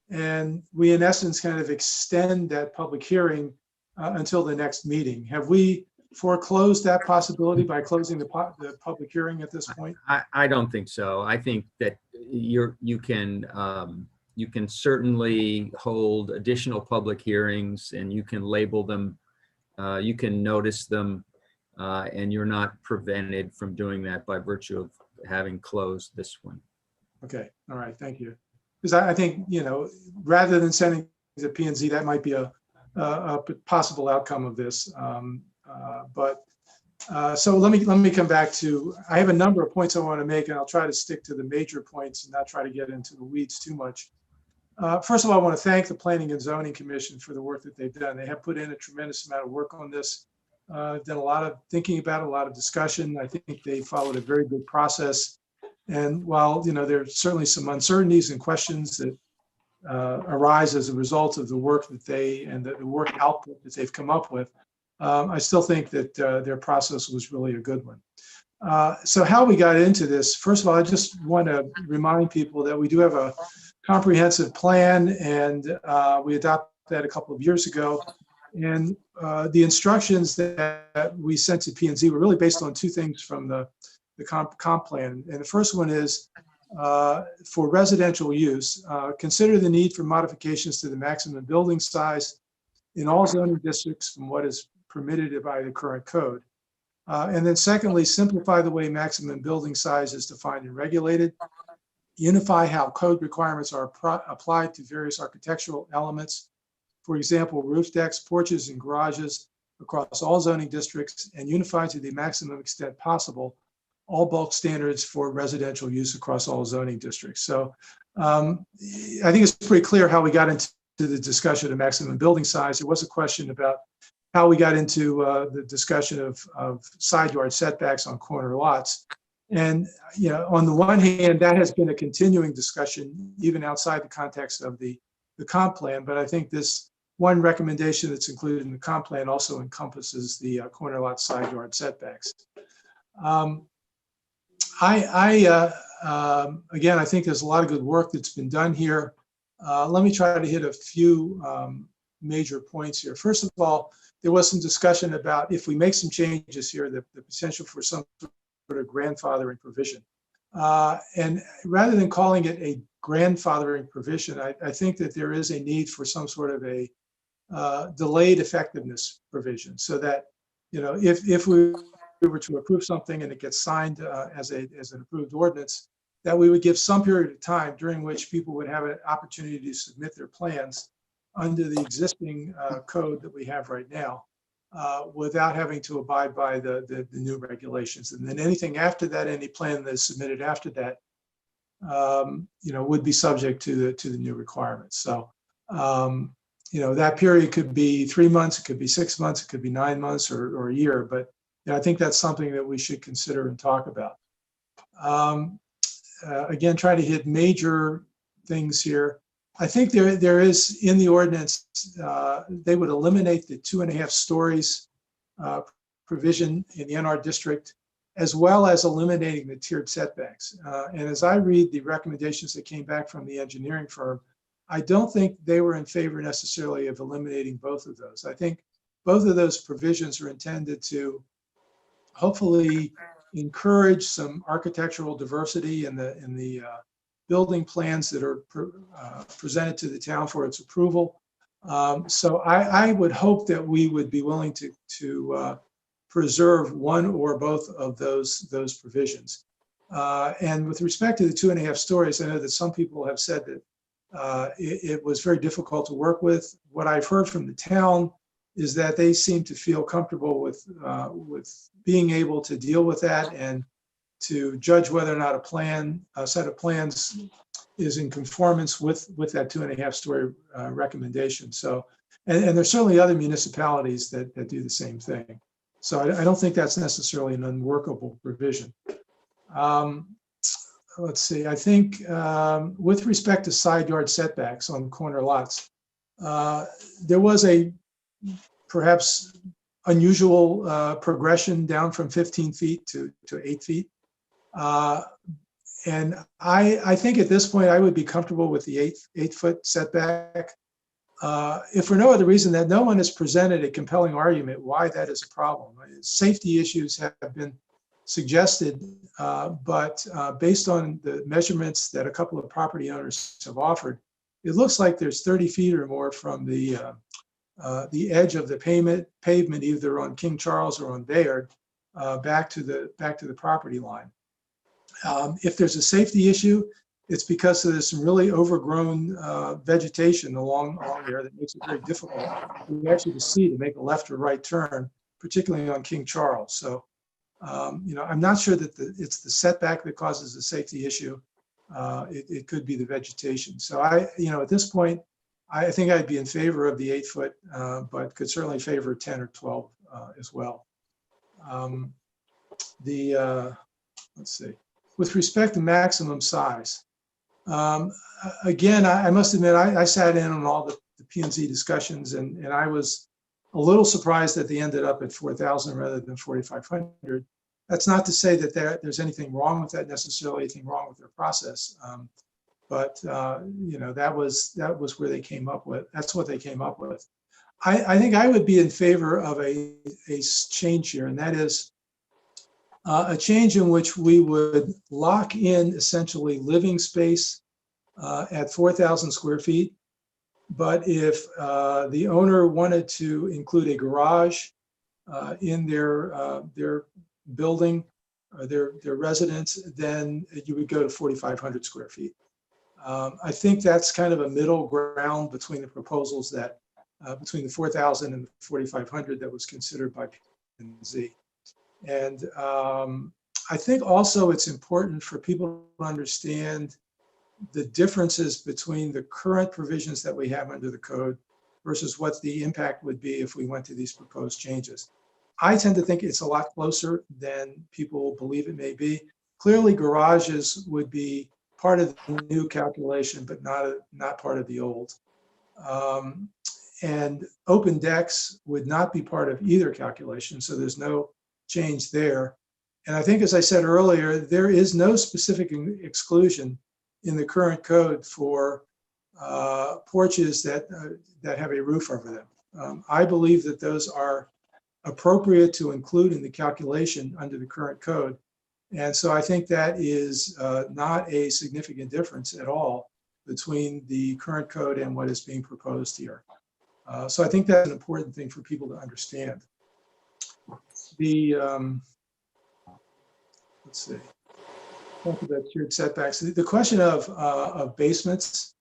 and we, in essence, kind of extend that public hearing until the next meeting. Have we foreclosed that possibility by closing the public hearing at this point? I don't think so. I think that you can certainly hold additional public hearings and you can label them, you can notice them, and you're not prevented from doing that by virtue of having closed this one. Okay, all right, thank you. Because I think, rather than sending to P&Z, that might be a possible outcome of this. So let me come back to, I have a number of points I want to make, and I'll try to stick to the major points and not try to get into the weeds too much. First of all, I want to thank the Planning and Zoning Commission for the work that they've done. They have put in a tremendous amount of work on this. Done a lot of thinking about it, a lot of discussion. I think they followed a very good process. And while there's certainly some uncertainties and questions that arise as a result of the work that the work output that they've come up with, I still think that their process was really a good one. So how we got into this, first of all, I just want to remind people that we do have a comprehensive plan, and we adopted that a couple of years ago. And the instructions that we sent to P&Z were really based on two things from the comp plan. And the first one is for residential use, consider the need for modifications to the maximum building size in all zoning districts from what is permitted by the current code. And then secondly, simplify the way maximum building size is defined and regulated. Unify how code requirements are applied to various architectural elements. For example, roof decks, porches, and garages across all zoning districts, and unify to the maximum extent possible all bulk standards for residential use across all zoning districts. So I think it's pretty clear how we got into the discussion of maximum building size. There was a question about how we got into the discussion of side yard setbacks on corner lots. And, you know, on the one hand, that has been a continuing discussion, even outside the context of the comp plan. But I think this one recommendation that's included in the comp plan also encompasses the corner lot side yard setbacks. Again, I think there's a lot of good work that's been done here. Let me try to hit a few major points here. First of all, there was some discussion about if we make some changes here, the potential for some sort of grandfathering provision. And rather than calling it a grandfathering provision, I think that there is a need for some sort of a delayed effectiveness provision, so that, you know, if we were to approve something and it gets signed as an approved ordinance, that we would give some period of time during which people would have an opportunity to submit their plans under the existing code that we have right now, without having to abide by the new regulations. And then anything after that, any plan that is submitted after that, you know, would be subject to the new requirements. So, you know, that period could be 3 months, it could be 6 months, it could be 9 months or a year. But you know, I think that's something that we should consider and talk about. Again, try to hit major things here. I think there is in the ordinance, they would eliminate the 2.5 stories provision in the NR district, as well as eliminating the tiered setbacks. And as I read the recommendations that came back from the engineering firm, I don't think they were in favor necessarily of eliminating both of those. I think both of those provisions are intended to hopefully encourage some architectural diversity in the building plans that are presented to the town for its approval. So I would hope that we would be willing to preserve one or both of those provisions. And with respect to the 2.5 stories, I know that some people have said that it was very difficult to work with. What I've heard from the town is that they seem to feel comfortable with being able to deal with that and to judge whether or not a set of plans is in conformance with that 2.5 story recommendation. So, and there's certainly other municipalities that do the same thing. So I don't think that's necessarily an unworkable provision. Let's see, I think with respect to side yard setbacks on corner lots, there was a perhaps unusual progression down from 15 feet to 8 feet. And I think at this point, I would be comfortable with the 8-foot setback. If for no other reason that no one has presented a compelling argument why that is a problem. Safety issues have been suggested, but based on the measurements that a couple of property owners have offered, it looks like there's 30 feet or more from the edge of the pavement, either on King Charles or on Bayard, back to the property line. If there's a safety issue, it's because there's some really overgrown vegetation along there that makes it very difficult to actually see to make a left or right turn, particularly on King Charles. So, you know, I'm not sure that it's the setback that causes the safety issue. It could be the vegetation. So you know, at this point, I think I'd be in favor of the 8-foot, but could certainly favor 10 or 12 as well. Let's see. With respect to maximum size, again, I must admit, I sat in on all the P&Z discussions, and I was a little surprised that they ended up at 4,000 rather than 4,500. That's not to say that there's anything wrong with that necessarily, anything wrong with their process. But you know, that was where they came up with. That's what they came up with. I think I would be in favor of a change here, and that is a change in which we would lock in essentially living space at 4,000 square feet. But if the owner wanted to include a garage in their building, their residence, then you would go to 4,500 square feet. I think that's kind of a middle ground between the proposals that between the 4,000 and the 4,500 that was considered by P&Z. And I think also it's important for people to understand the differences between the current provisions that we have under the code versus what the impact would be if we went to these proposed changes. I tend to think it's a lot closer than people believe it may be. Clearly, garages would be part of the new calculation, but not part of the old. And open decks would not be part of either calculation, so there's no change there. And I think, as I said earlier, there is no specific exclusion in the current code for porches that have a roof over them. I believe that those are appropriate to include in the calculation under the current code. And so I think that is not a significant difference at all between the current code and what is being proposed here. So I think that's an important thing for people to understand. The, let's see, talk about tiered setbacks. The question of basements,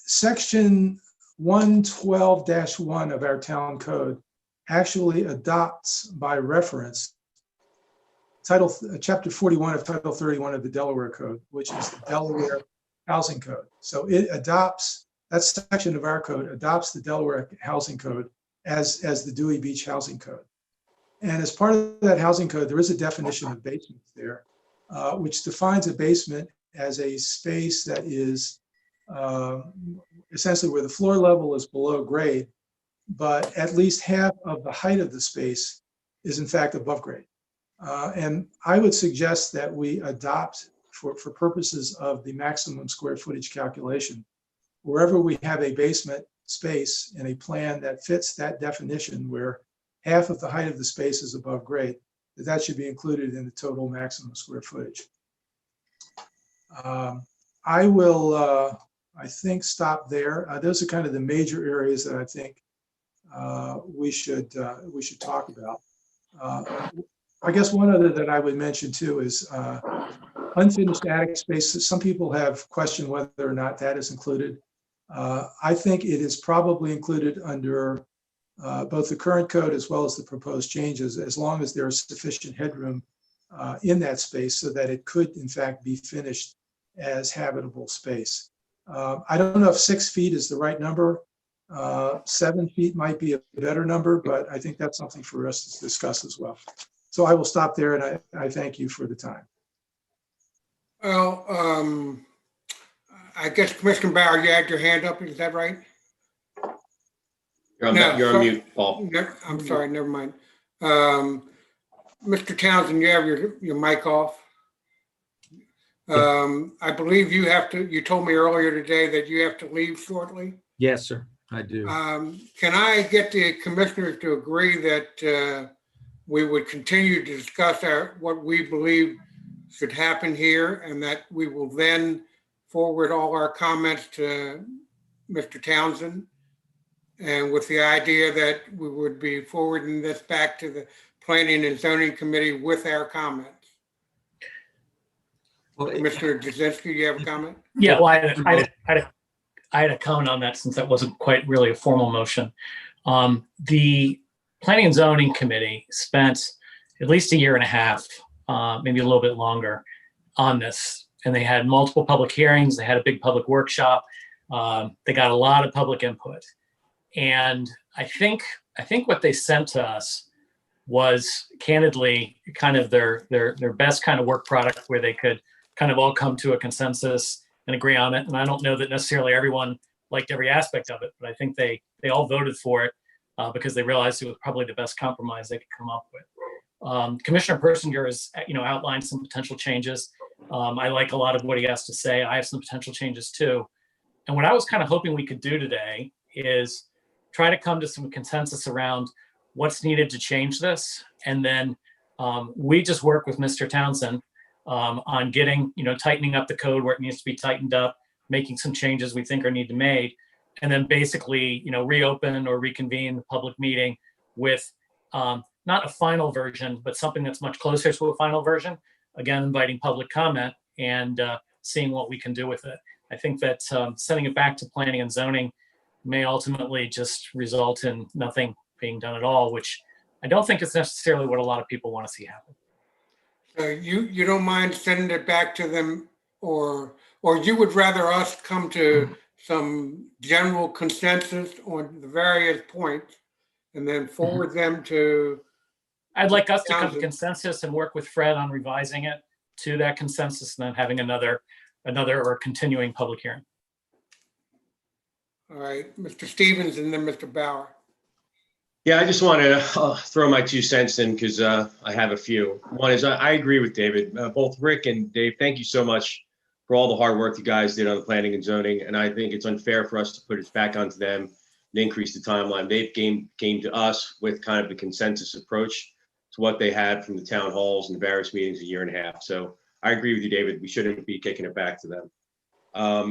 section 112-1 of our town code actually adopts by reference chapter 41 of Title 31 of the Delaware Code, which is the Delaware Housing Code. So it adopts, that section of our code adopts the Delaware Housing Code as the Dewey Beach Housing Code. And as part of that housing code, there is a definition of basements there, which defines a basement as a space that is essentially where the floor level is below grade, but at least half of the height of the space is in fact above grade. And I would suggest that we adopt, for purposes of the maximum square footage calculation, wherever we have a basement space in a plan that fits that definition, where half of the height of the space is above grade, that should be included in the total maximum square footage. I will, I think, stop there. Those are kind of the major areas that I think we should talk about. I guess one other that I would mention too is unfinished attic spaces. Some people have questioned whether or not that is included. I think it is probably included under both the current code as well as the proposed changes, as long as there is sufficient headroom in that space so that it could in fact be finished as habitable space. I don't know if 6 feet is the right number. 7 feet might be a better number, but I think that's something for us to discuss as well. So I will stop there, and I thank you for the time. Well, I guess Commissioner Bauer, you had your hand up, is that right? You're on, No, you're on sorry. mute, Paul. I'm sorry, never mind. Mr. Townsend, you have your mic off. I believe you have to, you told me earlier today that you have to leave shortly. Yes, sir, I do. Can I get the commissioners to agree that we would continue to discuss what we believe should happen here, and that we will then forward all our comments to Mr. Townsend, and with the idea that we would be forwarding this back to the Planning and Zoning Committee with our comments? Well, Mr. Jasinski, do you have a comment? Yeah, well, I had a comment on that, since that wasn't quite really a formal motion. The Planning and Zoning Committee spent at least 1.5 years, maybe a little bit longer, on this. And they had multiple public hearings. They had a big public workshop. They got a lot of public input. And I think what they sent to us was candidly kind of their best kind of work product, where they could kind of all come to a consensus and agree on it. And I don't know that necessarily everyone liked every aspect of it, but I think they all voted for it because they realized it was probably the best compromise they could come up with. Commissioner Persinger has outlined some potential changes. I like a lot of what he has to say. I have some potential changes too. And what I was kind of hoping we could do today is try to come to some consensus around what's needed to change this. And then we just work with Mr. Townsend on getting, tightening up the code where it needs to be tightened up, making some changes we think are need to be made, and then basically, reopen or reconvene the public meeting with not a final version, but something that's much closer to a final version. Again, inviting public comment and seeing what we can do with it. I think that sending it back to planning and zoning may ultimately just result in nothing being done at all, which I don't think is necessarily what a lot of people want to see happen. So you don't mind sending it back to them or you would rather us come to some general consensus on the various points and then forward them to? I'd like us to come to Townsend. consensus and work with Fred on revising it to that consensus and then having another or continuing public hearing. All right, Mr. Stevens and then Mr. Bauer. Yeah, I just want to throw my 2 cents in because I have a few. One is I agree with David. Both Rick and Dave, thank you so much for all the hard work you guys did on the planning and zoning. And I think it's unfair for us to put it back onto them and increase the timeline. They've came to us with kind of the consensus approach to what they had from the town halls and the various meetings a year and a half. So I agree with you, David. We shouldn't be kicking it back to them.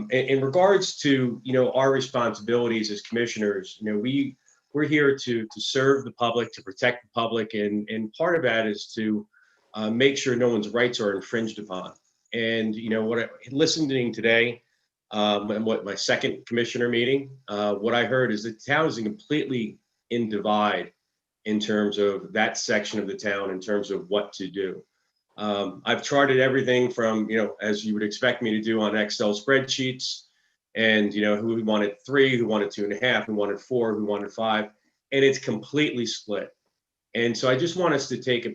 In regards to, our responsibilities as commissioners, we're here to serve the public, to protect the public, and part of that is to make sure no one's rights are infringed upon. And listening today, and what my second commissioner meeting, what I heard is the town is completely in divide in terms of that section of the town in terms of what to do. I've charted everything from, as you would expect me to do on Excel spreadsheets, and who wanted 3, who wanted 2.5, who wanted 4, who wanted 5, and it's completely split. And so I just want us to take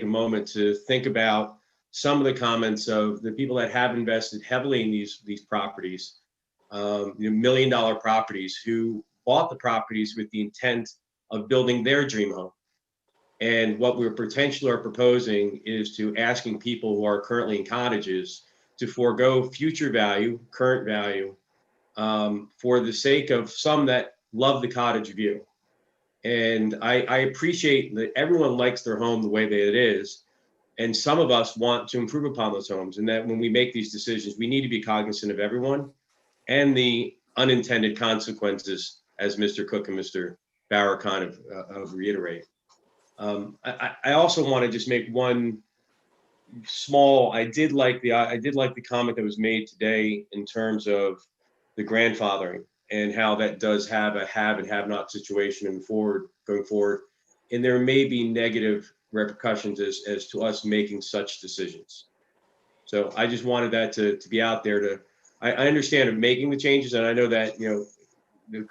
a moment to think about some of the comments of the people that have invested heavily in these properties, $1 million properties, who bought the properties with the intent of building their dream home. And what we're potentially are proposing is to asking people who are currently in cottages to forego future value, current value, for the sake of some that love the cottage view. And I appreciate that everyone likes their home the way that it is. And some of us want to improve upon those homes. And that when we make these decisions, we need to be cognizant of everyone and the unintended consequences, as Mr. Cook and Mr. Bauer kind of reiterate. I also want to just make one small, I did like the comment that was made today in terms of the grandfathering and how that does have a have and have not situation going forward. And there may be negative repercussions as to us making such decisions. So I just wanted that to be out there I understand of making the changes. And I know that,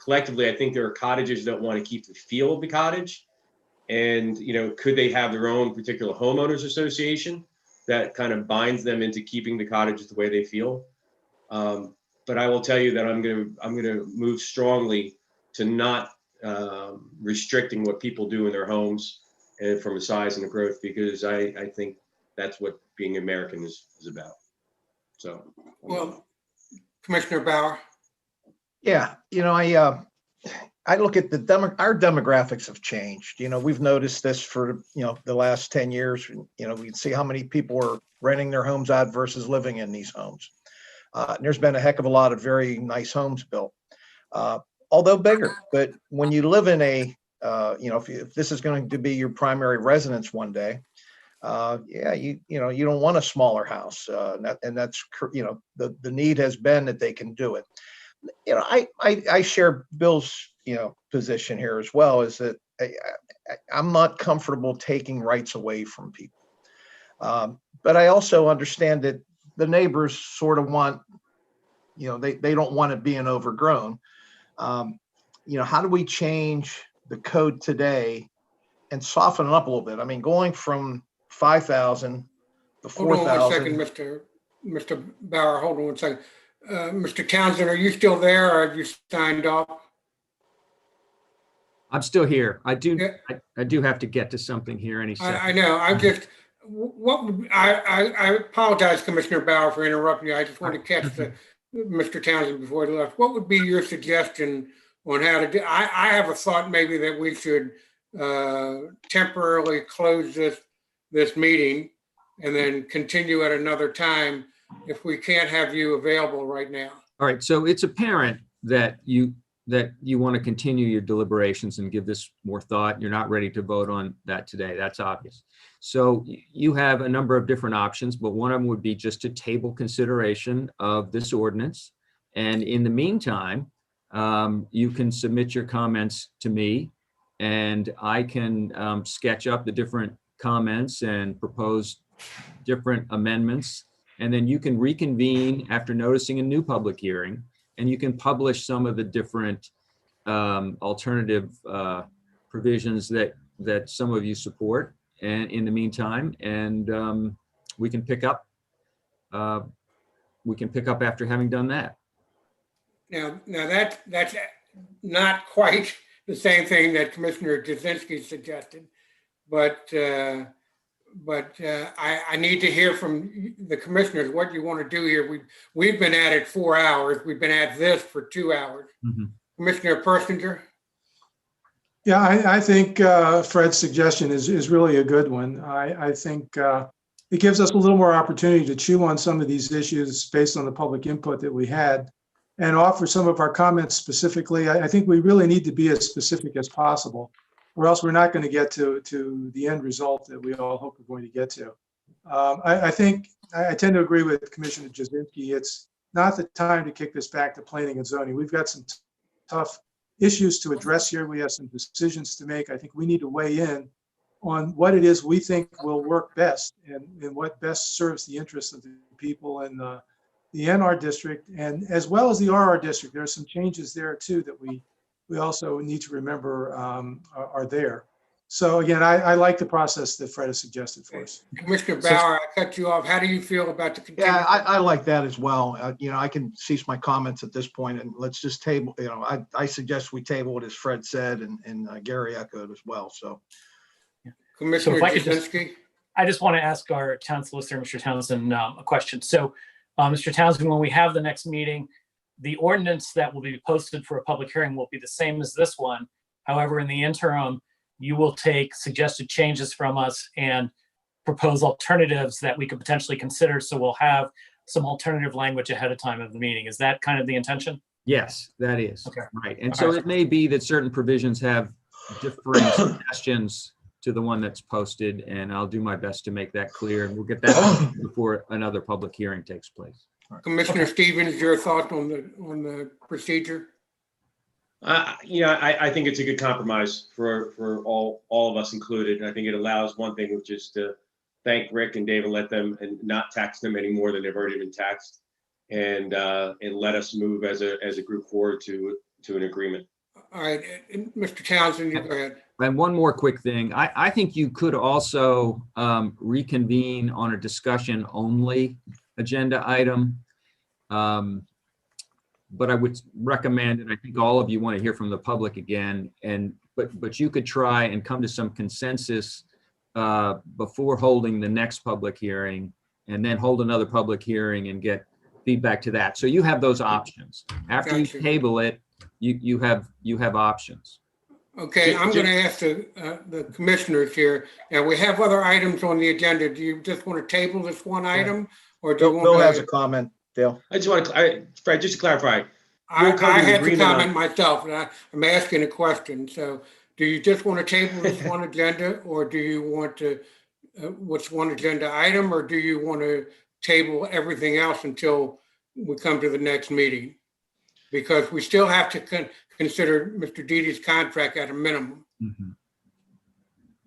collectively, I think there are cottages that want to keep the feel of the cottage. And, could they have their own particular homeowners association that kind of binds them into keeping the cottages the way they feel? But I will tell you that I'm going to move strongly to not restricting what people do in their homes and from the size and the growth, because I think that's what being American is about. So, well, Commissioner Bauer. Yeah, I look at our demographics have changed. We've noticed this for, the last 10 years. We can see how many people are renting their homes out versus living in these homes. There's been a heck of a lot of very nice homes built, although bigger. But when you live in if this is going to be your primary residence one day, you don't want a smaller house. And that's, the need has been that they can do it. I share Bill's, position here as well, is that I'm not comfortable taking rights away from people. But I also understand that the neighbors sort of want, they don't want it being overgrown. How do we change the code today and soften it up a little bit? I mean, going from 5,000 to 4,000. Hold on 1 second, Mr. Bauer, hold on 1 second. Mr. Townsend, are you still there or have you signed off? I'm still here. I do have to get to something here any second. I know. I'm just, I apologize, Commissioner Bauer, for interrupting you. I just want to catch Mr. Townsend before he left. What would be your suggestion on how to do? I have a thought maybe that we should temporarily close this meeting and then continue at another time if we can't have you available right now. All right. So it's apparent that you want to continue your deliberations and give this more thought. You're not ready to vote on that today. That's obvious. So you have a number of different options, but one of them would be just to table consideration of this ordinance. And in the meantime, you can submit your comments to me and I can sketch up the different comments and propose different amendments And then you can reconvene after noticing a new public hearing, and you can publish some of the different alternative provisions that some of you support. And in the meantime, and we can pick up after having done that. Now that's not quite the same thing that Commissioner Jasinski suggested, but I need to hear from the commissioners what you want to do here. We've been at it 4 hours. We've been at this for 2 hours. Mm-hmm. Commissioner Persinger? Yeah, I think Fred's suggestion is really a good one. I think it gives us a little more opportunity to chew on some of these issues based on the public input that we had and offer some of our comments specifically. I think we really need to be as specific as possible, or else we're not going to get to the end result that we all hope we're going to get to. I think I tend to agree with Commissioner Jasinski. It's not the time to kick this back to planning and zoning. We've got some tough issues to address here. We have some decisions to make. I think we need to weigh in on what it is we think will work best and what best serves the interests of the people in the NR district, and as well as the RR district. There are some changes there too that we also need to remember are there. So again, I like the process that Fred has suggested for us. Commissioner Bauer, I cut you off. How do you feel about the continued? Yeah, I like that as well. I can cease my comments at this point and let's just table, I suggest we table it as Fred said and Gary echoed as well, so. Commissioner So Jasinski? I just want to ask our town solicitor, Mr. Townsend, a question. So, Mr. Townsend, when we have the next meeting, the ordinance that will be posted for a public hearing will be the same as this one. However, in the interim, you will take suggested changes from us and propose alternatives that we could potentially consider. So we'll have some alternative language ahead of time of the meeting. Is that kind of the intention? Yes, that is. Okay. Right. And so it may be that certain provisions have different suggestions to the one that's posted, and I'll do my best to make that clear. And we'll get that before another public hearing takes place. Commissioner Stevens, your thoughts on the procedure? I think it's a good compromise for all of us included. And I think it allows one thing, which is to thank Rick and Dave and let them and not tax them any more than they've already been taxed, and let us move as a group forward to an agreement. All right, Mr. Townsend, you go ahead. And one more quick thing. I think you could also reconvene on a discussion only agenda item. But I would recommend, and I think all of you want to hear from the public again, but you could try and come to some consensus before holding the next public hearing, and then hold another public hearing and get feedback to that. So you have those options. After you table it, you have options. Okay, I'm going to ask the commissioners here. Now, we have other items on the agenda. Do you just want to table this one item, or do you want Bill to? has a comment, Dale. I just want to, Fred, just to clarify. I had to comment myself, and I'm asking a question. So do you just want to table this one agenda, or do you want to, what's one agenda item, or do you want to table everything else until we come to the next meeting? Because we still have to consider Mr. Didi's contract at a minimum. Mm-hmm.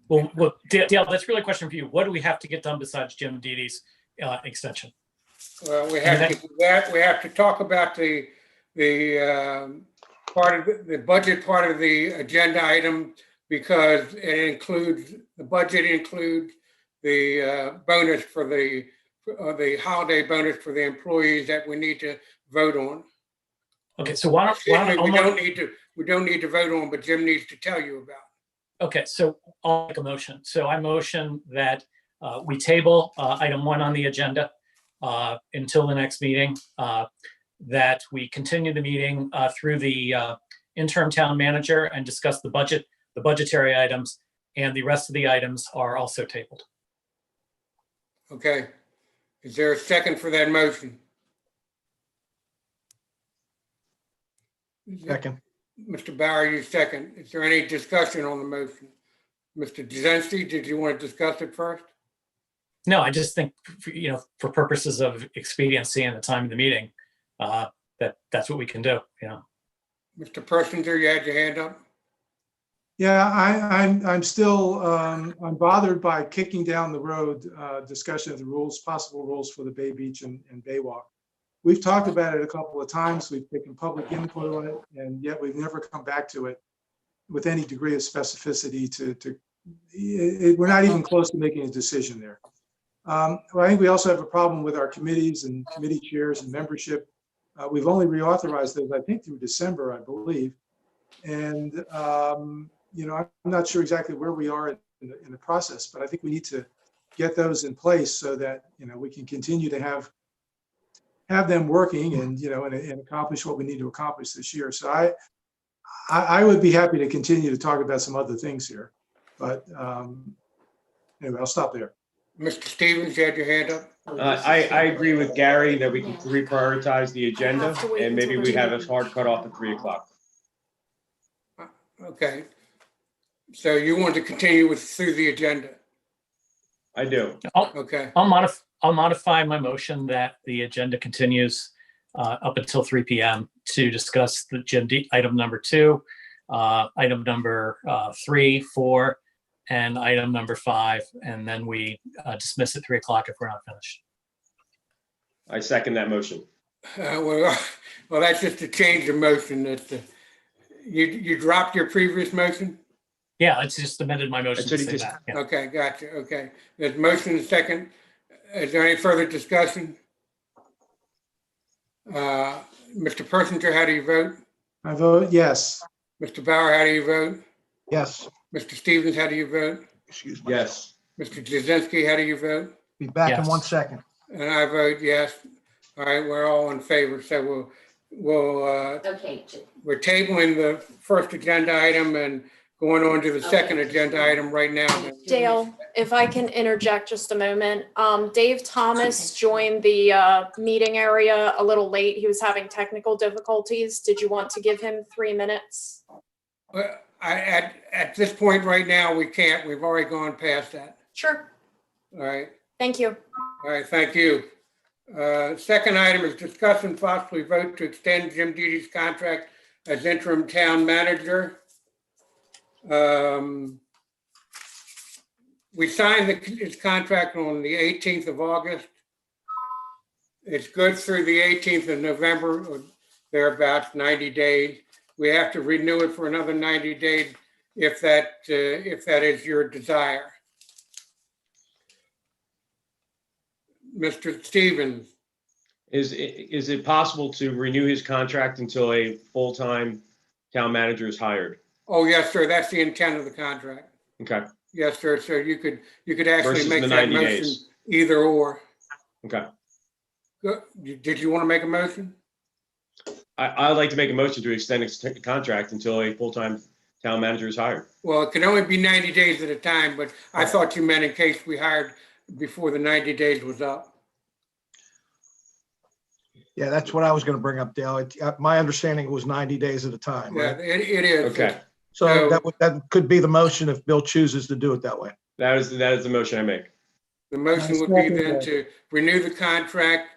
Well, Dale, that's really a question for you. What do we have to get done besides Jim Didi's extension? Well, we have to do that. We have to talk about the part of the budget part of the agenda item, because it includes, the budget includes the bonus for the holiday bonus for the employees that we need to vote on. Okay, so why don't we don't need to vote on, but Jim needs to tell you about. Okay, so I'll make a motion. So I motion that we table item 1 on the agenda until the next meeting, that we continue the meeting through the interim town manager and discuss the budget, the budgetary items, and the rest of the items are also tabled. Okay. Is there a second for that motion? Second. Mr. Bauer, you second. Is there any discussion on the motion? Mr. Jasinski, did you want to discuss it first? No, I just think, for purposes of expediency and the time of the meeting, that's what we can do. Mr. Persinger, you had your hand up? Yeah, I'm still, I'm bothered by kicking down the road, discussion of the rules, possible rules for the Bay Beach and Baywalk. We've talked about it a couple of times. We've taken public input on it, and yet we've never come back to it with any degree of specificity we're not even close to making a decision there. Well, I think we also have a problem with our committees and committee chairs and membership. We've only reauthorized those, I think, through December, I believe. And, you know, I'm not sure exactly where we are in the process, but I think we need to get those in place so that, you know, we can continue to have them working and, you know, and accomplish what we need to accomplish this year. So I would be happy to continue to talk about some other things here, but anyway, I'll stop there. Mr. Stevens, you had your hand up? I agree with Gary that we can reprioritize the agenda and maybe we have a hard cutoff at 3 o'clock. Okay. So you want to continue through the agenda? I do. Okay. I'll modify my motion that the agenda continues up until 3 p.m. to discuss the agenda item number 2, item number 3, 4, and item number 5, and then we dismiss at 3 o'clock if we're not finished. I second that motion. Well, that's just a change of motion. You dropped your previous motion? Yeah, it's just amended my motion to say that. Yeah. Okay, gotcha. Okay. There's motion and second. Is there any further discussion? Mr. Persinger, how do you vote? I vote yes. Mr. Bauer, how do you vote? Yes. Mr. Stevens, how do you vote? Excuse me. Yes. Mr. Jazinski, how do5 Be back in Yes. 1 second. And I vote yes. All right, we're all in favor. So we're tabling the first agenda item and going on to the second agenda item right now. Dale, if I can interject just a moment. Dave Thomas joined the meeting area a little late. He was having technical difficulties. Did you want to give him 3 minutes? Well, at this point right now, we can't. We've already gone past that. Sure. All right. Thank you. All right, thank you. Second item is discuss and possibly vote to extend Jim Deede's contract as interim town manager. We signed his contract on the 18th of August. It's good through the 18th of November, or thereabouts, 90 days. We have to renew it for another 90 days if that is your desire. Mr. Stevens. Is it possible to renew his contract until a full-time town manager is hired? Oh, yes, sir. That's the intent of the contract. Okay. Yes, sir. So you could actually Versus make the that 90 motion days. either or. Okay. Good. Did you want to make a motion? I'd like to make a motion to extend his contract until a full-time town manager is hired. Well, it can only be 90 days at a time, but I thought you meant in case we hired before the 90 days was up. Yeah, that's what I was going to bring up, Dale. My understanding was 90 days at a time, Yeah, right? it is. Okay. So that could be the motion if Bill chooses to do it that way. That is the motion I make. The motion would be then to renew the contract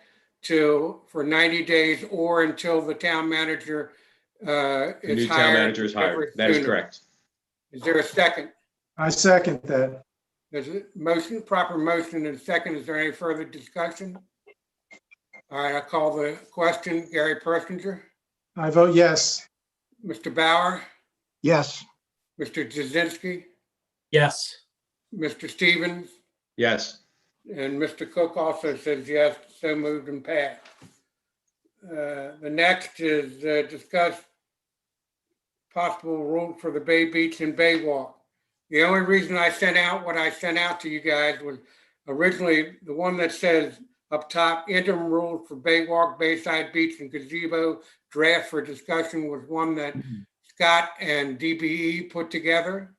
for 90 days or until the town manager is hired. The new town manager is hired. That is correct. Is there a second? I second that. There's a motion, proper motion and second. Is there any further discussion? All right, I call the question. Gary Persinger. I vote yes. Mr. Bauer. Yes. Mr. Jazinski. Yes. Mr. Stevens. Yes. And Mr. Cook also says yes, so moved and passed. The next is discuss possible rule for the Bay Beach and Baywalk. The only reason I sent out what I sent out to you guys was originally the one that says up top, interim rules for Baywalk, Bayside Beach, and Gazebo draft for discussion was one that Scott and DBE put together.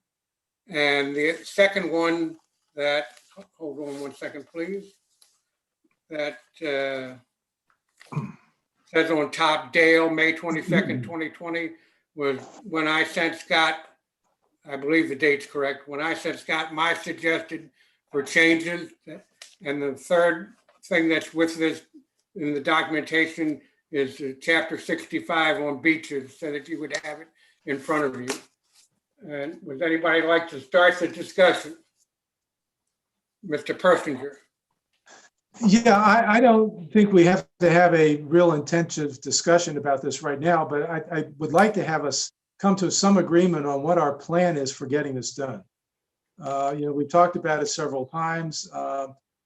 And the second one that, hold on 1 second, please. That says on top, Dale, May 22nd, 2020, was when I sent Scott, I believe the date's correct, when I sent Scott my suggested for changes. And the third thing that's with this in the documentation is chapter 65 on beaches, so that you would have it in front of you. And would anybody like to start the discussion? Mr. Persinger. Yeah, I don't think we have to have a real intensive discussion about this right now, but I would like to have us come to some agreement on what our plan is for getting this done. We talked about it several times.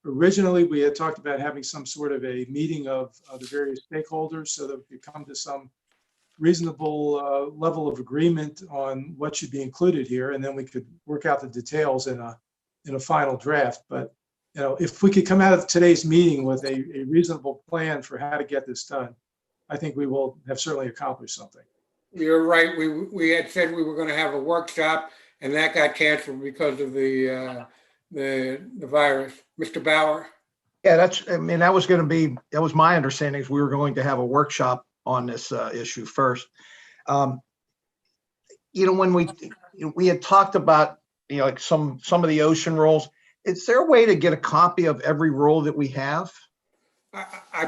Originally, we had talked about having some sort of a meeting of the various stakeholders so that we could come to some reasonable level of agreement on what should be included here, and then we could work out the details in a final draft. But if we could come out of today's meeting with a reasonable plan for how to get this done, I think we will have certainly accomplished something. You're right. We had said we were going to have a workshop, and that got canceled because of the virus. Mr. Bauer. Yeah, that was my understanding is we were going to have a workshop on this issue first. When we had talked about, like some of the ocean rules, is there a way to get a copy of every rule that we have? I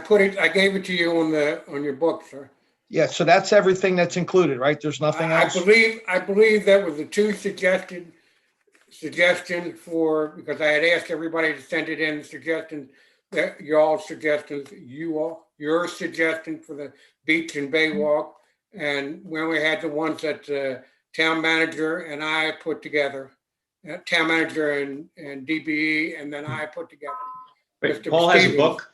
gave it to you on your book, sir. Yeah, so that's everything that's included, right? There's nothing else? I believe that was the two suggestions for, because I had asked everybody to send it in, suggestions that your suggestion for the beach and baywalk. And when we had the ones that the town manager and I put together, town manager and DBE, and then I put together. Wait, Mr. Paul Stevens. has a book?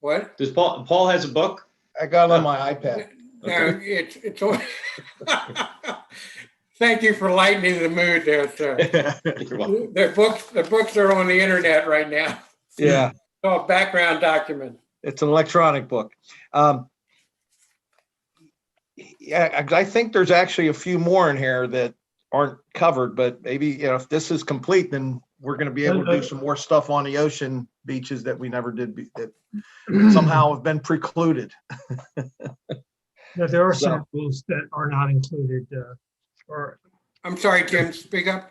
What? Does Paul has a book? I got it on my iPad. No, it's on. Thank you for lightening the mood there, sir. You're welcome. The books are on the internet right now. Yeah. It's called background document. It's an electronic book. Yeah, I think there's actually a few more in here that aren't covered, but maybe, if this is complete, then we're going to be able to do some more stuff on the ocean beaches that we never did, that somehow have been precluded. No, there are some rules that are not included. I'm sorry, Jim, speak up.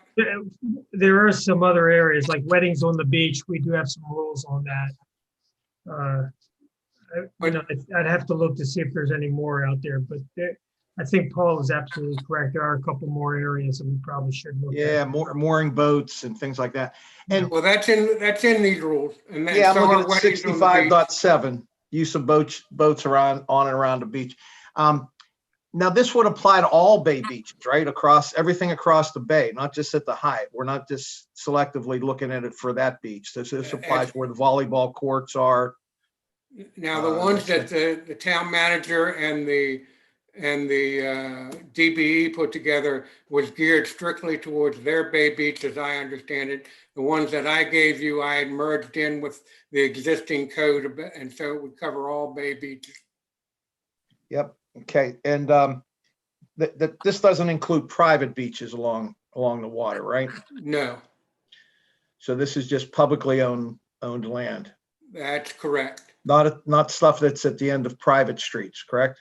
There are some other areas like weddings on the beach. We do have some rules on that. I'd have to look to see if there's any more out there, but I think Paul is absolutely correct. There are a couple more areas that we probably should look at. Yeah, mooring boats and things like that. And well, that's in these rules. And then yeah, so I'm are looking at weddings on the beach. 65.7, use of boats around on and around the beach. Now this would apply to all bay beaches, right? Everything across the bay, not just at the height. We're not just selectively looking at it for that beach. This applies where the volleyball courts are. Now, the ones that the town manager and the DBE put together was geared strictly towards their bay beach, as I understand it. The ones that I gave you, I had merged in with the existing code, and so it would cover all bay beaches. Yep. Okay. And this doesn't include private beaches along the water, right? No. So this is just publicly owned land. That's correct. Not stuff that's at the end of private streets, correct?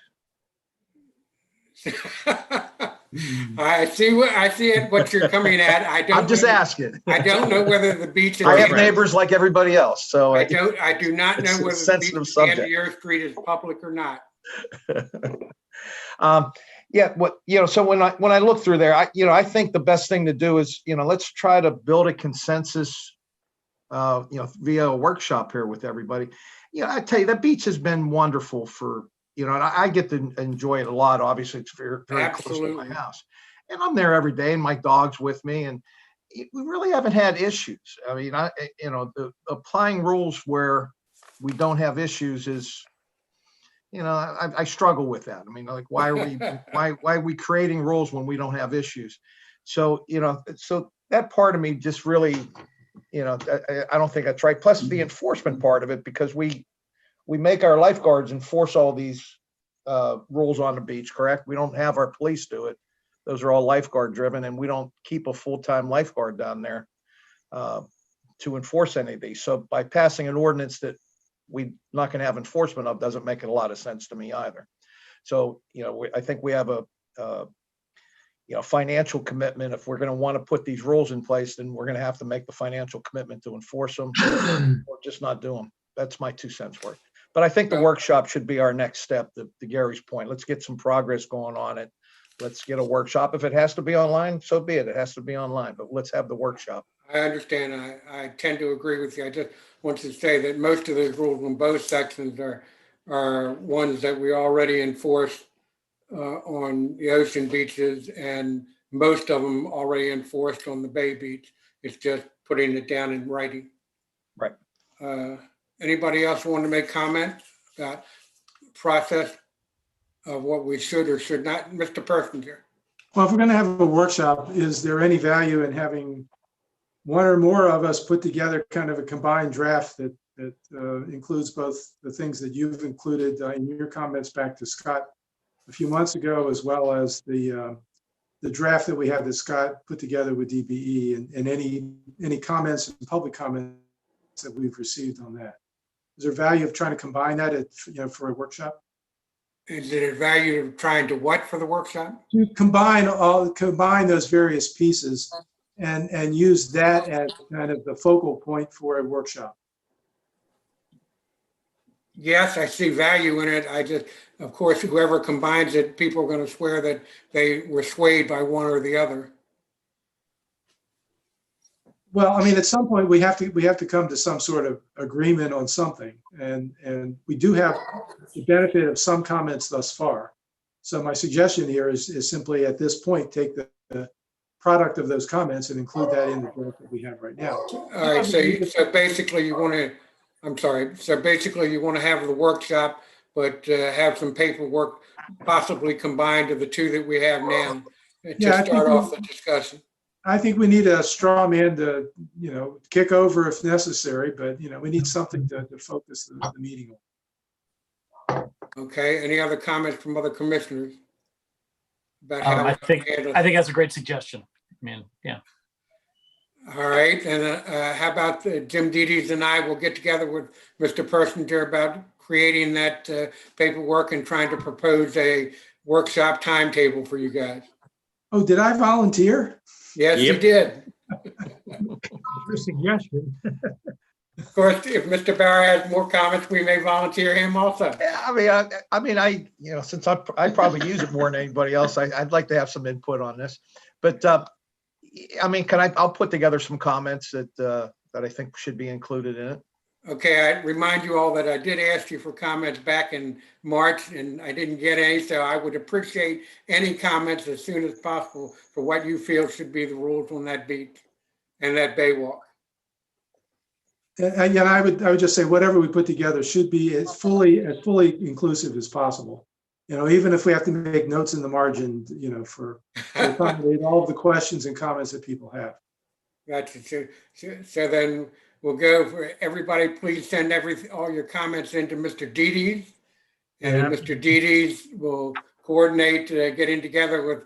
I see what you're coming at. I'm just asking. I don't know whether the beach is. I have neighbors like everybody else, so I do not know whether the beach at the end of your street is public or not. Yeah, so when I look through there, I think the best thing to do is, let's try to build a consensus, via a workshop here with everybody. I tell you, that beach has been wonderful for, and I get to enjoy it a lot. Obviously, it's very, very close to my house, and I'm there every day, and my dog's with me, and we really haven't had issues. I mean, the applying rules where we don't have issues is, I struggle with that. I mean, like, why are we creating rules when we don't have issues? So, so that part of me just really, I don't think that's right. Plus the enforcement part of it, because we make our lifeguards enforce all these rules on the beach, correct? We don't have our police do it. Those are all lifeguard driven, and we don't keep a full-time lifeguard down there to enforce any of these. So by passing an ordinance that we're not going to have enforcement of doesn't make a lot of sense to me either. So, I think we have a financial commitment. If we're going to want to put these rules in place, then we're going to have to make the financial commitment to enforce them or just not do them. That's my 2 cents worth. But I think the workshop should be our next step, to Gary's point. Let's get some progress going on it. let's get a workshop. If it has to be online, so be it. It has to be online, but let's have the workshop. I understand. I tend to agree with you. I just want to say that most of the rules in both sections are ones that we already enforce on the ocean beaches, and most of them already enforced on the Bay Beach. It's just putting it down in writing. Right. Anybody else want to make comment about process of what we should or should not? Mr. Persinger. Well, if we're going to have a workshop, is there any value in having one or more of us put together kind of a combined draft that includes both the things that you've included in your comments back to Scott a few months ago, as well as the draft that we have that Scott put together with DBE, and any comments and public comments that we've received on that? Is there value of trying to combine that for a workshop? Is there a value of trying to what for the workshop? To combine those various pieces and use that as kind of the focal point for a workshop. Yes, I see value in it. I just, of course, whoever combines it, people are going to swear that they were swayed by one or the other. Well, I mean, at some point we have to come to some sort of agreement on something, and we do have the benefit of some comments thus far. So my suggestion here is simply at this point take the product of those comments and include that in the draft that we have right now. All right. So basically, you want to. I'm sorry. So basically, you want to have the workshop, but have some paperwork possibly combined to the two that we have now to start off the discussion. I think we need a straw man to, kick over if necessary, but, we need something to focus the meeting on. Okay. Any other comments from other commissioners? About how I think that's a great suggestion. I mean, yeah. All right. And how about Jim Dedes and I will get together with Mr. Persinger about creating that paperwork and trying to propose a workshop timetable for you guys. Oh, did I volunteer? Yes, you did. Your suggestion. Of course, if Mr. Bauer has more comments, we may volunteer him also. Yeah, I mean, since I probably use it more than anybody else, I'd like to have some input on this. But I mean, I'll put together some comments that I think should be included in it. Okay, I remind you all that I did ask you for comments back in March and I didn't get any, so I would appreciate any comments as soon as possible for what you feel should be the rules on that beach and that baywalk. And I would just say whatever we put together should be as fully inclusive as possible. Even if we have to make notes in the margin, for accommodate all of the questions and comments that people have. Gotcha. So then we'll go for everybody. Please send all your comments into Mr. Dedes, and Mr. Dedes will coordinate getting together with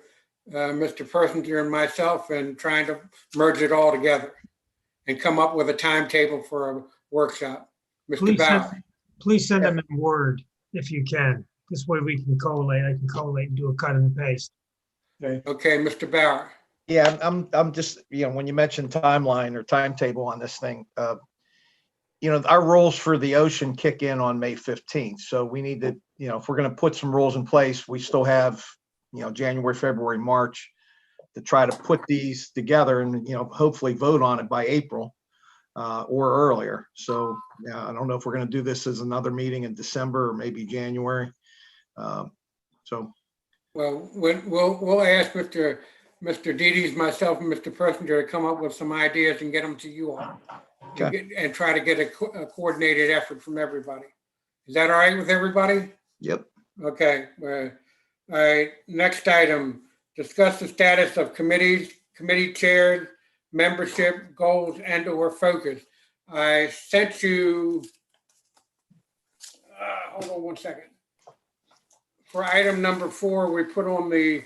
Mr. Persinger and myself and trying to merge it all together and come up with a timetable for a workshop. Mr. Bauer. Please send them in Word if you can. This way we can collate. I can collate and do a cut and paste. Okay, Mr. Bauer. Yeah, I'm just, when you mentioned timeline or timetable on this thing, our rules for the ocean kick in on May 15th. So we need to, if we're going to put some rules in place, we still have, January, February, March to try to put these together and, hopefully vote on it by April or earlier. So I don't know if we're going to do this as another meeting in December or maybe January. Well, we'll ask Mr. Dedes, myself, and Mr. Persinger to come up with some ideas and get them to you all. Okay. And try to get a coordinated effort from everybody. Is that all right with everybody? Yep. Okay. All right. Next item, discuss the status of committees, committee chairs, membership, goals, and/or focus. I sent you, hold on one second. For item number 4, we put on the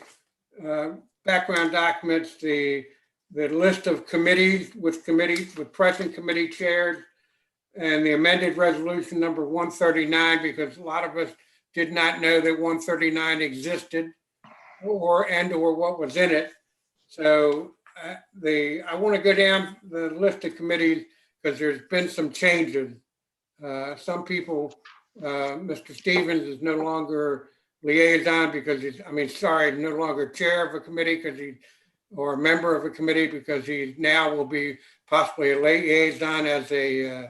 background documents, the list of committees with present committee chairs and the amended resolution number 139, because a lot of us did not know that 139 existed or what was in it. So I want to go down the list of committees because there's been some changes. Some people, Mr. Stevens is no longer liaison because he's, I mean, sorry, no longer chair of a committee because he, or a member of a committee because he now will be possibly a liaison as a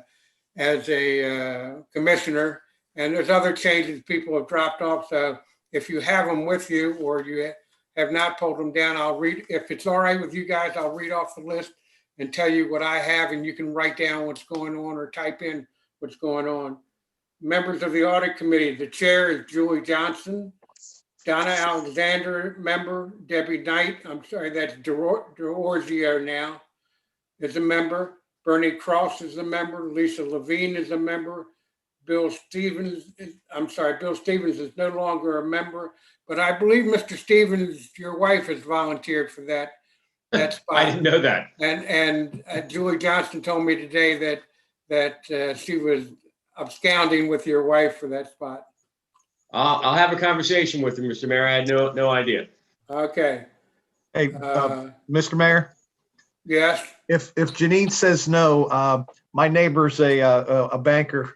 commissioner. And there's other changes people have dropped off. So if you have them with you or you have not pulled them down, I'll read, if it's all right with you guys, I'll read off the list and tell you what I have and you can write down what's going on or type in what's going on. Members of the audit committee, the chair is Julie Johnson. Donna Alexander, member. Debbie Knight, I'm sorry, that's DeOrzio now, is a member. Bernie Cross is a member. Lisa Levine is a member. Bill Stevens, Bill Stevens is no longer a member, but I believe Mr. Stevens, your wife, has volunteered for that spot. I didn't know that. And Julie Johnson told me today that she was absconding with your wife for that spot. I'll have a conversation with him, Mr. Mayor. I had no idea. Okay. Hey, Mr. Mayor, Yes. if Janine says no, my neighbor's a banker.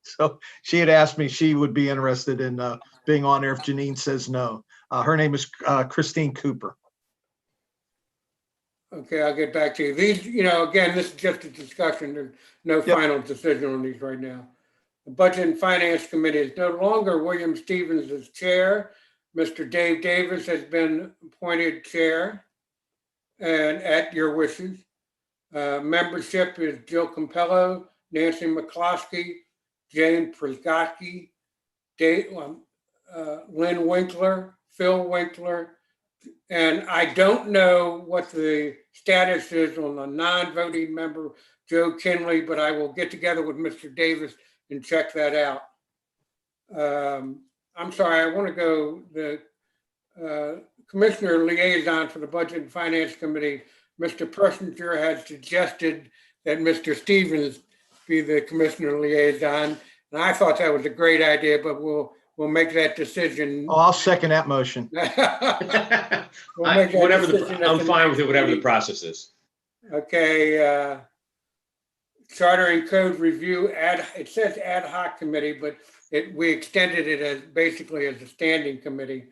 So she had asked me, she would be interested in being on there if Janine says no. Her name is Christine Cooper. Okay, I'll get back to you. These, again, this is just a discussion. There's no final decision on these right now. The Budget and Finance Committee is no longer William Stevens as chair. Mr. Dave Davis has been appointed chair and at your wishes. Membership is Jill Campello, Nancy McCloskey, Jane Prisgotsky, Lynn Winkler, Phil Winkler, and I don't know what the status is on the non-voting member, Joe Kinley, but I will get together with Mr. Davis and check that out. I'm sorry, I want to go the Commissioner Liaison for the Budget and Finance Committee. Mr. Persinger has suggested that Mr. Stevens be the Commissioner Liaison, and I thought that was a great idea, but we'll make that decision. Oh, I'll second that motion. We'll make that Whatever decision at I'm the fine next with it, whatever the meeting. process is. Okay, Charter and Code Review, it says ad hoc committee, but we extended it as basically as a standing committee.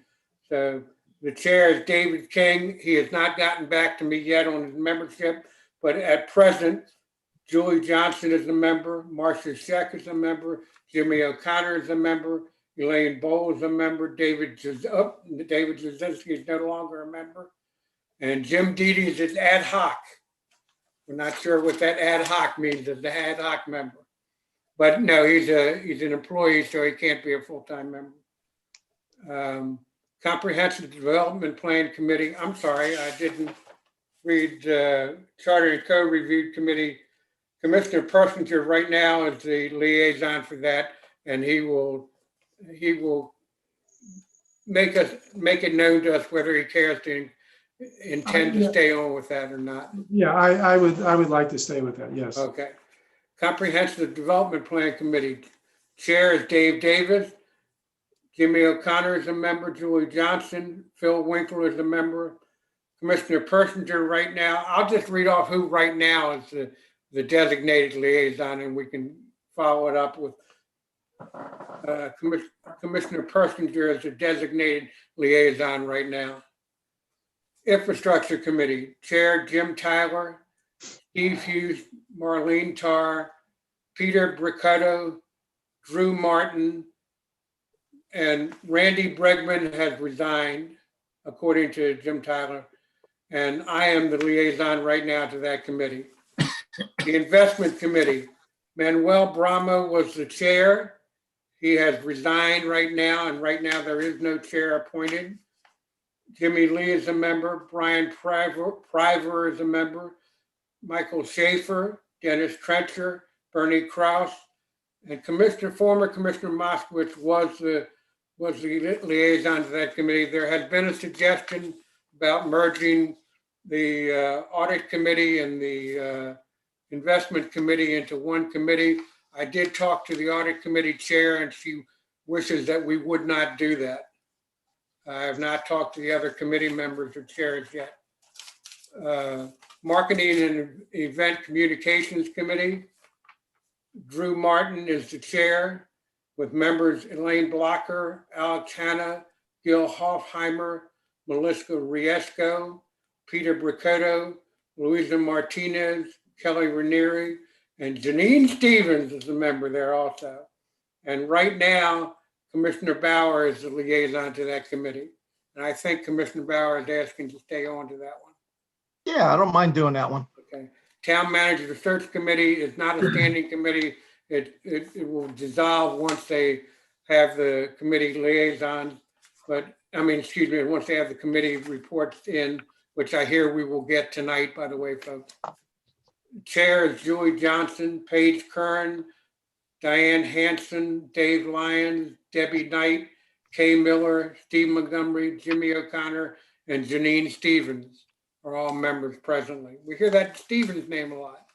So the chair is David King. He has not gotten back to me yet on his membership, but at present, Julie Johnson is a member, Marcia Sheck is a member, Jimmy O'Connor is a member, Elaine Bowl is a member, David Jazinski is no longer a member, and Jim Dedes is ad hoc. We're not sure what that ad hoc means as the ad hoc member. But no, he's an employee, so he can't be a full-time member. Comprehensive Development Plan Committee, I'm sorry, I didn't read Charter and Code Review Committee. Commissioner Persinger right now is the liaison for that, and he will make it known to us whether he cares to intend to stay on with that or not. Yeah, I would like to stay with that, yes. Okay. Comprehensive Development Plan Committee, Chair is Dave Davis. Jimmy O'Connor is a member, Julie Johnson, Phil Winkler is a member. Commissioner Persinger right now, I'll just read off who right now is the designated liaison, and we can follow it up with Commissioner Persinger as the designated liaison right now. Infrastructure Committee, Chair Jim Tyler, Steve Hughes, Marlene Tarr, Peter Bricotto, Drew Martin, and Randy Bregman has resigned, according to Jim Tyler. And I am the liaison right now to that committee. The Investment Committee, Manuel Bramo was the chair. He has resigned right now, and right now there is no chair appointed. Jimmy Lee is a member. Brian Priver is a member. Michael Schaefer, Dennis Trencher, Bernie Kraus, and former Commissioner Moskowitz was the liaison to that committee. There has been a suggestion about merging the audit committee and the investment committee into one committee. I did talk to the audit committee chair, and she wishes that we would not do that. I have not talked to the other committee members or chairs yet. Marketing and Event Communications Committee, Drew Martin is the chair. with members Elaine Blocker, Alex Hanna, Gil Hoffheimer, Melissa Riesco, Peter Bricotto, Luisa Martinez, Kelly Ranieri, and Janine Stevens is a member there also. And right now, Commissioner Bauer is the liaison to that committee. And I think Commissioner Bauer is asking to stay on to that one. Yeah, I don't mind doing that one. Okay. Town Manager Search Committee is not a standing committee. It will dissolve once they have the committee liaison. But I mean, excuse me, once they have the committee reports in, which I hear we will get tonight, by the way, folks. Chair is Julie Johnson, Paige Kern, Diane Hanson, Dave Lyons, Debbie Knight, Kay Miller, Steve Montgomery, Jimmy O'Connor, and Janine Stevens are all members presently. We hear that Stevens name a lot.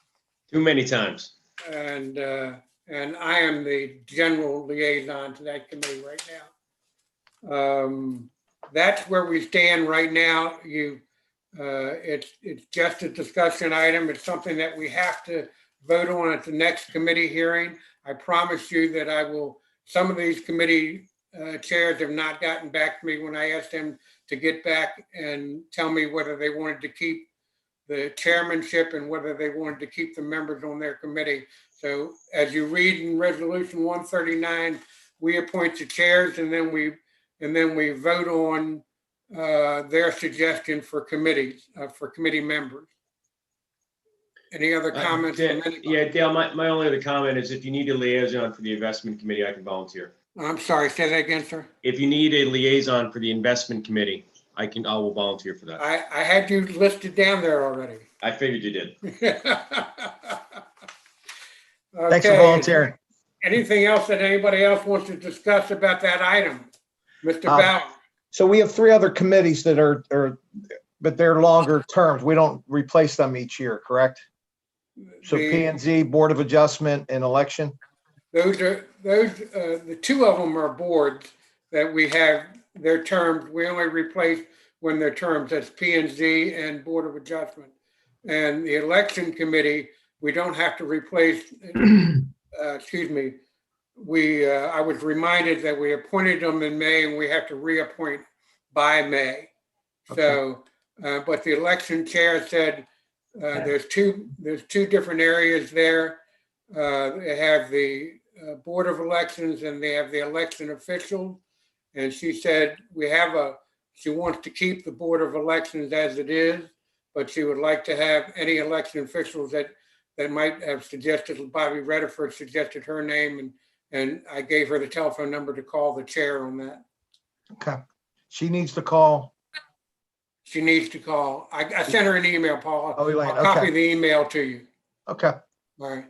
Too many times. And I am the general liaison to that committee right now. That's where we stand right now. It's just a discussion item. It's something that we have to vote on at the next committee hearing. I promise you that I will. Some of these committee chairs have not gotten back to me when I asked them to get back and tell me whether they wanted to keep the chairmanship and whether they wanted to keep the members on their committee. So as you read in Resolution 139, we appoint the chairs and then we vote on their suggestion for committees, for committee members. Any other comments? Yeah, Dale, my only other comment is if you need a liaison for the investment committee, I can volunteer. I'm sorry, say that again, sir. If you need a liaison for the investment committee, I will volunteer for that. I had you listed down there already. I figured you did. Thanks for volunteering. Anything else that anybody else wants to discuss about that item? Mr. Bauer? So we have 3 other committees that are, but they're longer terms. We don't replace them each year, correct? So P&Z, Board of Adjustment, and Election? The 2 of them are boards that we have their terms. We only replace when their terms. That's P&Z and Board of Adjustment. And the Election Committee, we don't have to replace, excuse me. I was reminded that we appointed them in May and we have to reappoint by May. Okay. So, but the election chair said there's two different areas there. They have the Board of Elections and they have the election officials. And she said she wants to keep the Board of Elections as it is, but she would like to have any election officials that might have suggested. Bobby Rediford suggested her name, and I gave her the telephone number to call the chair on that. Okay. She needs to call. She needs to call. I sent her an email, Paula. Oh, Elaine, I'll copy the email to you. Okay. All right.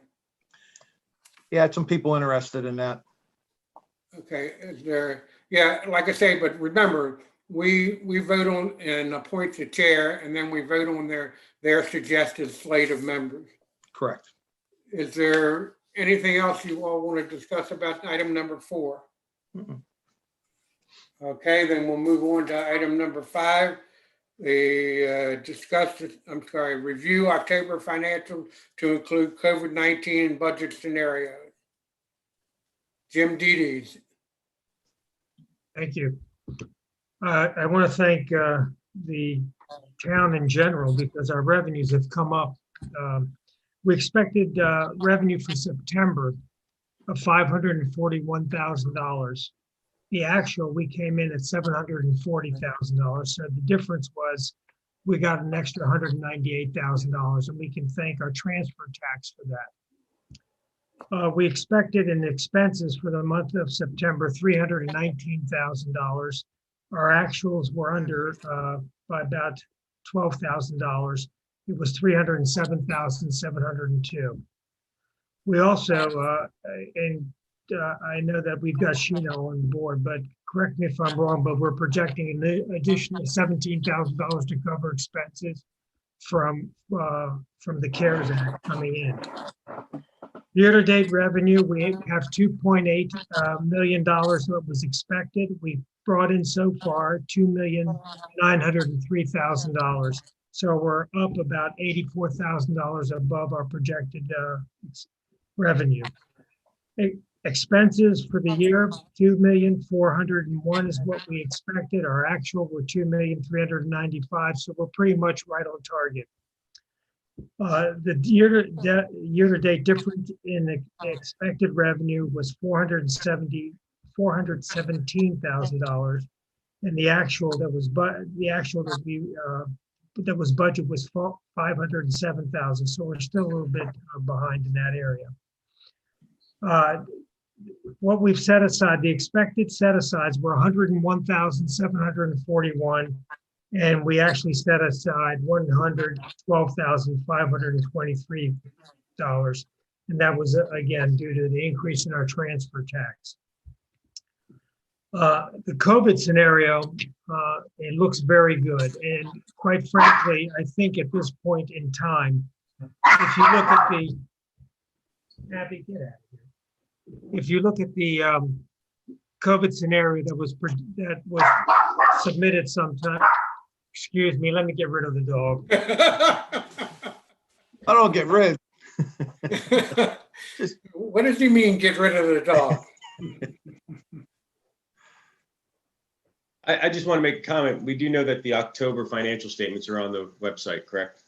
Yeah, I had some people interested in that. Okay. Yeah, like I say, but remember, we vote on and appoint the chair, and then we vote on their suggested slate of members. Correct. Is there anything else you all want to discuss about item number 4? Mm-mm. Okay, then we'll move on to item number 5. Review October financials to include COVID-19 budget scenarios. Jim Dedes. Thank you. I want to thank the town in general because our revenues have come up. We expected revenue for September of $541,000. The actual, we came in at $740,000. So the difference was we got an extra $198,000, and we can thank our transfer tax for that. We expected in expenses for the month of September $319,000. Our actuals were under by about $12,000. It was $307,702. We also, I know that we've got Shino on board, but correct me if I'm wrong, but we're projecting an additional $17,000 to cover expenses from the CARES Act coming in. Year-to-date revenue, we have $2.8 million that was expected. We brought in so far $2,903,000. So we're up about $84,000 above our projected revenue. Expenses for the year, 2,401,000 is what we expected. Our actual were 2,395,000, so we're pretty much right on target. The year-to-date difference in the expected revenue was $417,000, and the actual that was budget was $507,000. So we're still a little bit behind in that area. What we've set aside, the expected set-asides were $101,741, and we actually set aside $112,523, and that was again due to the increase in our transfer tax. The COVID scenario, it looks very good, and quite frankly, I think at this point in time, if you look at the Abby, get out of here. If you look at the COVID scenario that was submitted sometime, excuse me, let me get rid of the dog. I don't get rid. What does he mean, get rid of the dog? I just want to make a comment. We do know that the October financial statements are on the website, correct?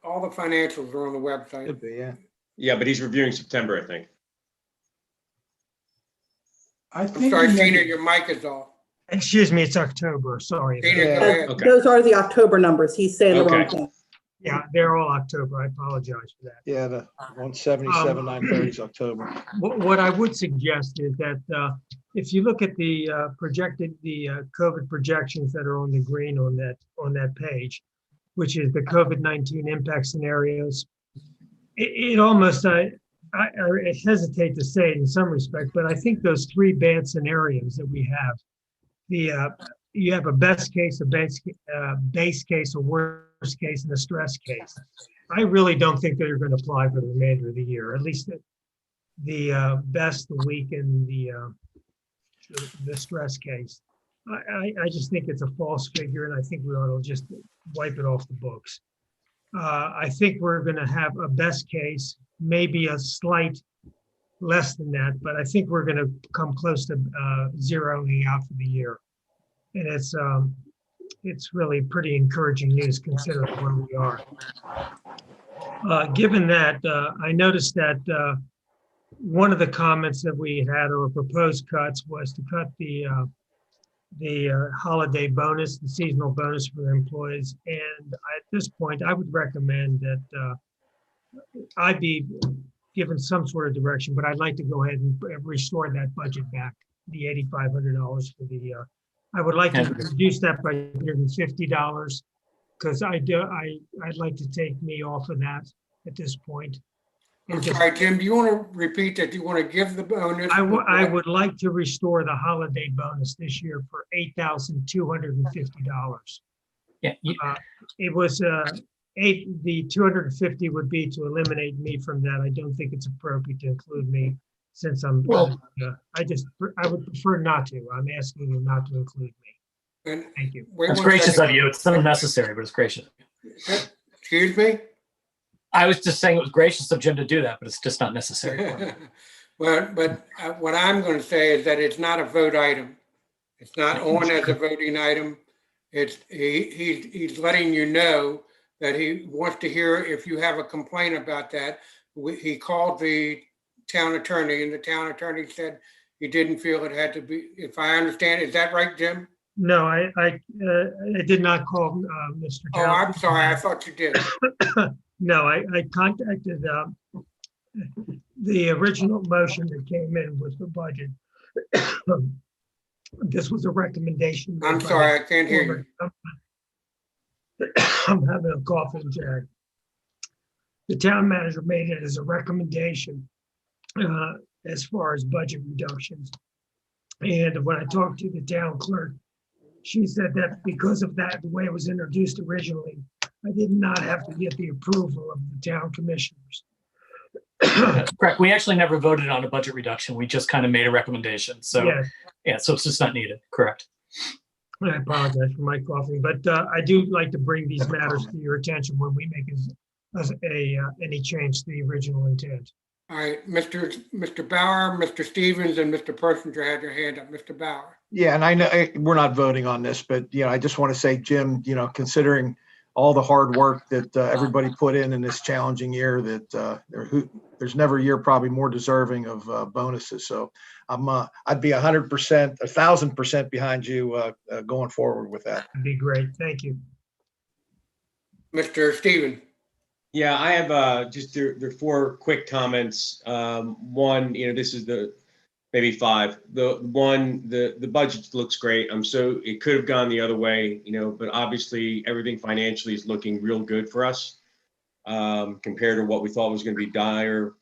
All the financials are on the website. Could be, yeah. Yeah, but he's reviewing September, I think. I'm sorry, Tina, your mic is off. Excuse me, it's October, sorry. Tina, go ahead. Okay. Those are the October numbers. He's saying the wrong thing. Yeah, they're all October. I apologize for that. Yeah, the 177, 930 is October. What I would suggest is that if you look at the COVID projections that are on the green on that page, which is the COVID-19 impact scenarios, it almost, I hesitate to say it in some respect, but I think those three bad scenarios that we have, you have a best case, a base case, a worst case, and a stress case. I really don't think they're going to apply for the remainder of the year, at least the best, the weak, and the stress case. I just think it's a false figure, and I think we ought to just wipe it off the books. I think we're going to have a best case, maybe a slight less than that, but I think we're going to come close to zeroing out for the year. And it's really pretty encouraging news considering where we are. Given that, I noticed that one of the comments that we had or proposed cuts was to cut the holiday bonus, the seasonal bonus for the employees. And at this point, I would recommend that I'd be given some sort of direction, but I'd like to go ahead and restore that budget back, the $8,500 for the, I would like to reduce that by $150 because I'd like to take me off of that at this point. I'm sorry, Jim, do you want to repeat that? Do you want to give the bonus? I would like to restore the holiday bonus this year for $8,250. Yeah. It was the 250 would be to eliminate me from that. I don't think it's appropriate to include me since I'm, I would prefer not to. I'm asking you not to include me. Thank you. That's gracious of you. It's unnecessary, but it's gracious. Excuse me? I was just saying it was gracious of Jim to do that, but it's just not necessary. But what I'm going to say is that it's not a vote item. It's not on as a voting item. It's he's letting you know that he wants to hear if you have a complaint about that. He called the town attorney, and the town attorney said he didn't feel it had to be. If I understand, is that right, Jim? No, I did not call Mr. Oh, I'm sorry. I thought you did. No, I contacted the original motion that came in was the budget. This was a recommendation. I'm sorry, I can't hear you. I'm having a coughing jack. The town manager made it as a recommendation as far as budget reductions. And when I talked to the town clerk, she said that because of that, the way it was introduced originally, I did not have to get the approval of the town commissioners. Correct. We actually never voted on a budget reduction. We just kind of made a recommendation. So yeah, so it's just not needed. Correct. I apologize for my coughing, but I do like to bring these matters to your attention when we make any change to the original intent. All right, Mr. Bauer, Mr. Stevens, and Mr. Persinger had their hand up. Mr. Bauer. Yeah, and I know we're not voting on this, but I just want to say, Jim, considering all the hard work that everybody put in this challenging year, that there's never a year probably more deserving of bonuses. So I'd be 100%, 1,000% behind you going forward with that. That'd be great. Thank you. Mr. Stevens. Yeah, I have just there are 4 quick comments. One, this is maybe 5. The budget looks great. It could have gone the other way, but obviously everything financially is looking real good for us compared to what we thought was going to be dire,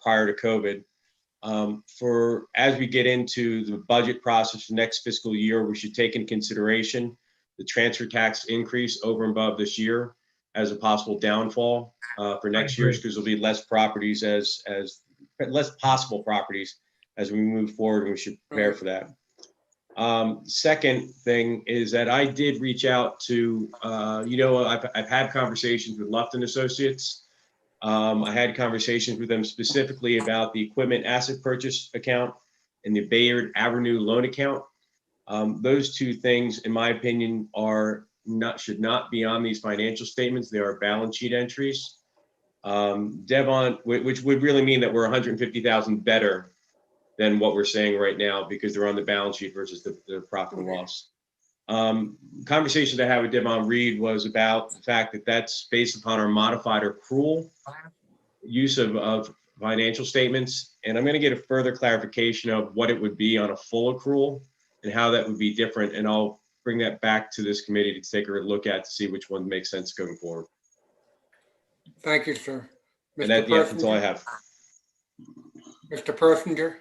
prior to COVID. As we get into the budget process for next fiscal year, we should take into consideration the transfer tax increase over and above this year as a possible downfall for next year, because there'll be less properties less possible properties as we move forward, and we should prepare for that. Second thing is that I did reach out to, I've had conversations with Lufton Associates. I had conversations with them specifically about the equipment asset purchase account and the Bayard Avenue loan account. Those 2 things, in my opinion, should not be on these financial statements. They are balance sheet entries. Devon, which would really mean that we're 150,000 better than what we're saying right now, because they're on the balance sheet versus the profit and loss. Conversation I had with Devon Reed was about the fact that that's based upon our modified accrual use of financial statements. And I'm going to get a further clarification of what it would be on a full accrual and how that would be different. And I'll bring that back to this committee to take a look at to see which one makes sense going forward. Thank you, sir. And that's all I have. Mr. Persinger.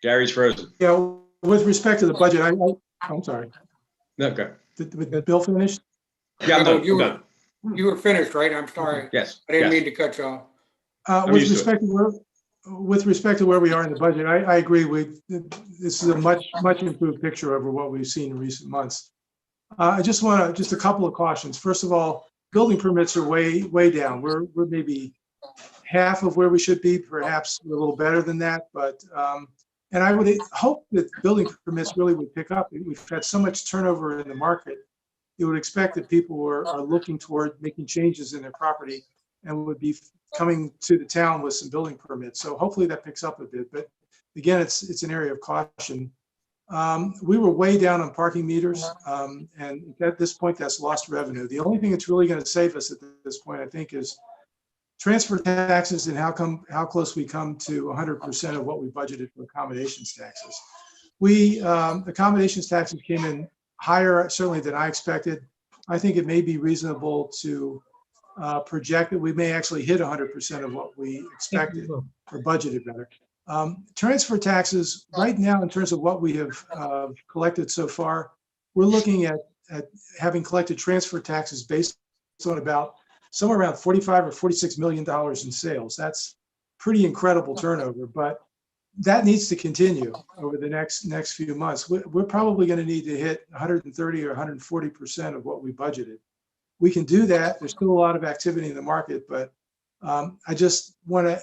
Gary's frozen. Yeah, with respect to the budget, I'm sorry. Okay. Did Bill finish? Yeah, I'm done. You were finished, right? I'm sorry. Yes. I didn't mean to cut you off. With respect to where we are in the budget, I agree this is a much improved picture over what we've seen in recent months. I just a couple of cautions. First of all, building permits are way down. We're maybe half of where we should be, perhaps a little better than that. But and I would hope that building permits really would pick up. We've had so much turnover in the market. You would expect that people are looking toward making changes in their property and would be coming to the town with some building permits. So hopefully that picks up a bit. But again, it's an area of caution. We were way down on parking meters, and at this point, that's lost revenue. The only thing that's really going to save us at this point, I think, is transfer taxes and how close we come to 100% of what we budgeted for accommodations taxes. Accommodations taxes came in higher, certainly, than I expected. I think it may be reasonable to project that we may actually hit 100% of what we expected or budgeted better. Transfer taxes right now, in terms of what we have collected so far, we're looking at having collected transfer taxes based on about somewhere around $45 or $46 million in sales. That's pretty incredible turnover, but that needs to continue over the next few months. We're probably going to need to hit 130 or 140% of what we budgeted. We can do that. There's still a lot of activity in the market, but I just want to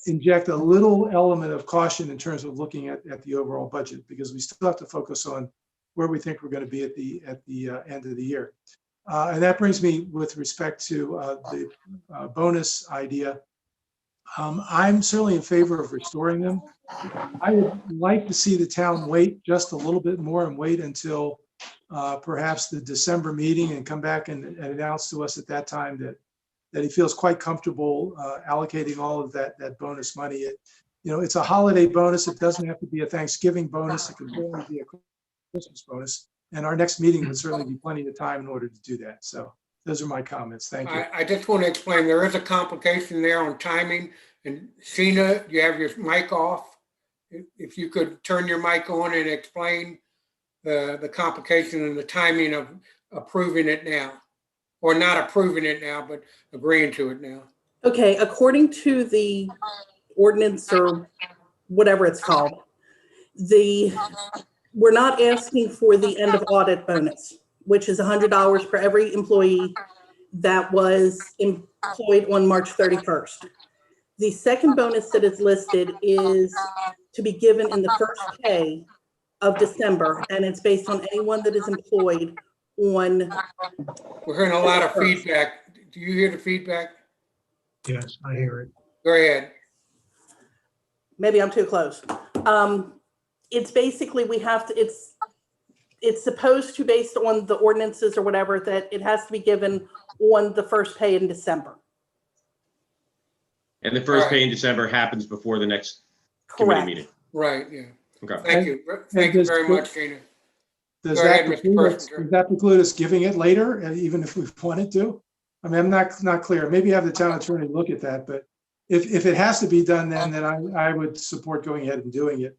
inject a little element of caution in terms of looking at the overall budget, because we still have to focus on where we think we're going to be at the end of the year. And that brings me with respect to the bonus idea. I'm certainly in favor of restoring them. I would like to see the town wait just a little bit more and wait until perhaps the December meeting and come back and announce to us at that time that he feels quite comfortable allocating all of that bonus money. It's a holiday bonus. It doesn't have to be a Thanksgiving bonus. It can only be a Christmas bonus. And our next meeting would certainly be plenty of time in order to do that. So those are my comments. Thank you. I just want to explain, there is a complication there on timing. And Sheena, you have your mic off. If you could turn your mic on and explain the complication and the timing of approving it now, or not approving it now, but agreeing to it now. Okay, according to the ordinance or whatever it's called, we're not asking for the end of audit bonus, which is $100 for every employee that was employed on March 31st. The second bonus that is listed is to be given in the first pay of December, and it's based on anyone that is employed on. We're hearing a lot of feedback. Do you hear the feedback? Yes, I hear it. Go ahead. Maybe I'm too close. It's basically, we have to, it's supposed to, based on the ordinances or whatever, that it has to be given on the first pay in December. And the first pay in December happens before the next committee Correct. meeting. Right, yeah. Okay. Thank you. Thank you very much, Gina. Does Go that ahead, Mr. preclude us- Persinger. does that preclude us giving it later, even if we wanted to? I mean, I'm not clear. Maybe have the town attorney look at that, but if it has to be done, then I would support going ahead and doing it.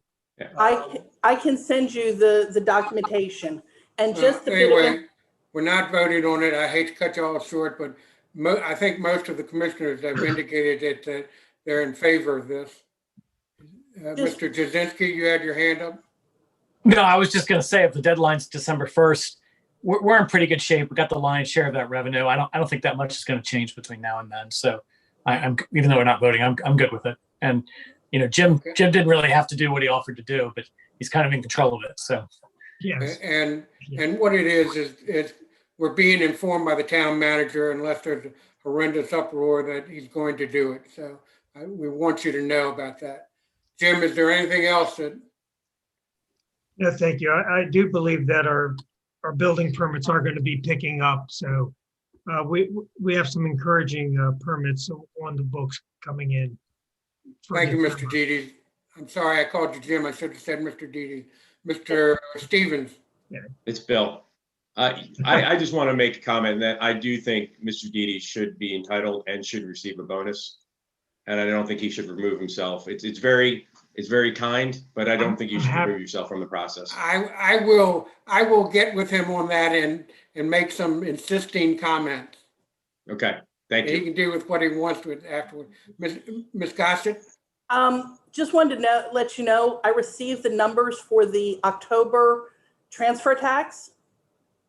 I can send you the documentation and just a bit Anyway, of, we're not voting on it. I hate to cut you all short, but I think most of the commissioners have indicated that they're in favor of this. Mr. Jazinski, you had your hand up? No, I was just going to say, if the deadline's December 1st, we're in pretty good shape. We got the lion's share of that revenue. I don't think that much is going to change between now and then. So I'm even though we're not voting, I'm good with it. And Jim didn't really have to do what he offered to do, but he's kind of in control of it. So yes. And what it is we're being informed by the town manager, unless there's a horrendous uproar, that he's going to do it. So we want you to know about that. Jim, is there anything else that? No, thank you. I do believe that our building permits are going to be picking up. So we have some encouraging permits on the books coming in. Thank you, Mr. Didi. I'm sorry, I called you Jim. I should have said Mr. Didi. Mr. Stevens. It's Bill. I just want to make a comment that I do think Mr. Didi should be entitled and should receive a bonus. And I don't think he should remove himself. It's very kind, but I don't think you should remove yourself from the process. I will get with him on that and make some insisting comments. Okay, thank He you. can do with what he wants with afterward. Ms. Gossett? just wanted to let you know, I received the numbers for the October transfer tax,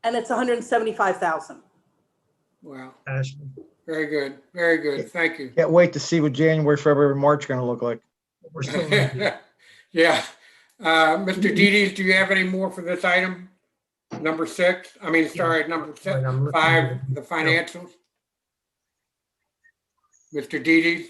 and it's 175,000. Wow. Ashley. Very good. Very good. Thank you. Can't wait to see what January, February, March going to look like. We're still Yeah. Mr. Didi, do you have any more for this item? Number 6, I mean, sorry, number 5, the financials. Mr. Didi?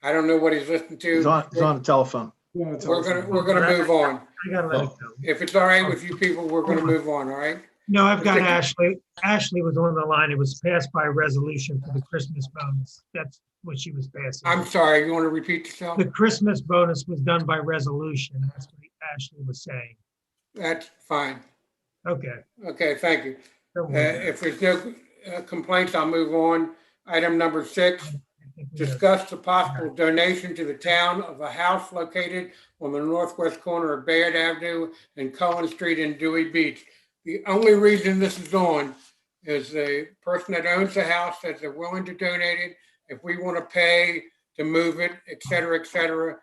I don't know what he's listening to. He's on the telephone. We're gonna move on. I gotta let it go. If it's all right with you people, we're gonna move on, all right? No, I've got Ashley. Ashley was on the line. It was passed by resolution for the Christmas bonus. That's what she was passing. I'm sorry, you want to repeat yourself? The Christmas bonus was done by resolution. That's what Ashley was saying. That's fine. Okay. Okay, thank you. Don't worry about it. If there's no complaints, I'll move on. Item number 6, discuss the possible donation to the town of a house located on the northwest corner of Bayard Avenue and Cullen Street in Dewey Beach. The only reason this is on is the person that owns the house says they're willing to donate it. If we want to pay to move it, et cetera,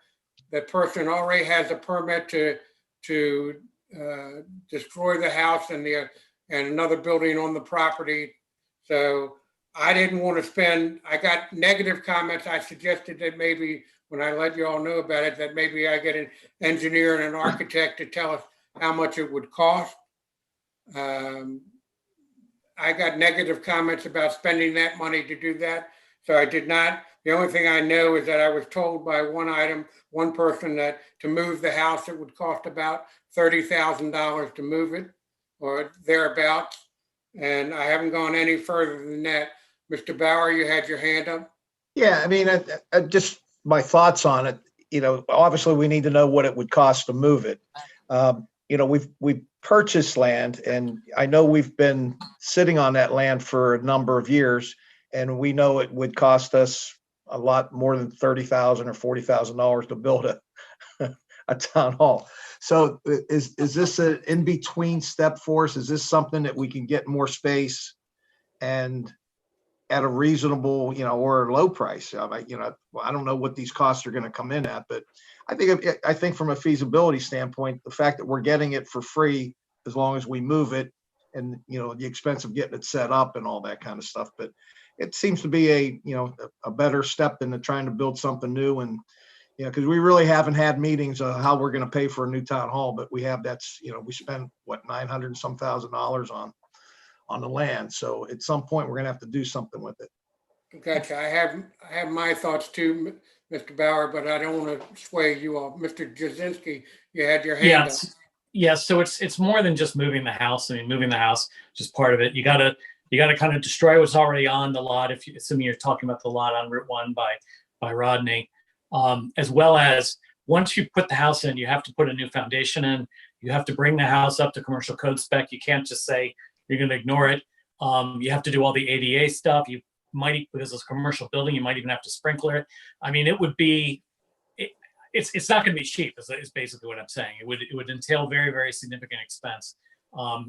that person already has a permit to destroy the house and another building on the property. So I didn't want to spend, I got negative comments. I suggested that maybe when I let you all know about it, that maybe I get an engineer and an architect to tell us how much it would cost. I got negative comments about spending that money to do that. So I did not. The only thing I know is that I was told by one person that to move the house, it would cost about $30,000 to move it or thereabouts. And I haven't gone any further than that. Mr. Bauer, you had your hand up? Yeah, I mean, just my thoughts on it. Obviously we need to know what it would cost to move it. We've purchased land, and I know we've been sitting on that land for a number of years, and we know it would cost us a lot more than $30,000 or $40,000 to build a town hall. So is this an in-between step for us? Is this something that we can get more space and at a reasonable, or a low price? I don't know what these costs are going to come in at, but I think from a feasibility standpoint, the fact that we're getting it for free as long as we move it, and the expense of getting it set up and all that kind of stuff. But it seems to be a better step than trying to build something new. And, because we really haven't had meetings of how we're going to pay for a new town hall, but we have, we spent what, 900 and some $1,000 on the land. So at some point we're going to have to do something with it. Gotcha. I have my thoughts too, Mr. Bauer, but I don't want to sway you all. Mr. Jazinski, you had your hand up. Yes. So it's more than just moving the house. I mean, moving the house, just part of it. You gotta kind of destroy what's already on the lot. Assuming you're talking about the lot on Route 1 by Rodney, as well as once you put the house in, you have to put a new foundation in. You have to bring the house up to commercial code spec. You can't just say you're going to ignore it. You have to do all the ADA stuff. You might, because it's a commercial building, you might even have to sprinkler it. I mean, it would be, it's not going to be cheap, is basically what I'm saying. It would entail very, very significant expense.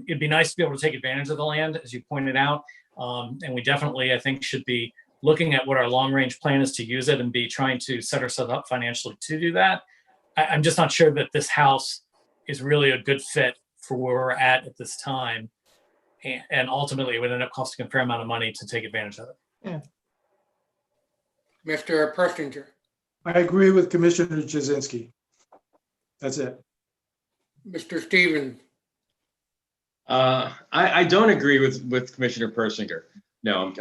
It'd be nice to be able to take advantage of the land, as you pointed out. And we definitely, I think, should be looking at what our long range plan is to use it and be trying to set ourselves up financially to do that. I'm just not sure that this house is really a good fit for where we're at this time. And ultimately, it would end up costing a fair amount of money to take advantage of it. Yeah. Mr. Persinger. I agree with Commissioner Jazinski. That's it. Mr. Stevens. I don't agree with Commissioner Persinger. No,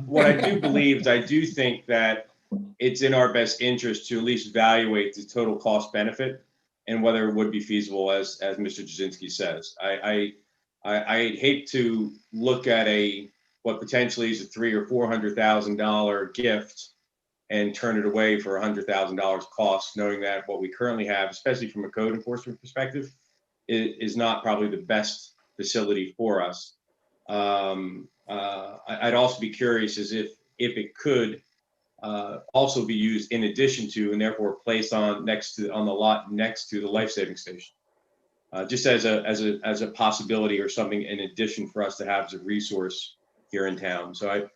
what I do believe is I do think that it's in our best interest to at least evaluate the total cost benefit and whether it would be feasible, as Mr. Jazinski says. I hate to look at what potentially is a $300,000 or $400,000 gift and turn it away for $100,000 cost, knowing that what we currently have, especially from a code enforcement perspective, is not probably the best facility for us. I'd also be curious as if it could also be used in addition to, and therefore placed on the lot next to the life-saving station, just as a possibility or something in addition for us to have as a resource here in town. So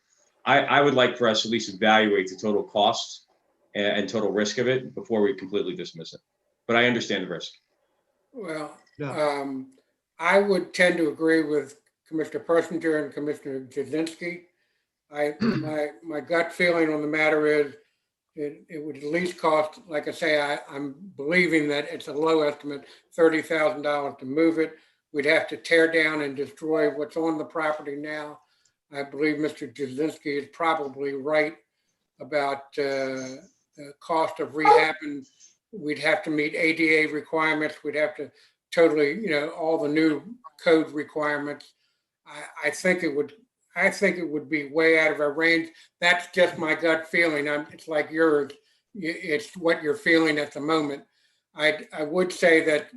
I would like for us to at least evaluate the total cost and total risk of it before we completely dismiss it. But I understand the risk. Well, Yeah. I would tend to agree with Commissioner Persinger and Commissioner Jazinski. My gut feeling on the matter is it would at least cost, like I say, I'm believing that it's a low estimate, $30,000 to move it. We'd have to tear down and destroy what's on the property now. I believe Mr. Jazinski is probably right about the cost of rehabbing. We'd have to meet ADA requirements. We'd have to totally, all the new code requirements. I think it would be way out of our range. That's just my gut feeling. It's like yours. It's what you're feeling at the moment. I would say that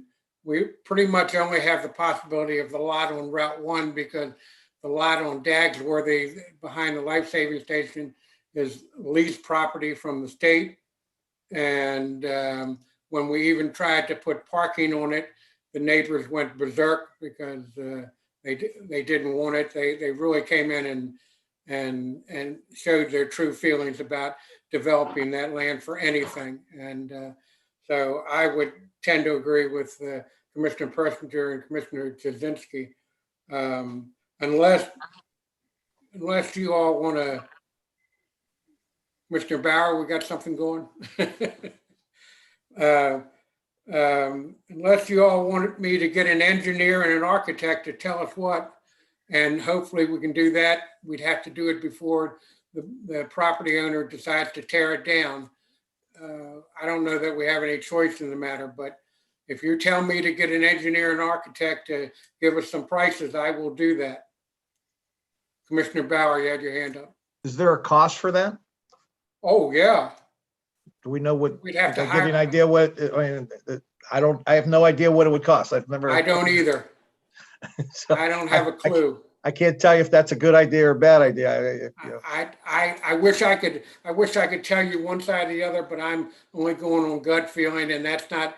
we pretty much only have the possibility of the lot on Route 1 because the lot on Dagsworthy behind the life-saving station is leased property from the state. And when we even tried to put parking on it, the neighbors went berserk because they didn't want it. They really came in and showed their true feelings about developing that land for anything. And so I would tend to agree with Commissioner Persinger and Commissioner Jazinski, unless you all want to. Mr. Bauer, we got something going. Unless you all want me to get an engineer and an architect to tell us what, and hopefully we can do that. We'd have to do it before the property owner decides to tear it down. I don't know that we have any choice in the matter, but if you tell me to get an engineer and architect to give us some prices, I will do that. Commissioner Bauer, you had your hand up. Is there a cost for that? Oh, yeah. Do we know what? We'd have to give you an hire. idea what? I have no idea what it would cost. I've never. I don't either. So I don't have a clue. I can't tell you if that's a good idea or a bad idea. I wish I could tell you one side or the other, but I'm only going on gut feeling, and that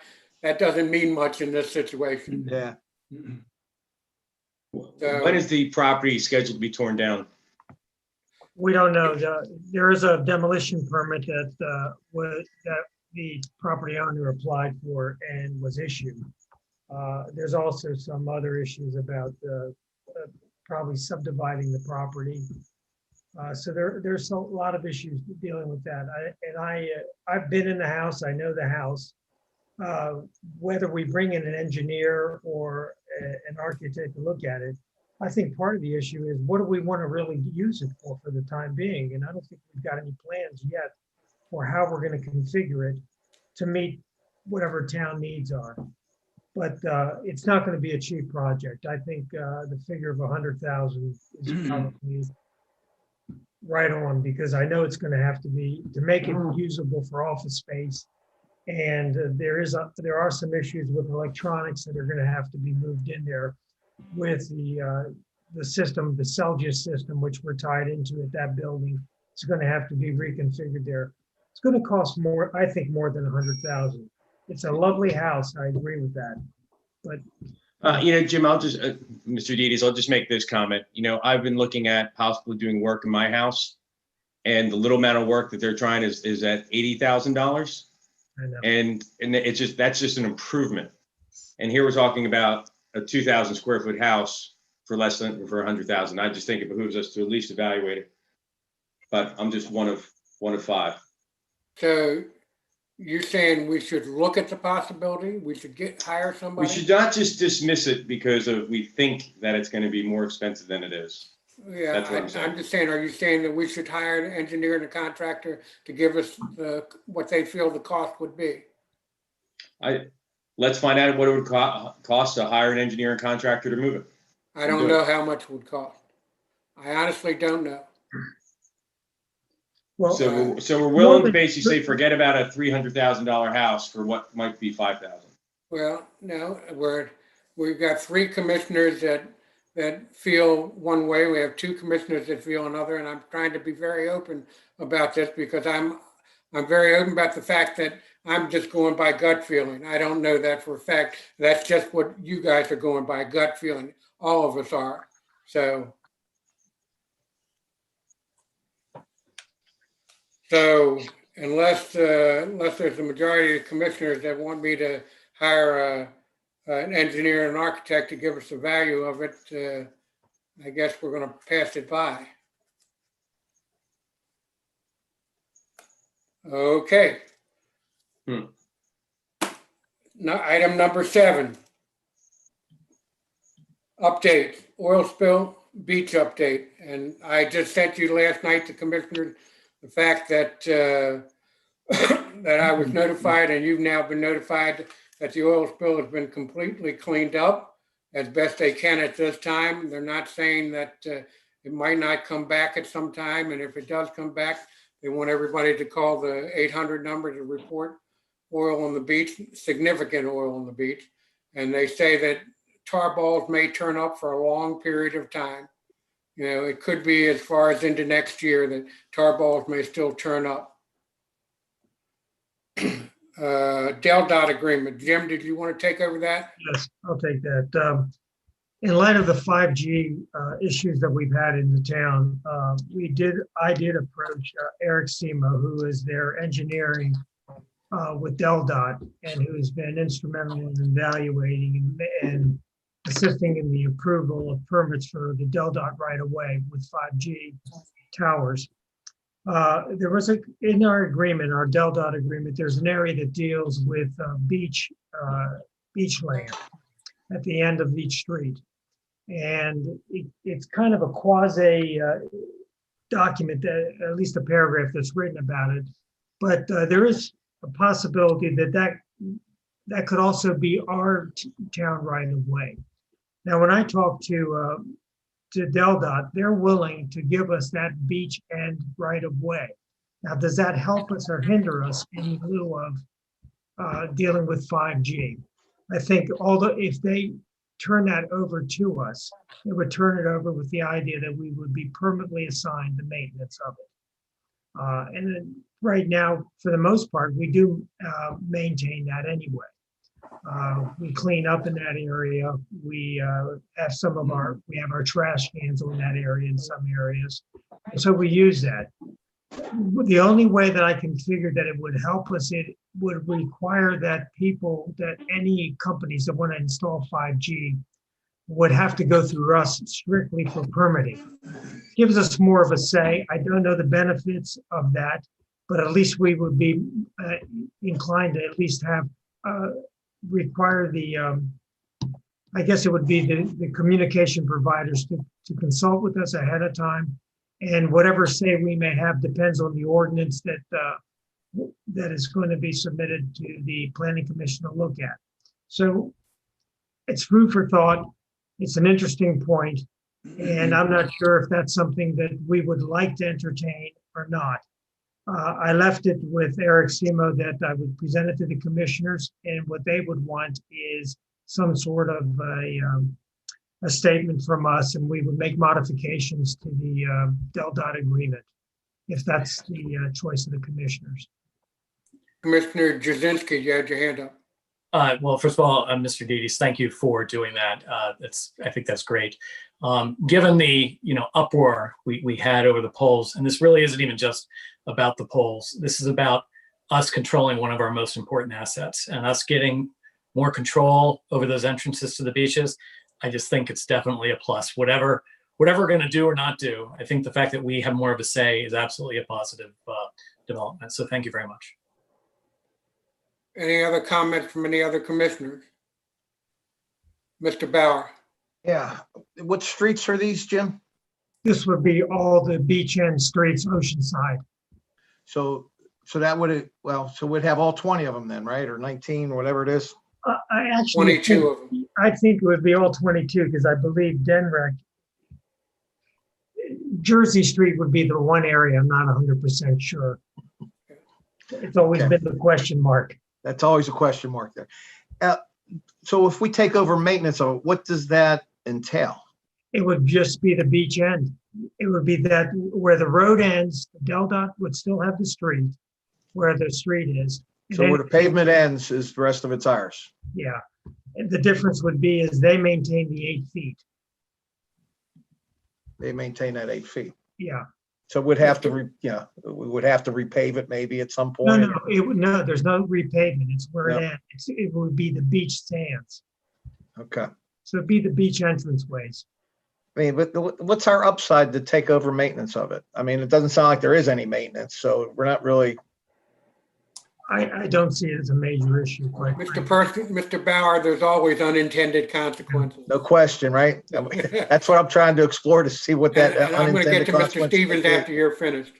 doesn't mean much in this situation. Yeah. So, When is the property scheduled to be torn down? We don't know. There is a demolition permit that the property owner applied for and was issued. There's also some other issues about probably subdividing the property So there's a lot of issues dealing with that. I've been in the house, I know the house. Whether we bring in an engineer or an architect to look at it, I think part of the issue is what do we want to really use it for the time being? And I don't think we've got any plans yet for how we're going to configure it to meet whatever town needs are. But it's not going to be a cheap project. I think the figure of 100,000 is probably right on, because I know it's going to have to be to make it usable for office space. And there are some issues with electronics that are going to have to be moved in there with the system, the Celsius system, which we're tied into at that building. It's going to have to be reconfigured there. It's going to cost more, I think, more than 100,000. It's a lovely house. I agree with that. But Jim, I'll just, Mr. Dedes, I'll just make this comment. I've been looking at possibly doing work in my house, and the little amount of work that they're trying is at $80,000. And that's just an improvement. And here we're talking about a 2,000 square foot house for 100,000. I just think it behooves us to at least evaluate it. But I'm just one of five. So you're saying we should look at the possibility? We should hire somebody? We should not just dismiss it because we think that it's going to be more expensive than it is. Yeah, I'm just saying, are you saying that we should hire an engineer and a contractor to give us what they feel the cost would be? Let's find out what it would cost to hire an engineer and contractor to move it. I don't know how much it would cost. I honestly don't know. Well, so we're willing to basically say forget about a $300,000 house for what might be $5,000. Well, no, we've got 3 commissioners that feel one way. We have 2 commissioners that feel another, and I'm trying to be very open about this because I'm very open about the fact that I'm just going by gut feeling. I don't know that for a fact. That's just what you guys are going by, gut feeling. All of us are. So unless there's a majority of commissioners that want me to hire an engineer and an architect to give us the value of it, I guess we're going to pass it by. Okay. Now, item number 7. Update, oil spill, beach update. And I just sent you last night, the commissioner, the fact that that I was notified and you've now been notified that the oil spill has been completely cleaned up as best they can at this time. They're not saying that it might not come back at some time. And if it does come back, they want everybody to call the 800 number to report oil on the beach, significant oil on the beach. And they say that tar balls may turn up for a long period of time. It could be as far as into next year that tar balls may still turn up. Del Dot agreement. Jim, did you want to take over that? Yes, I'll take that. In light of the 5G issues that we've had in the town, I did approach Eric Semo, who is their engineering with Del Dot, and who has been instrumental in evaluating and assisting in the approval of permits for the Del Dot right of way with 5G towers. There was in our agreement, our Del Dot agreement, there's an area that deals with beach land at the end of each street. And it's kind of a quasi document, at least a paragraph that's written about it. But there is a possibility that could also be our town right of way. Now, when I talk to Del Dot, they're willing to give us that beach end right of way. Now, does that help us or hinder us in lieu of dealing with 5G? I think if they turn that over to us, it would turn it over with the idea that we would be permanently assigned the maintenance of it. And then right now, for the most part, we do maintain that anyway. We clean up in that area. We have we have our trash cans on that area in some areas. So we use that. The only way that I can figure that it would help us, it would require that any companies that want to install 5G would have to go through us strictly for permitting. Gives us more of a say. I don't know the benefits of that, but at least we would be inclined to at least have, require the, I guess it would be the communication providers to consult with us ahead of time. And whatever say we may have depends on the ordinance that is going to be submitted to the planning commission to look at. So it's food for thought. It's an interesting point, and I'm not sure if that's something that we would like to entertain or not. I left it with Eric Simo that I would present it to the commissioners, and what they would want is some sort of a statement from us, and we would make modifications to the Del Dot agreement, if that's the choice of the commissioners. Commissioner Jazinski, you had your hand up. Well, first of all, Mr. Dedes, thank you for doing that. I think that's great. Given the uproar we had over the polls, and this really isn't even just about the polls. This is about us controlling one of our most important assets and us getting more control over those entrances to the beaches. I just think it's definitely a plus. Whatever we're going to do or not do, I think the fact that we have more of a say is absolutely a positive development. So thank you very much. Any other comments from any other commissioners? Mr. Bauer. Yeah. What streets are these, Jim? This would be all the beach end streets, Oceanside. So that would, so we'd have all 20 of them then, right? Or 19, or whatever it is. I actually 22 of them. I think it would be all 22 because I believe Denver, Jersey Street would be the one area I'm not 100% sure. It's always been the question mark. That's always a question mark there. So if we take over maintenance of it, what does that entail? It would just be the beach end. It would be that where the road ends, Del Dot would still have the street where the street is. So where the pavement ends is the rest of it's ours. Yeah. And the difference would be is they maintain the 8 feet. They maintain that 8 feet. Yeah. So we'd have to, we would have to repave it maybe at some point. No, there's no repavement. It's where it ends. It would be the beach sands. Okay. So it'd be the beach entrance ways. I mean, but what's our upside to take over maintenance of it? I mean, it doesn't sound like there is any maintenance, so we're not really. I don't see it as a major issue. Mr. Bauer, there's always unintended consequences. No question, right? I mean, that's what I'm trying to explore to see what that and I'm going to get to Mr. consequence Stevens after you're finished.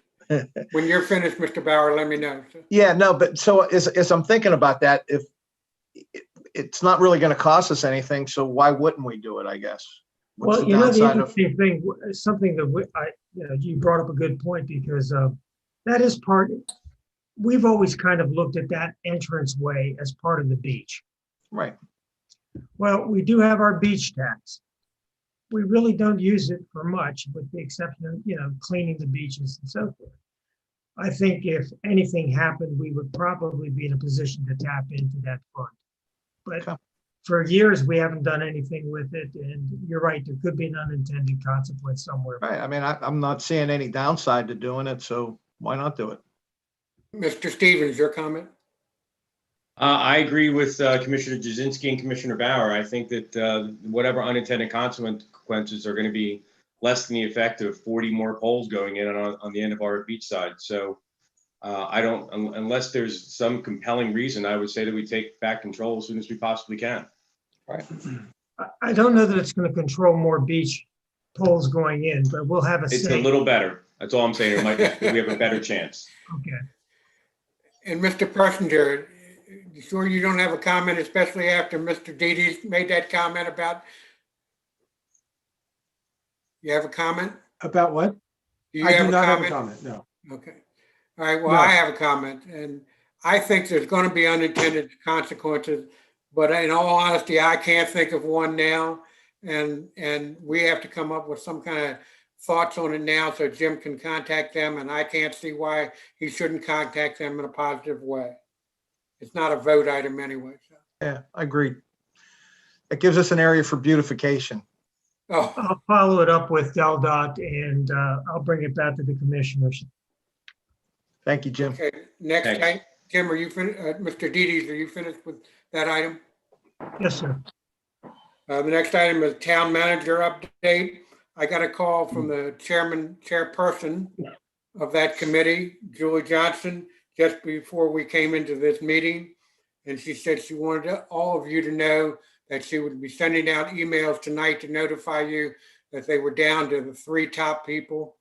When you're finished, Mr. Bauer, let me know. Yeah, no, but so as I'm thinking about that, if it's not really going to cost us anything, so why wouldn't we do it, I guess? What's the interesting thing, something that you brought up a good point because that is part. We've always kind of looked at that entrance way as part of the beach. Right. Well, we do have our beach tax. We really don't use it for much, with the exception of, cleaning the beaches and so forth. I think if anything happened, we would probably be in a position to tap into that fund. But for years, we haven't done anything with it. And you're right, there could be an unintended consequence somewhere. Right. I mean, I'm not seeing any downside to doing it, so why not do it? Mr. Stevens, your comment? I agree with Commissioner Jazinski and Commissioner Bauer. I think that whatever unintended consequences are going to be less than the effect of 40 more poles going in on the end of our beach side. So I don't, unless there's some compelling reason, I would say that we take back control as soon as we possibly can. Right. I don't know that it's going to control more beach poles going in, but we'll have a say. It's a little better. That's all I'm saying. We have a better chance. Okay. And Mr. Persinger, you sure you don't have a comment, especially after Mr. Dedes made that comment about? You have a comment? About what? I do not have a comment, no. Okay. All right, well, I have a comment, and I think there's going to be unintended consequences, but in all honesty, I can't think of one now, and we have to come up with some kind of thoughts on it now so Jim can contact them, and I can't see why he shouldn't contact them in a positive way. It's not a vote item anyway. So. Yeah, I agree. It gives us an area for beautification. Oh. I'll follow it up with Del Dot, and I'll bring it back to the commissioners. Thank you, Jim. Okay, next time, Jim, are you finished? Mr. Dedes, are you finished with that item? Yes, sir. The next item is town manager update. I got a call from the chairperson of that committee, Julie Johnson, just before we came into this meeting. And she said she wanted all of you to know that she would be sending out emails tonight to notify you that they were down to the 3 top people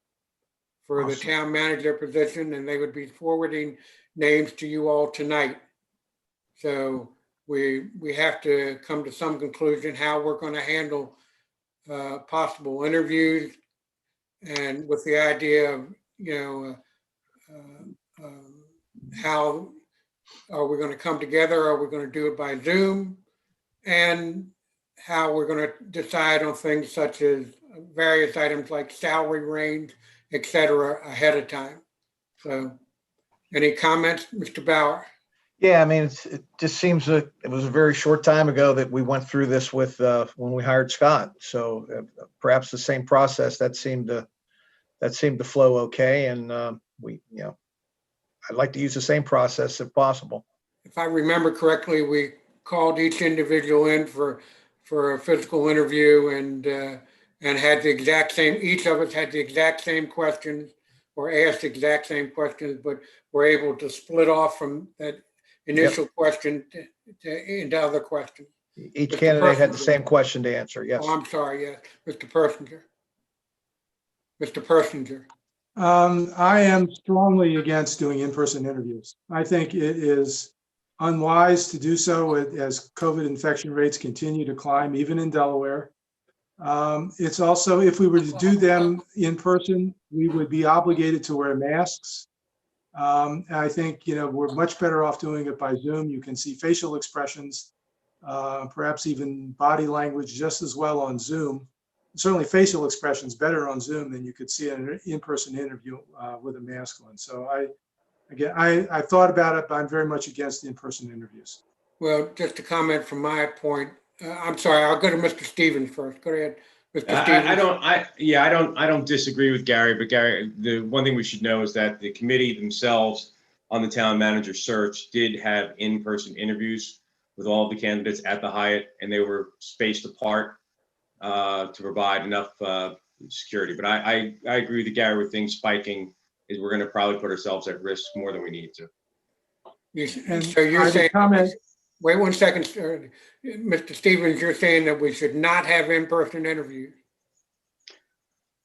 for the town manager position, and they would be forwarding names to you all tonight. So we have to come to some conclusion how we're going to handle possible interviews, and with the idea of, how are we going to come together? Are we going to do it by Zoom? And how we're going to decide on things such as various items like salary range, et cetera, ahead of time. So any comments, Mr. Bauer? Yeah, I mean, it just seems that it was a very short time ago that we went through this with when we hired Scott. So perhaps the same process that seemed to flow okay. And I'd like to use the same process if possible. If I remember correctly, we called each individual in for a physical interview and had the exact same. Each of us had the exact same questions or asked the exact same questions, but were able to split off from that initial question into other questions. Each candidate had the same question to answer. Yes. Oh, I'm sorry. Yes, Mr. Persinger. Mr. Persinger. I am strongly against doing in-person interviews. I think it is unwise to do so as COVID infection rates continue to climb, even in Delaware. It's also, if we were to do them in person, we would be obligated to wear masks. I think, we're much better off doing it by Zoom. You can see facial expressions, perhaps even body language just as well on Zoom. Certainly facial expressions better on Zoom than you could see in an in-person interview with a mask on. So I thought about it, but I'm very much against in-person interviews. Well, just a comment from my point. I'm sorry, I'll go to Mr. Stevens first. Go ahead, Mr. Stevens. I don't disagree with Gary, but Gary, the one thing we should know is that the committee themselves on the town manager search did have in-person interviews with all of the candidates at the Hyatt, and they were spaced apart to provide enough security. But I agree with Gary with things spiking, is we're going to probably put ourselves at risk more than we need to. So you're saying, wait 1 second, sir. Mr. Stevens, you're saying that we should not have in-person interviews?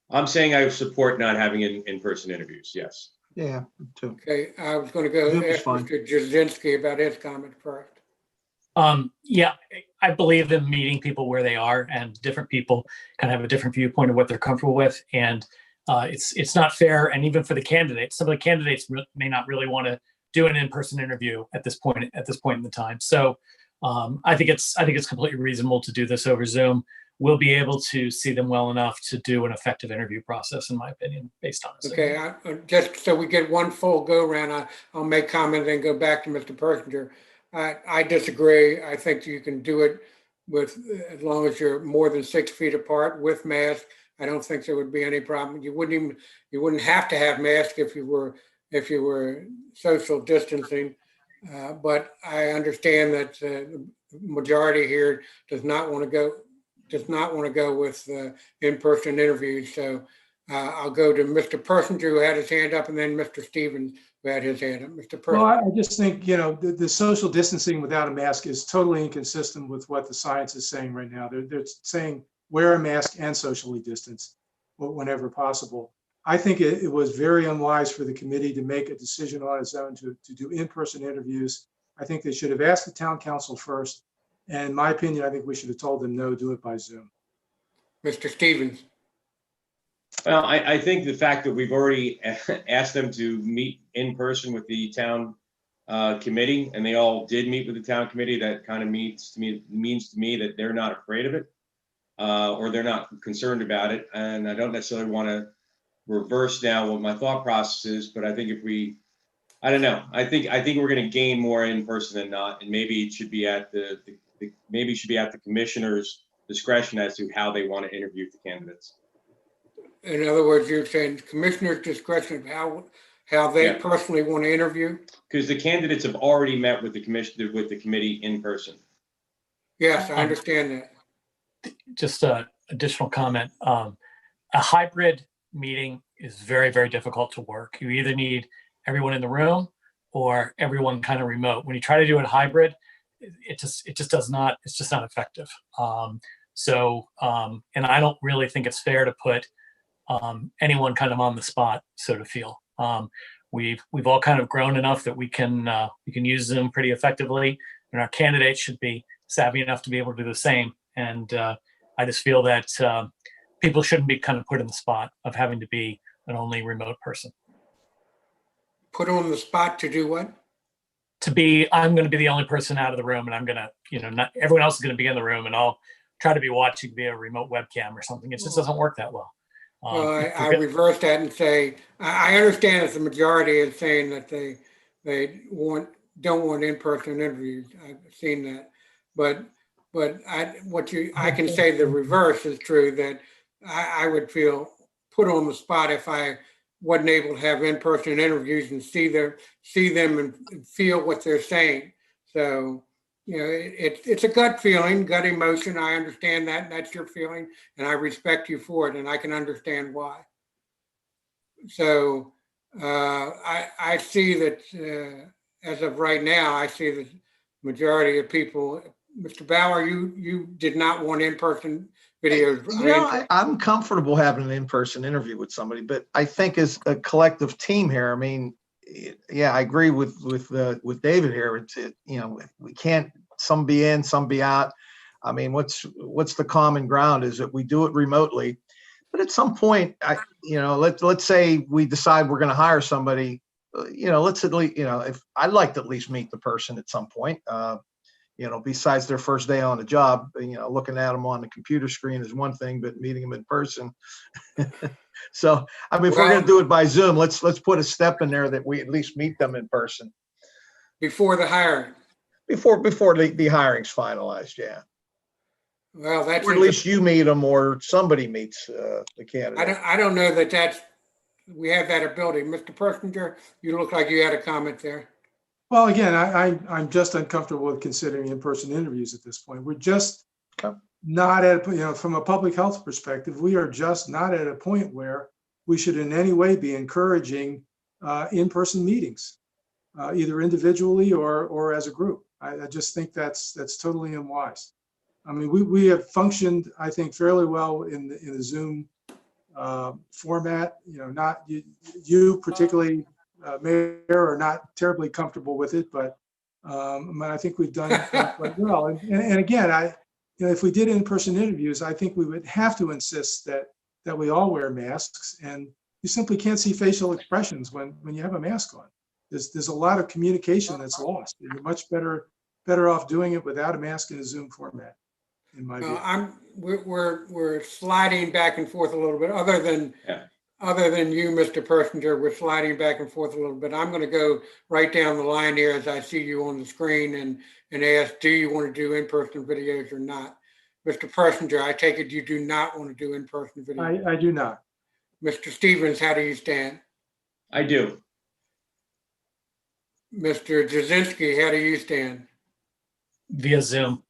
I'm saying I support not having in-person interviews, yes. Yeah, too. Okay, I was going to go ask Mr. Jazinski about his comment first. Yeah, I believe in meeting people where they are, and different people kind of have a different viewpoint of what they're comfortable with. And it's not fair. And even for the candidates, some of the candidates may not really want to do an in-person interview at this point in the time. So I think it's completely reasonable to do this over Zoom. We'll be able to see them well enough to do an effective interview process, in my opinion, based on it. Okay, just so we get one full go round, I'll make comment and go back to Mr. Persinger. I disagree. I think you can do it with, as long as you're more than 6 feet apart with masks. I don't think there would be any problem. You wouldn't have to have masks if you were social distancing. But I understand that the majority here does not want to go with in-person interviews. So I'll go to Mr. Persinger, who had his hand up, and then Mr. Stevens, who had his hand up. Mr. Persinger. Well, I just think, the social distancing without a mask is totally inconsistent with what the science is saying right now. They're saying wear a mask and socially distance whenever possible. I think it was very unwise for the committee to make a decision on its own to do in-person interviews. I think they should have asked the town council first. And in my opinion, I think we should have told them, no, do it by Zoom. Mr. Stevens. Well, I think the fact that we've already asked them to meet in person with the town committee, and they all did meet with the town committee, that kind of means to me that they're not afraid of it, or they're not concerned about it. And I don't necessarily want to reverse now what my thought process is, but I think I don't know. I think we're going to gain more in person than not, and maybe it should be at the commissioner's discretion as to how they want to interview the candidates. In other words, you're saying commissioner's discretion of how they personally want to interview? Because the candidates have already met with the committee in person. Yes, I understand that. just a additional comment. A hybrid meeting is very, very difficult to work. You either need everyone in the room or everyone kind of remote. When you try to do it hybrid, it just does not, it's just not effective. And I don't really think it's fair to put anyone kind of on the spot, so to feel. We've all kind of grown enough that we can use Zoom pretty effectively, and our candidates should be savvy enough to be able to do the same. And I just feel that people shouldn't be kind of put in the spot of having to be an only remote person. Put on the spot to do what? I'm going to be the only person out of the room, and I'm going to, not everyone else is going to be in the room, and I'll try to be watching via a remote webcam or something. It just doesn't work that well. Well, I reverse that and say, I understand that the majority is saying that they don't want in-person interviews. I've seen that, but I can say the reverse is true, that I would feel put on the spot if I wasn't able to have in-person interviews and see them and feel what they're saying. So, it's a gut feeling, gut emotion. I understand that. That's your feeling, and I respect you for it, and I can understand why. So I see that as of right now, I see the majority of people. Mr. Bauer, you did not want in-person videos. I'm comfortable having an in-person interview with somebody, but I think as a collective team here, I mean, yeah, I agree with David here. We can't, some be in, some be out. I mean, what's the common ground is that we do it remotely, but at some point, let's say we decide we're going to hire somebody, let's at least, if I'd like to at least meet the person at some point, besides their first day on the job, looking at them on the computer screen is one thing, but meeting them in person. So, I mean, if we're going to do it by Zoom, let's put a step in there that we at least meet them in person. Before the hiring? Before the hiring's finalized, yeah. Well, that's... Or at least you meet them or somebody meets the candidate. I don't know that we have that ability. Mr. Persinger, you look like you had a comment there. Well, again, I'm just uncomfortable with considering in-person interviews at this point. We're just not at, from a public health perspective, we are just not at a point where we should in any way be encouraging in-person meetings, either individually or as a group. I just think that's totally unwise. I mean, we have functioned, I think, fairly well in the Zoom format. Not you particularly, Mayor, are not terribly comfortable with it, but I think we've done quite well. And again, if we did in-person interviews, I think we would have to insist that we all wear masks, and you simply can't see facial expressions when you have a mask on. There's a lot of communication that's lost. You're much better off doing it without a mask in a Zoom format, in my view. We're sliding back and forth a little bit. Other than you, Mr. Persinger, we're sliding back and forth a little bit. I'm going to go right down the line here as I see you on the screen and ask, do you want to do in-person videos or not? Mr. Persinger, I take it you do not want to do in-person videos. I do not. Mr. Stevens, how do you stand? I do. Mr. Jasinski, how do you stand? Via Zoom.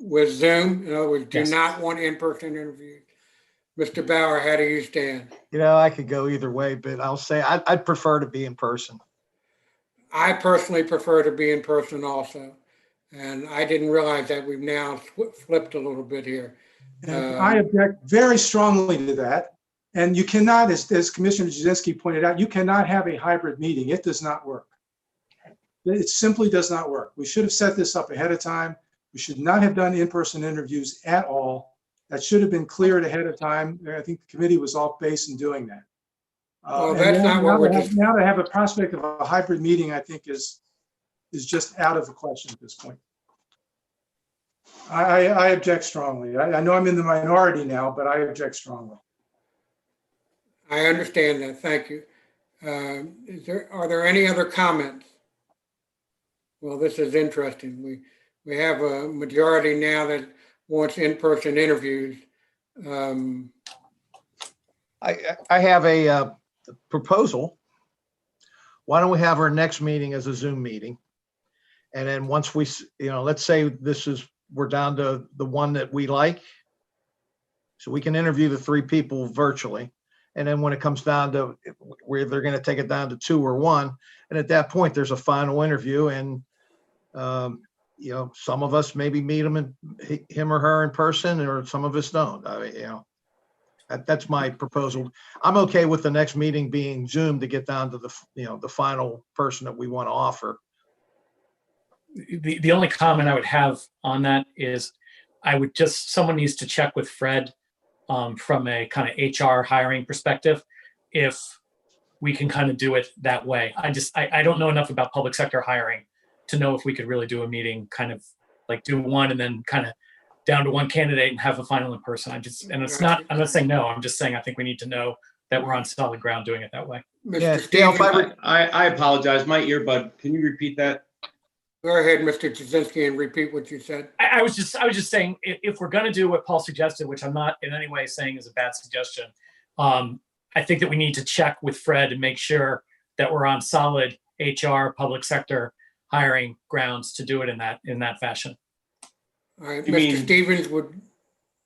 With Zoom? In other words, do Yes. not want in-person interviews. Mr. Bauer, how do you stand? I could go either way, but I'll say I'd prefer to be in person. I personally prefer to be in person also. And I didn't realize that we've now flipped a little bit here. And I object very strongly to that. And you cannot, as Commissioner Jasinski pointed out, you cannot have a hybrid meeting. It does not work. It simply does not work. We should have set this up ahead of time. We should not have done in-person interviews at all. That should have been cleared ahead of time. I think the committee was off base in doing that. Well, that's not what we're just... Now to have a prospect of a hybrid meeting, I think is just out of the question at this point. I object strongly. I know I'm in the minority now, but I object strongly. I understand that. Thank you. Are there any other comments? Well, this is interesting. We have a majority now that wants in-person interviews. I have a proposal. Why don't we have our next meeting as a Zoom meeting? And then once we, let's say this is we're down to the one that we like. So we can interview the 3 people virtually. And then when it comes down to where they're going to take it down to 2 or 1, and at that point, there's a final interview. And, some of us maybe meet him or her in person, or some of us don't. I mean, that's my proposal. I'm okay with the next meeting being Zoom to get down to the final person that we want to offer. The only comment I would have on that is someone needs to check with Fred from a kind of HR hiring perspective, if we can kind of do it that way. I don't know enough about public sector hiring to know if we could really do a meeting, kind of like do one and then kind of down to one candidate and have a final in person. I'm not saying no, I'm just saying I think we need to know that we're on solid ground doing it that way. Yeah, Dale, I apologize. My earbud. Can you repeat that? Go ahead, Mr. Jasinski, and repeat what you said. I was just saying, if we're going to do what Paul suggested, which I'm not in any way saying is a bad suggestion, I think that we need to check with Fred and make sure that we're on solid HR, public sector hiring grounds to do it in that fashion. All right, Mr. Stevens would.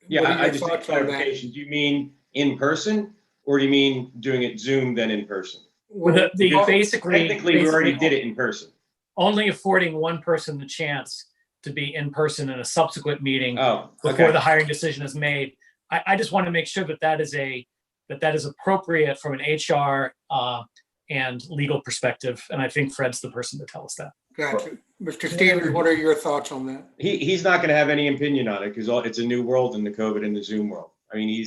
Yeah, I just need clarification. Do you mean in person, or do you mean doing it Zoom then in person? Well, basically, we already did it in person. Only affording one person the chance to be in person in a subsequent meeting before before the hiring decision is made. I just want to make sure that is appropriate from an HR and legal perspective, and I think Fred's the person to tell us that. Gotcha. Mr. Stevens, what are your thoughts on that? He's not going to have any opinion on it because it's a new world in the COVID and the Zoom world. I mean,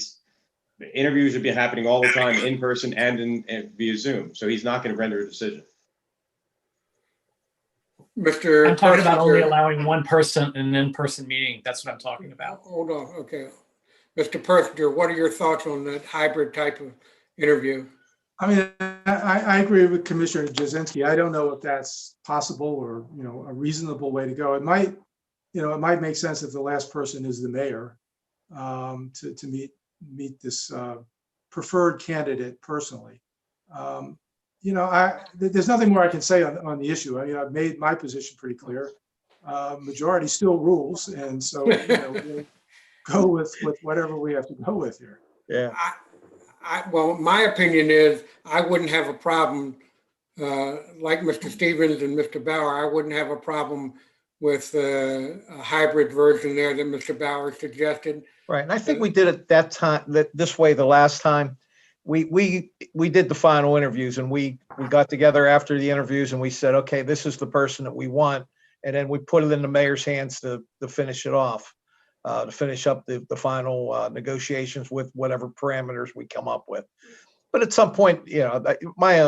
the interviews have been happening all the time in person and via Zoom, so he's not going to render a decision. I'm talking about only allowing one person in an in-person meeting. That's what I'm talking about. Hold on. Okay. Mr. Persinger, what are your thoughts on that hybrid type of interview? I mean, I agree with Commissioner Jasinski. I don't know if that's possible or, a reasonable way to go. It might make sense if the last person is the mayor to meet this preferred candidate personally. There's nothing more I can say on the issue. I've made my position pretty clear. Majority still rules, and so we'll go with whatever we have to go with here. Yeah. Well, my opinion is I wouldn't have a problem, like Mr. Stevens and Mr. Bauer. I wouldn't have a problem with a hybrid version there that Mr. Bauer suggested. Right, and I think we did it this way the last time. We did the final interviews, and we got together after the interviews and we said, okay, this is the person that we want. And then we put it in the mayor's hands to finish it off, to finish up the final negotiations with whatever parameters we come up with. But at some point, my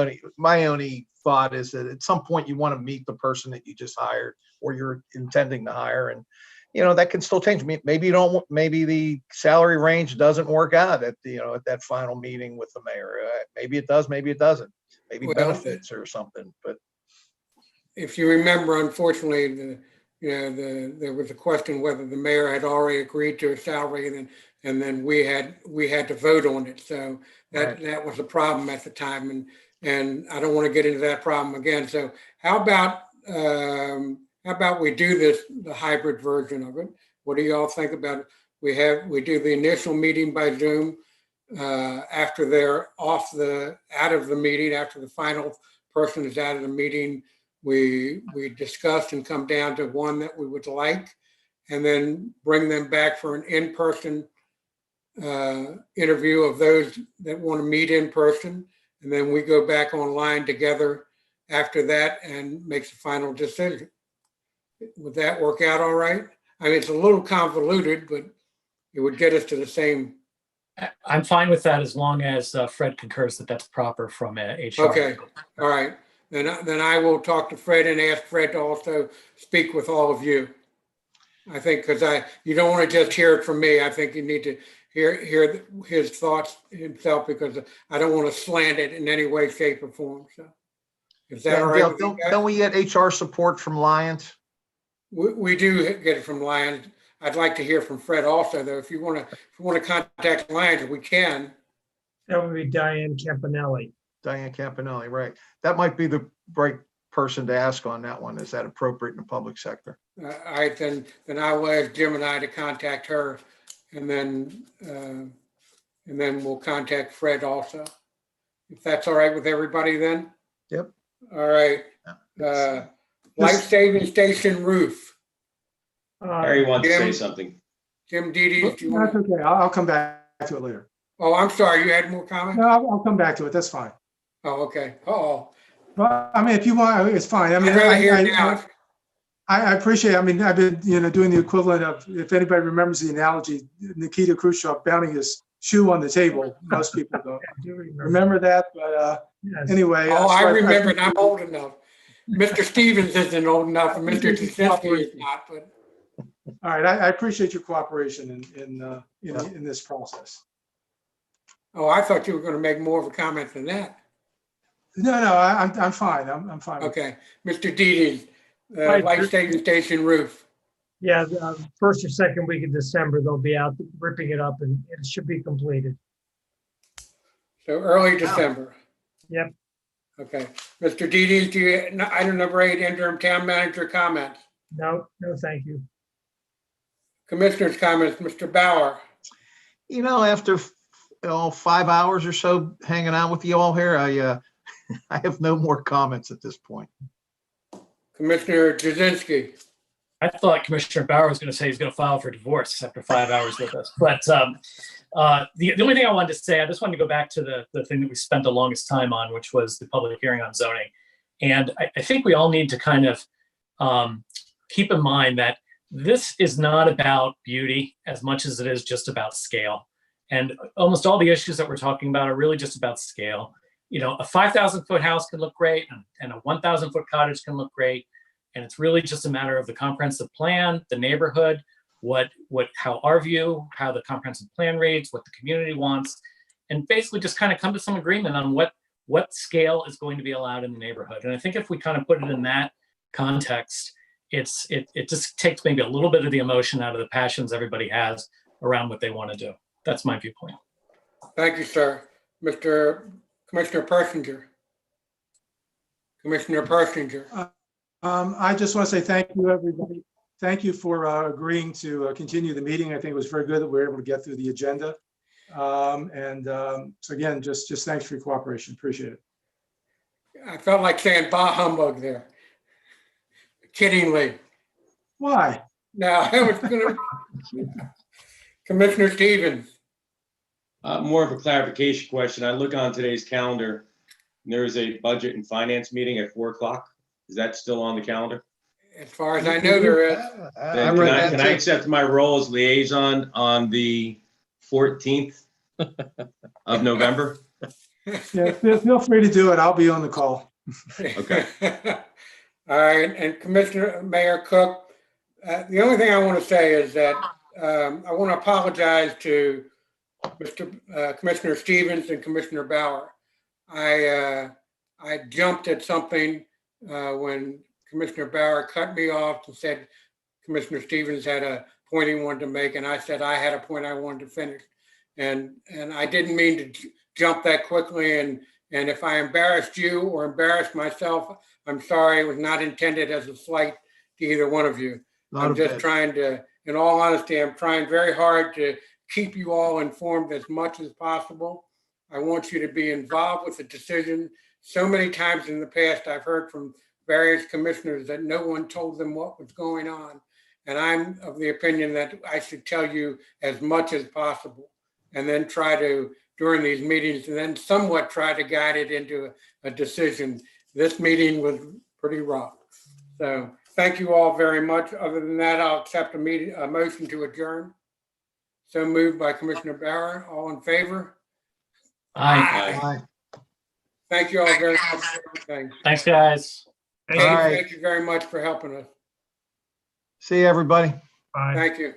only thought is that at some point you want to meet the person that you just hired or you're intending to hire. And that can still change. Maybe maybe the salary range doesn't work out at that final meeting with the mayor. Maybe it does, maybe it doesn't. Maybe benefits or something. But if you remember, unfortunately, there was a question whether the mayor had already agreed to a salary, and then we had to vote on it. So that was a problem at the time, and I don't want to get into that problem again. So how about we do the hybrid version of it? What do y'all think about it? We do the initial meeting by Zoom. After they're out of the meeting, after the final person is out of the meeting, we discuss and come down to one that we would like, and then bring them back for an in-person interview of those that want to meet in person. And then we go back online together after that and make the final decision. Would that work out all right? I mean, it's a little convoluted, but it would get us to the same. I'm fine with that as long as Fred concurs that that's proper from HR. Okay, all right. Then I will talk to Fred and ask Fred to also speak with all of you. I think because you don't want to just hear it from me. I think you need to hear his thoughts himself, because I don't want to slant it in any way, shape, or form. So is that all right? Don't we get HR support from Lions? We do get it from Lions. I'd like to hear from Fred also, though. If you want to contact Lions, we can. That would be Diane Campanelli. Diane Campanelli, right. That might be the right person to ask on that one. Is that appropriate in the public sector? All right, then I will ask Jim and I to contact her, and then we'll contact Fred also. If that's all right with everybody then? Yep. All right. Life saving station roof. Harry wants to say Jim? something. Jim Didi, do you want That's to? okay. I'll come back to it later. Oh, I'm sorry, you had more comments? No, I'll come back to it. That's fine. Oh, okay. Uh-oh. But I mean, if you want, it's fine. I mean, I'd rather hear it now. I appreciate, I mean, I've been, doing the equivalent of, if anybody remembers the analogy, Nikita Khrushchev pounding his shoe on the table. Most people don't remember that, but anyway. Oh, so I remember it. I'm old enough. Mr. Stevens isn't old enough, and Mr. Jasinski is not, but. All right, I appreciate your cooperation in this process. Oh, I thought you were going to make more of a comment than that. No, I'm fine. I'm fine. Okay, Mr. Didi, Right. life saving station roof. Yeah, the first or second week of December, they'll be out ripping it up and it should be completed. So early December. Yep. Okay, Mr. Didi, do you, item number 8, interim town manager comments? No, thank you. Commissioners' comments, Mr. Bauer. After 5 hours or so hanging out with you all here, I have no more comments at this point. Commissioner Jasinski. I thought Commissioner Bauer was going to say he's going to file for divorce after 5 hours with us. But the only thing I wanted to say, I just wanted to go back to the thing that we spent the longest time on, which was the public hearing on zoning. And I think we all need to kind of keep in mind that this is not about beauty as much as it is just about scale. And almost all the issues that we're talking about are really just about scale. A 5,000-foot house can look great, and a 1,000-foot cottage can look great. And it's really just a matter of the comprehensive plan, the neighborhood, how our view, how the comprehensive plan reads, what the community wants, and basically just kind of come to some agreement on what scale is going to be allowed in the neighborhood. And I think if we kind of put it in that context, it just takes maybe a little bit of the emotion out of the passions everybody has around what they want to do. That's my viewpoint. Thank you, sir. Commissioner Persinger. Commissioner Persinger. I just want to say thank you, everybody. Thank you for agreeing to continue the meeting. I think it was very good that we were able to get through the agenda. So again, just thanks for your cooperation. Appreciate it. I felt like saying bah humbug there. Kiddingly. Why? No, I was going to. Commissioner Stevens. More of a clarification question. I look on today's calendar, and there is a budget and finance meeting at 4 o'clock. Is that still on the calendar? As far as I know, there is. Then can I accept my role as liaison on the 14th of November? Yeah, feel free to do it. I'll be on the call. Okay. All right, and Mayor Cook, the only thing I want to say is that I want to apologize to Commissioner Stevens and Commissioner Bauer. I jumped at something when Commissioner Bauer cut me off and said Commissioner Stevens had a point he wanted to make, and I said I had a point I wanted to finish. And I didn't mean to jump that quickly, and if I embarrassed you or embarrassed myself, I'm sorry. It was not intended as a slight to either one of you. I'm just trying to, in all honesty, I'm trying very hard to keep you all informed as much as possible. I want you to be involved with the decision. So many times in the past, I've heard from various commissioners that no one told them what was going on. And I'm of the opinion that I should tell you as much as possible, and then try to, during these meetings, and then somewhat try to guide it into a decision. This meeting was pretty rough. So thank you all very much. Other than that, I'll accept a motion to adjourn. So moved by Commissioner Bauer. All in favor? Aye. Aye. Thank you all very much for everything. Thanks, guys. Dave, thank you very much for helping us. See you, everybody. Bye. Thank you.